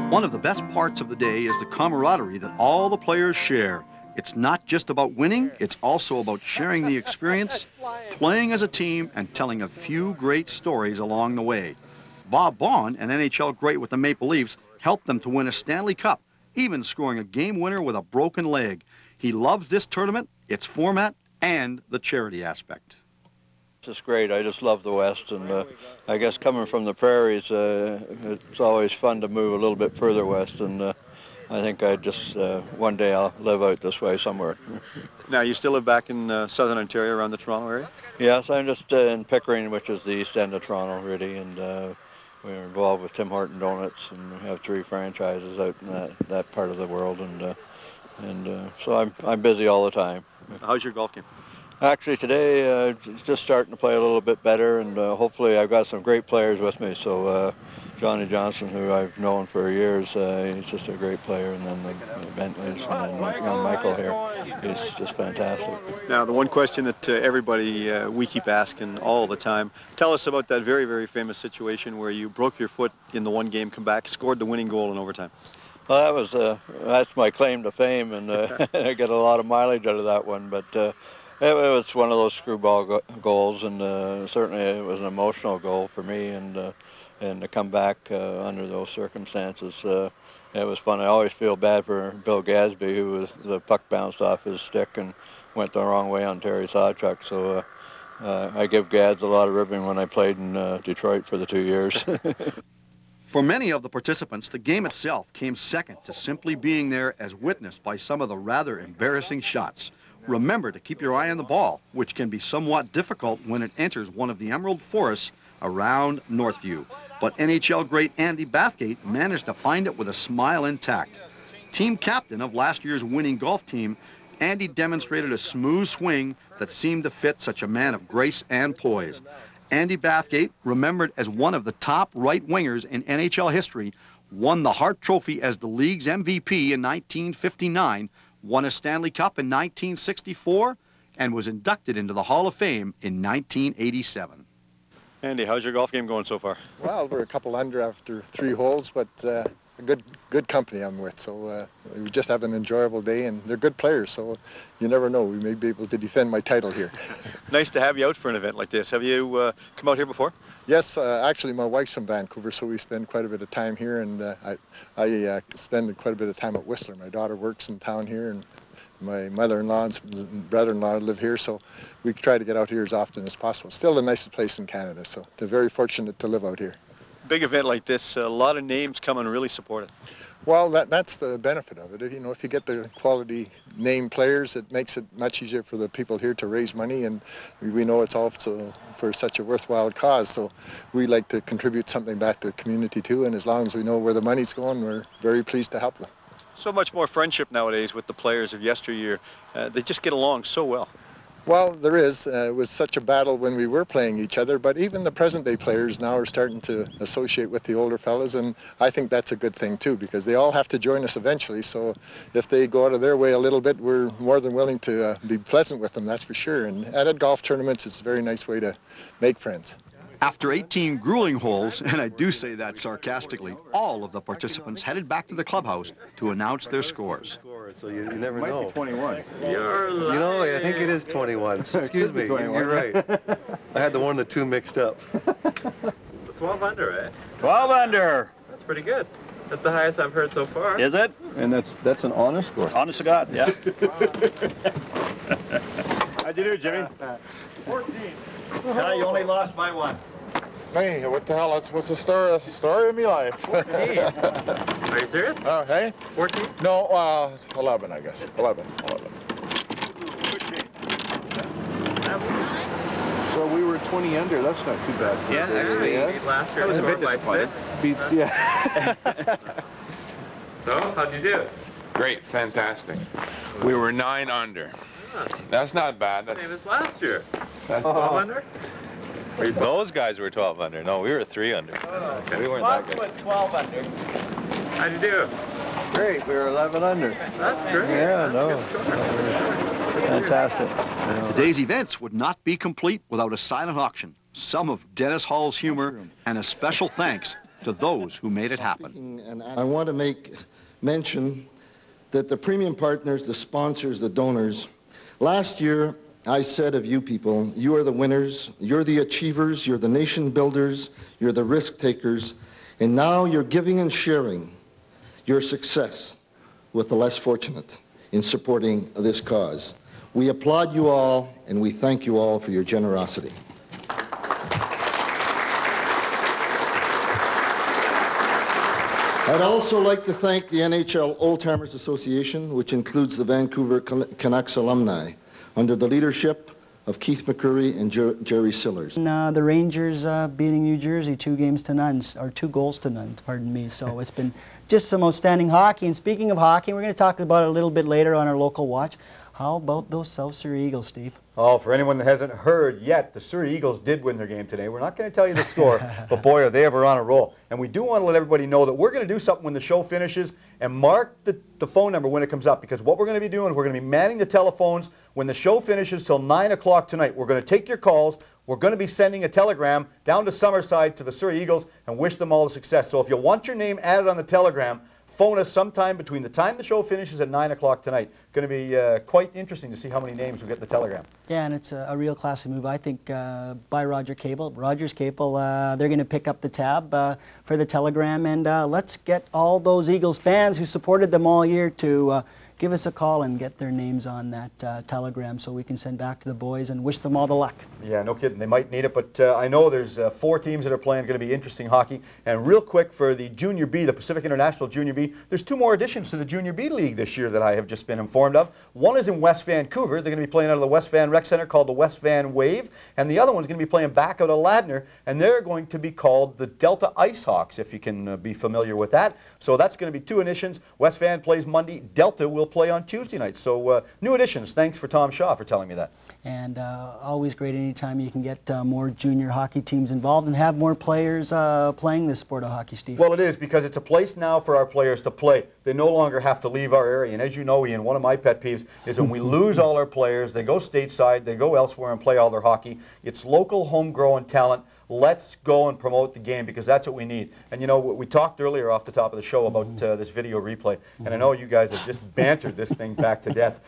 One of the best parts of the day is the camaraderie that all the players share. It's not just about winning, it's also about sharing the experience, playing as a team, and telling a few great stories along the way. Bob Bond, an NHL great with the Maple Leafs, helped them to win a Stanley Cup, even scoring a game winner with a broken leg. He loves this tournament, its format, and the charity aspect. It's great. I just love the West, and I guess coming from the prairies, it's always fun to move a little bit further west, and I think I just, one day I'll live out this way somewhere. Now, you still live back in southern Ontario around the Toronto area? Yes, I'm just in Pickering, which is the east end of Toronto, really, and we're involved with Tim Horton Donuts, and we have 3 franchises out in that part of the world, and so I'm busy all the time. How's your golf game? Actually, today, just starting to play a little bit better, and hopefully I've got some great players with me. So Johnny Johnson, who I've known for years, he's just a great player, and then the Bentleys, and then young Michael here, he's just fantastic. Now, the one question that everybody, we keep asking all the time, tell us about that very, very famous situation where you broke your foot in the one game, come back, scored the winning goal in overtime. Well, that's my claim to fame, and I get a lot of mileage out of that one, but it was one of those screwball goals, and certainly it was an emotional goal for me, and to come back under those circumstances, it was fun. I always feel bad for Bill Gadsby, the puck bounced off his stick and went the wrong way on Terry Sawchuk, so I give Gads a lot of ribbon when I played in Detroit for the 2 years. For many of the participants, the game itself came second to simply being there as witnessed by some of the rather embarrassing shots. Remember to keep your eye on the ball, which can be somewhat difficult when it enters one of the emerald forests around Northview. But NHL great Andy Bathgate managed to find it with a smile intact. Team captain of last year's winning golf team, Andy demonstrated a smooth swing that seemed to fit such a man of grace and poise. Andy Bathgate, remembered as one of the top right wingers in NHL history, won the Hart Trophy as the league's MVP in 1959, won a Stanley Cup in 1964, and was inducted into the Hall of Fame in 1987. Andy, how's your golf game going so far? Well, we're a couple under after 3 holes, but a good company I'm with, so we just have an enjoyable day, and they're good players, so you never know. We may be able to defend my title here. Nice to have you out for an event like this. Have you come out here before? Yes, actually my wife's from Vancouver, so we spend quite a bit of time here, and I spend quite a bit of time at Whistler. My daughter works in town here, and my mother-in-law and brother-in-law live here, so we try to get out here as often as possible. Still the nicest place in Canada, so they're very fortunate to live out here. Big event like this, a lot of names come and really support it. Well, that's the benefit of it. You know, if you get the quality name players, it makes it much easier for the people here to raise money, and we know it's also for such a worthwhile cause, so we like to contribute something back to the community too, and as long as we know where the money's going, we're very pleased to help them. So much more friendship nowadays with the players of yesteryear. They just get along so well. Well, there is. It was such a battle when we were playing each other, but even the present-day players now are starting to associate with the older fellas, and I think that's a good thing too, because they all have to join us eventually. So if they go out of their way a little bit, we're more than willing to be pleasant with them, that's for sure. And at golf tournaments, it's a very nice way to make friends. After 18 grueling holes, and I do say that sarcastically, all of the participants headed back to the clubhouse to announce their scores. So you never know. Might be 21. You know, I think it is 21. Excuse me, you're right. I had the 1 and the 2 mixed up. 12 under, eh? 12 under. That's pretty good. That's the highest I've heard so far. Is it? And that's an honest score. Honest to God, yeah. How'd you do, Jimmy? 14. Yeah, you only lost by 1. Hey, what the hell? What's the story? That's the story of my life. 14. Are you serious? Oh, hey? 14? No, 11, I guess. 11. So we were 20 under. That's not too bad. Yeah, actually, last year I was a bit disappointed. Beats, yeah. So, how'd you do? Great, fantastic. We were 9 under. That's not bad. That's Same as last year. 12 under? Those guys were 12 under. No, we were 3 under. Oh, okay. We weren't that good. was 12 under. How'd you do? Great, we were 11 under. That's great. Yeah, That's no. Fantastic. Today's events would not be complete without a silent auction, some of Dennis Hall's humor, and a special thanks to those who made it happen. And I want to make mention that the premium partners, the sponsors, the donors, last year I said of you people, you are the winners, you're the achievers, you're the nation builders, you're the risk takers, and now you're giving and sharing your success with the less fortunate in supporting this cause. We applaud you all, and we thank you all for your generosity. I'd also like to thank the NHL Old Timers Association, which includes the Vancouver Canucks alumni, under the leadership of Keith McCurry and Jerry Sillers. The Rangers beating New Jersey 2-0, or 2 goals to none, pardon me. So it's been just some outstanding hockey. And speaking of hockey, we're going to talk about it a little bit later on our local watch. How about those South Surrey Eagles, Steve? Oh, for anyone that hasn't heard yet, the Surrey Eagles did win their game today. We're not going to tell you the score, but boy, are they ever on a roll. And we do want to let everybody know that we're going to do something when the show finishes, and mark the phone number when it comes up, because what we're going to be doing, we're going to be manning the telephones when the show finishes till 9 o'clock tonight. We're going to take your calls. We're going to be sending a telegram down to Summerside to the Surrey Eagles and wish them all the success. So if you want your name added on the telegram, phone us sometime between the time the show finishes at 9 o'clock tonight. Going to be quite interesting to see how many names we get in the telegram. Yeah, and it's a real classy move, I think, by Rogers Cable. They're going to pick up the tab for the telegram, and let's get all those Eagles fans who supported them all year to give us a call and get their names on that telegram so we can send back to the boys and wish them all the luck. Yeah, no kidding. They might need it, but I know there's 4 teams that are playing. Going to be interesting hockey. And real quick for the Junior B, the Pacific International Junior B, there's 2 more additions to the Junior B League this year that I have just been informed of. One is in West Vancouver. They're going to be playing out of the West Van Rec Center called the West Van Wave. And the other one's going to be playing back out of Ladner, and they're going to be called the Delta Ice Hawks, if you can be familiar with that. So that's going to be 2 additions. West Van plays Monday. Delta will play on Tuesday night. So new additions. Thanks for Tom Shaw for telling me that. And always great anytime you can get more junior hockey teams involved and have more players playing this sport of hockey, Steve. Well, it is, because it's a place now for our players to play. They no longer have to leave our area. And as you know, Ian, one of my pet peeves is when we lose all our players, they go stateside, they go elsewhere and play all their hockey. It's local, homegrown talent. Let's go and promote the game, because that's what we need. And you know, we talked earlier off the top of the show about this video replay, and I know you guys have just bantered this thing back to death.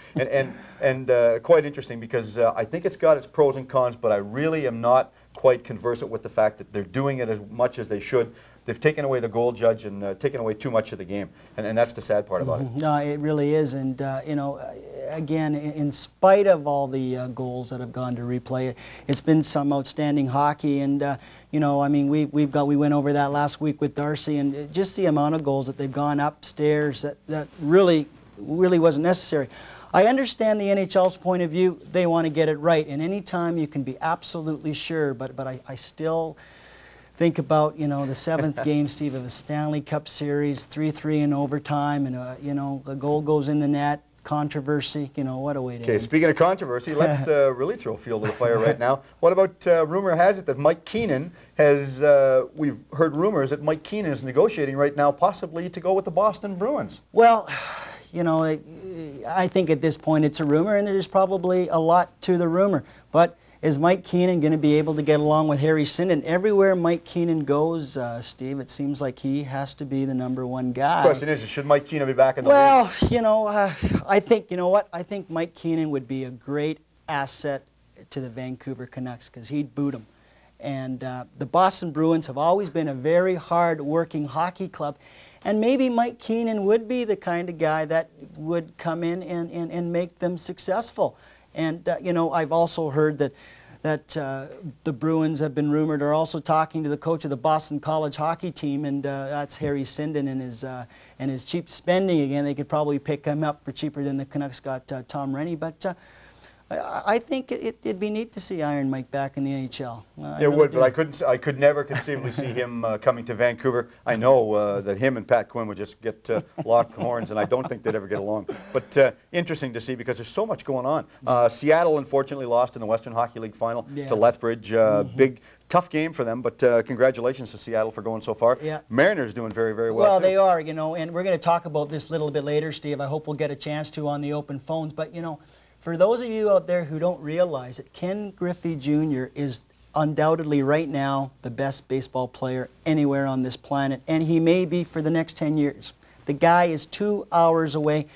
And quite interesting, because I think it's got its pros and cons, but I really am not quite conversant with the fact that they're doing it as much as they should. They've taken away the goal judge and taken away too much of the game, and that's the sad part about it. No, it really is, and you know, again, in spite of all the goals that have gone to replay, it's been some outstanding hockey, and you know, I mean, we went over that last week with Darcy, and just the amount of goals that they've gone upstairs that really wasn't necessary. I understand the NHL's point of view; they want to get it right, and any time you can be absolutely sure, but I still think about, you know, the 7th game, Steve, of a Stanley Cup series, 3-3 in overtime, and you know, a goal goes in the net. controversy. You know, what a way to Okay, end. speaking of controversy, let's really throw fuel to the fire right now. What about rumor has it that Mike Keenan has, we've heard rumors that Mike Keenan is negotiating right now possibly to go with the Boston Bruins. Well, you know, I think at this point it's a rumor, and there's probably a lot to the rumor. But is Mike Keenan going to be able to get along with Harry Sinden? Everywhere Mike Keenan goes, Steve, it seems like he has to be the #1 guy. The question is, should Mike Keenan be back in the league? Well, you know, I think, you know what? I think Mike Keenan would be a great asset to the Vancouver Canucks because he'd boot him. And the Boston Bruins have always been a very hard-working hockey club. And maybe Mike Keenan would be the kind of guy that would come in and make them successful. And, you know, I've also heard that the Bruins have been rumored are also talking to the coach of the Boston College hockey team, and that's Harry Sinden and his cheap spending again. They could probably pick him up for cheaper than the Canucks got Tom Rennie. But I think it'd be neat to see Iron Mike back in the NHL. It would, but I could never conceivably see him coming to Vancouver. I know that him and Pat Quinn would just get locked horns, and I don't think they'd ever get along. But interesting to see because there's so much going on. Seattle, unfortunately, lost in the Western Hockey League final to Lethbridge. Big, tough game for them, but congratulations to Seattle for going so far. Yeah. Mariners doing very, very well. Well, too. they are, you know, and we're going to talk about this a little bit later, Steve. I hope we'll get a chance to on the open phones. But, you know, for those of you out there who don't realize it, Ken Griffey Jr. is undoubtedly right now the best baseball player anywhere on this planet, and he may be for the next 10 years. The guy is 2 hours away,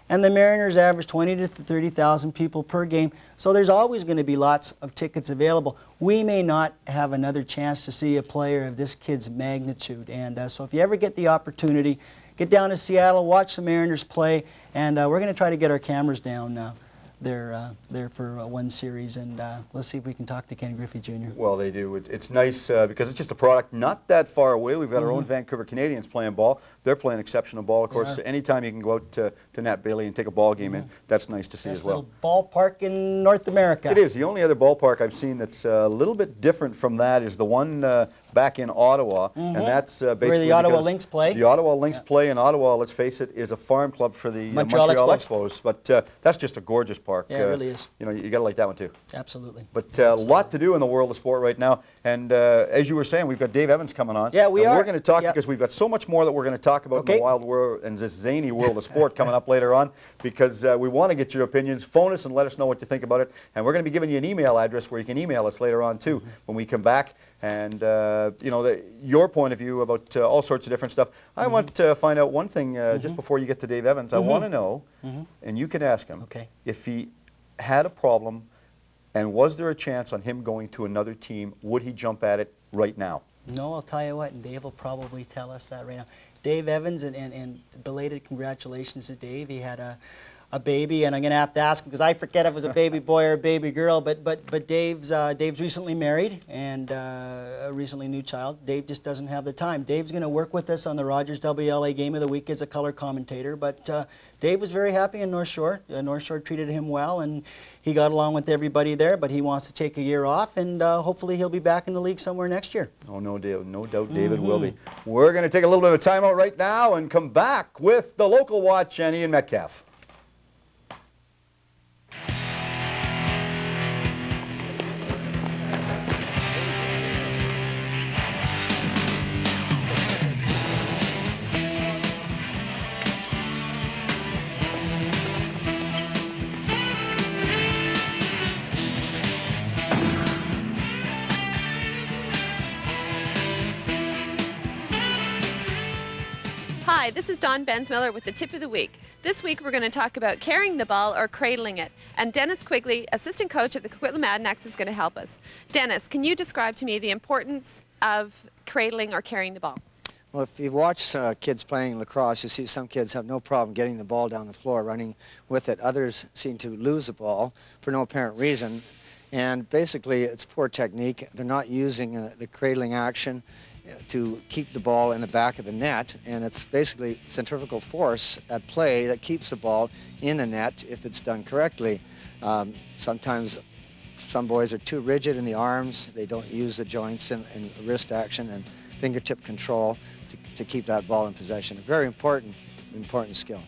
and the Mariners average 20,000 to 30,000 people per game, so there's always going to be lots of tickets available. We may not have another chance to see a player of this kid's magnitude, and so if you ever get the opportunity, get down to Seattle, watch the Mariners play, and we're going to try to get our cameras down now. They're there for one series, and let's see if we can talk to Ken Griffey Jr. Well, they do. It's nice because it's just a product not that far away. We've got our own Vancouver Canadians playing ball. They're playing exceptional ball. Of course, anytime you can go out to Nat Bailey and take a ball game in, that's nice to see as well. Little ballpark in North America. It is. The only other ballpark I've seen that's a little bit different from that is the one back in Ottawa, and that's basically where the Ottawa Lynx play. The Ottawa Lynx play in Ottawa, let's face it, is a farm club for the Montreal Expos. But that's just a gorgeous park. Yeah, it really is. You know, you got to like that one too. Absolutely. But a lot to do in the world of sport right now. And as you were saying, we've got Dave Evans coming on. Yeah, we are. We're going to talk because we've got so much more that we're going to talk about in the wild world and this zany world of sport coming up later on, because we want to get your opinions. Phone us and let us know what you think about it. And we're going to be giving you an email address where you can email us later on too when we come back. And you know, your point of view about all sorts of different stuff. I want to find out one thing just before you get to Dave Evans. I want to know, and you can ask him, if he had a problem and was there a chance on him going to another team, would he jump at it right now? No, I'll tell you what, and Dave will probably tell us that right now. Dave Evans, and belated congratulations to Dave. He had a baby, and I'm going to have to ask him because I forget if it was a baby boy or a baby girl. But Dave's recently married and a recently new child. Dave just doesn't have the time. Dave's going to work with us on the Rogers WLA Game of the Week as a color commentator. But Dave was very happy in North Shore. North Shore treated him well, and he got along with everybody there. But he wants to take a year off, and hopefully he'll be back in the league somewhere next year. Oh, no doubt David will be. We're going to take a little bit of a timeout right now and come back with the Local Watch and Ian Metcalf. Hi, this is Dawn Bensmiller with the Tip of the Week. This week we're going to talk about carrying the ball or cradling it. And Dennis Quigley, assistant coach of the Coquitlam Adanacs, is going to help us. Dennis, can you describe to me the importance of cradling or carrying the ball? Well, if you watch kids playing lacrosse, you see some kids have no problem getting the ball down the floor, running with it. Others seem to lose the ball for no apparent reason. And basically, it's poor technique. They're not using the cradling action to keep the ball in the back of the net, and it's basically centrifugal force at play that keeps the ball in the net if it's done correctly. Sometimes some boys are too rigid in the arms. They don't use the joints and wrist action and fingertip control to keep that ball in possession. A very important skill.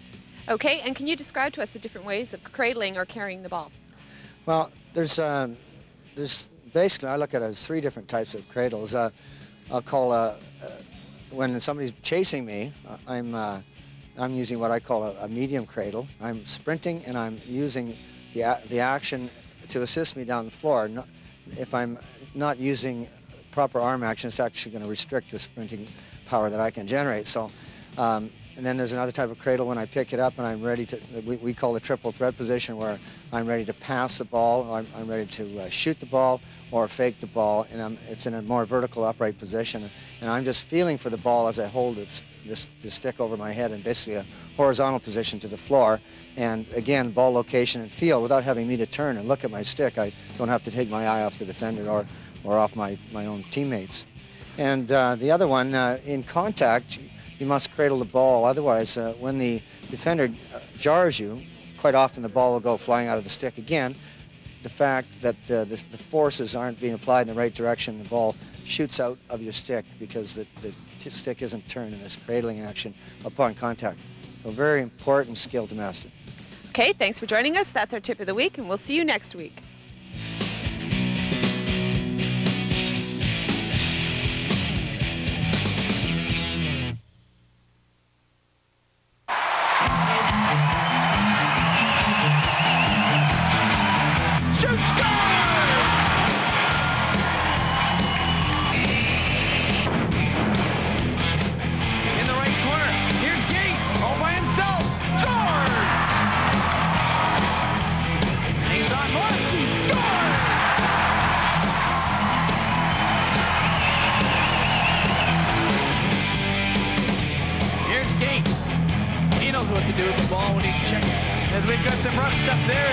Okay, and can you describe to us the different ways of cradling or carrying the ball? Well, there's basically, I look at it as 3 different types of cradles. I'll call when somebody's chasing me, I'm using what I call a medium cradle. I'm sprinting and I'm using the action to assist me down the floor. If I'm not using proper arm action, it's actually going to restrict the sprinting power that I can generate. So, and then there's another type of cradle when I pick it up and I'm ready to, we call the triple threat position, where I'm ready to pass the ball, or I'm ready to shoot the ball or fake the ball, and it's in a more vertical upright position. And I'm just feeling for the ball as I hold this stick over my head in basically a horizontal position to the floor. And again, ball location and feel without having me to turn and look at my stick. I don't have to take my eye off the defender or off my own teammates. And the other one, in contact, you must cradle the ball. Otherwise, when the defender jars you, quite often the ball will go flying out of the stick again. The fact that the forces aren't being applied in the right direction, the ball shoots out of your stick because the stick isn't turned in this cradling action upon contact. So very important skill to master. Okay, thanks for joining us. That's our tip of the week, and we'll see you next week. What to do with the ball when he's checking. As we've got some rough stuff there,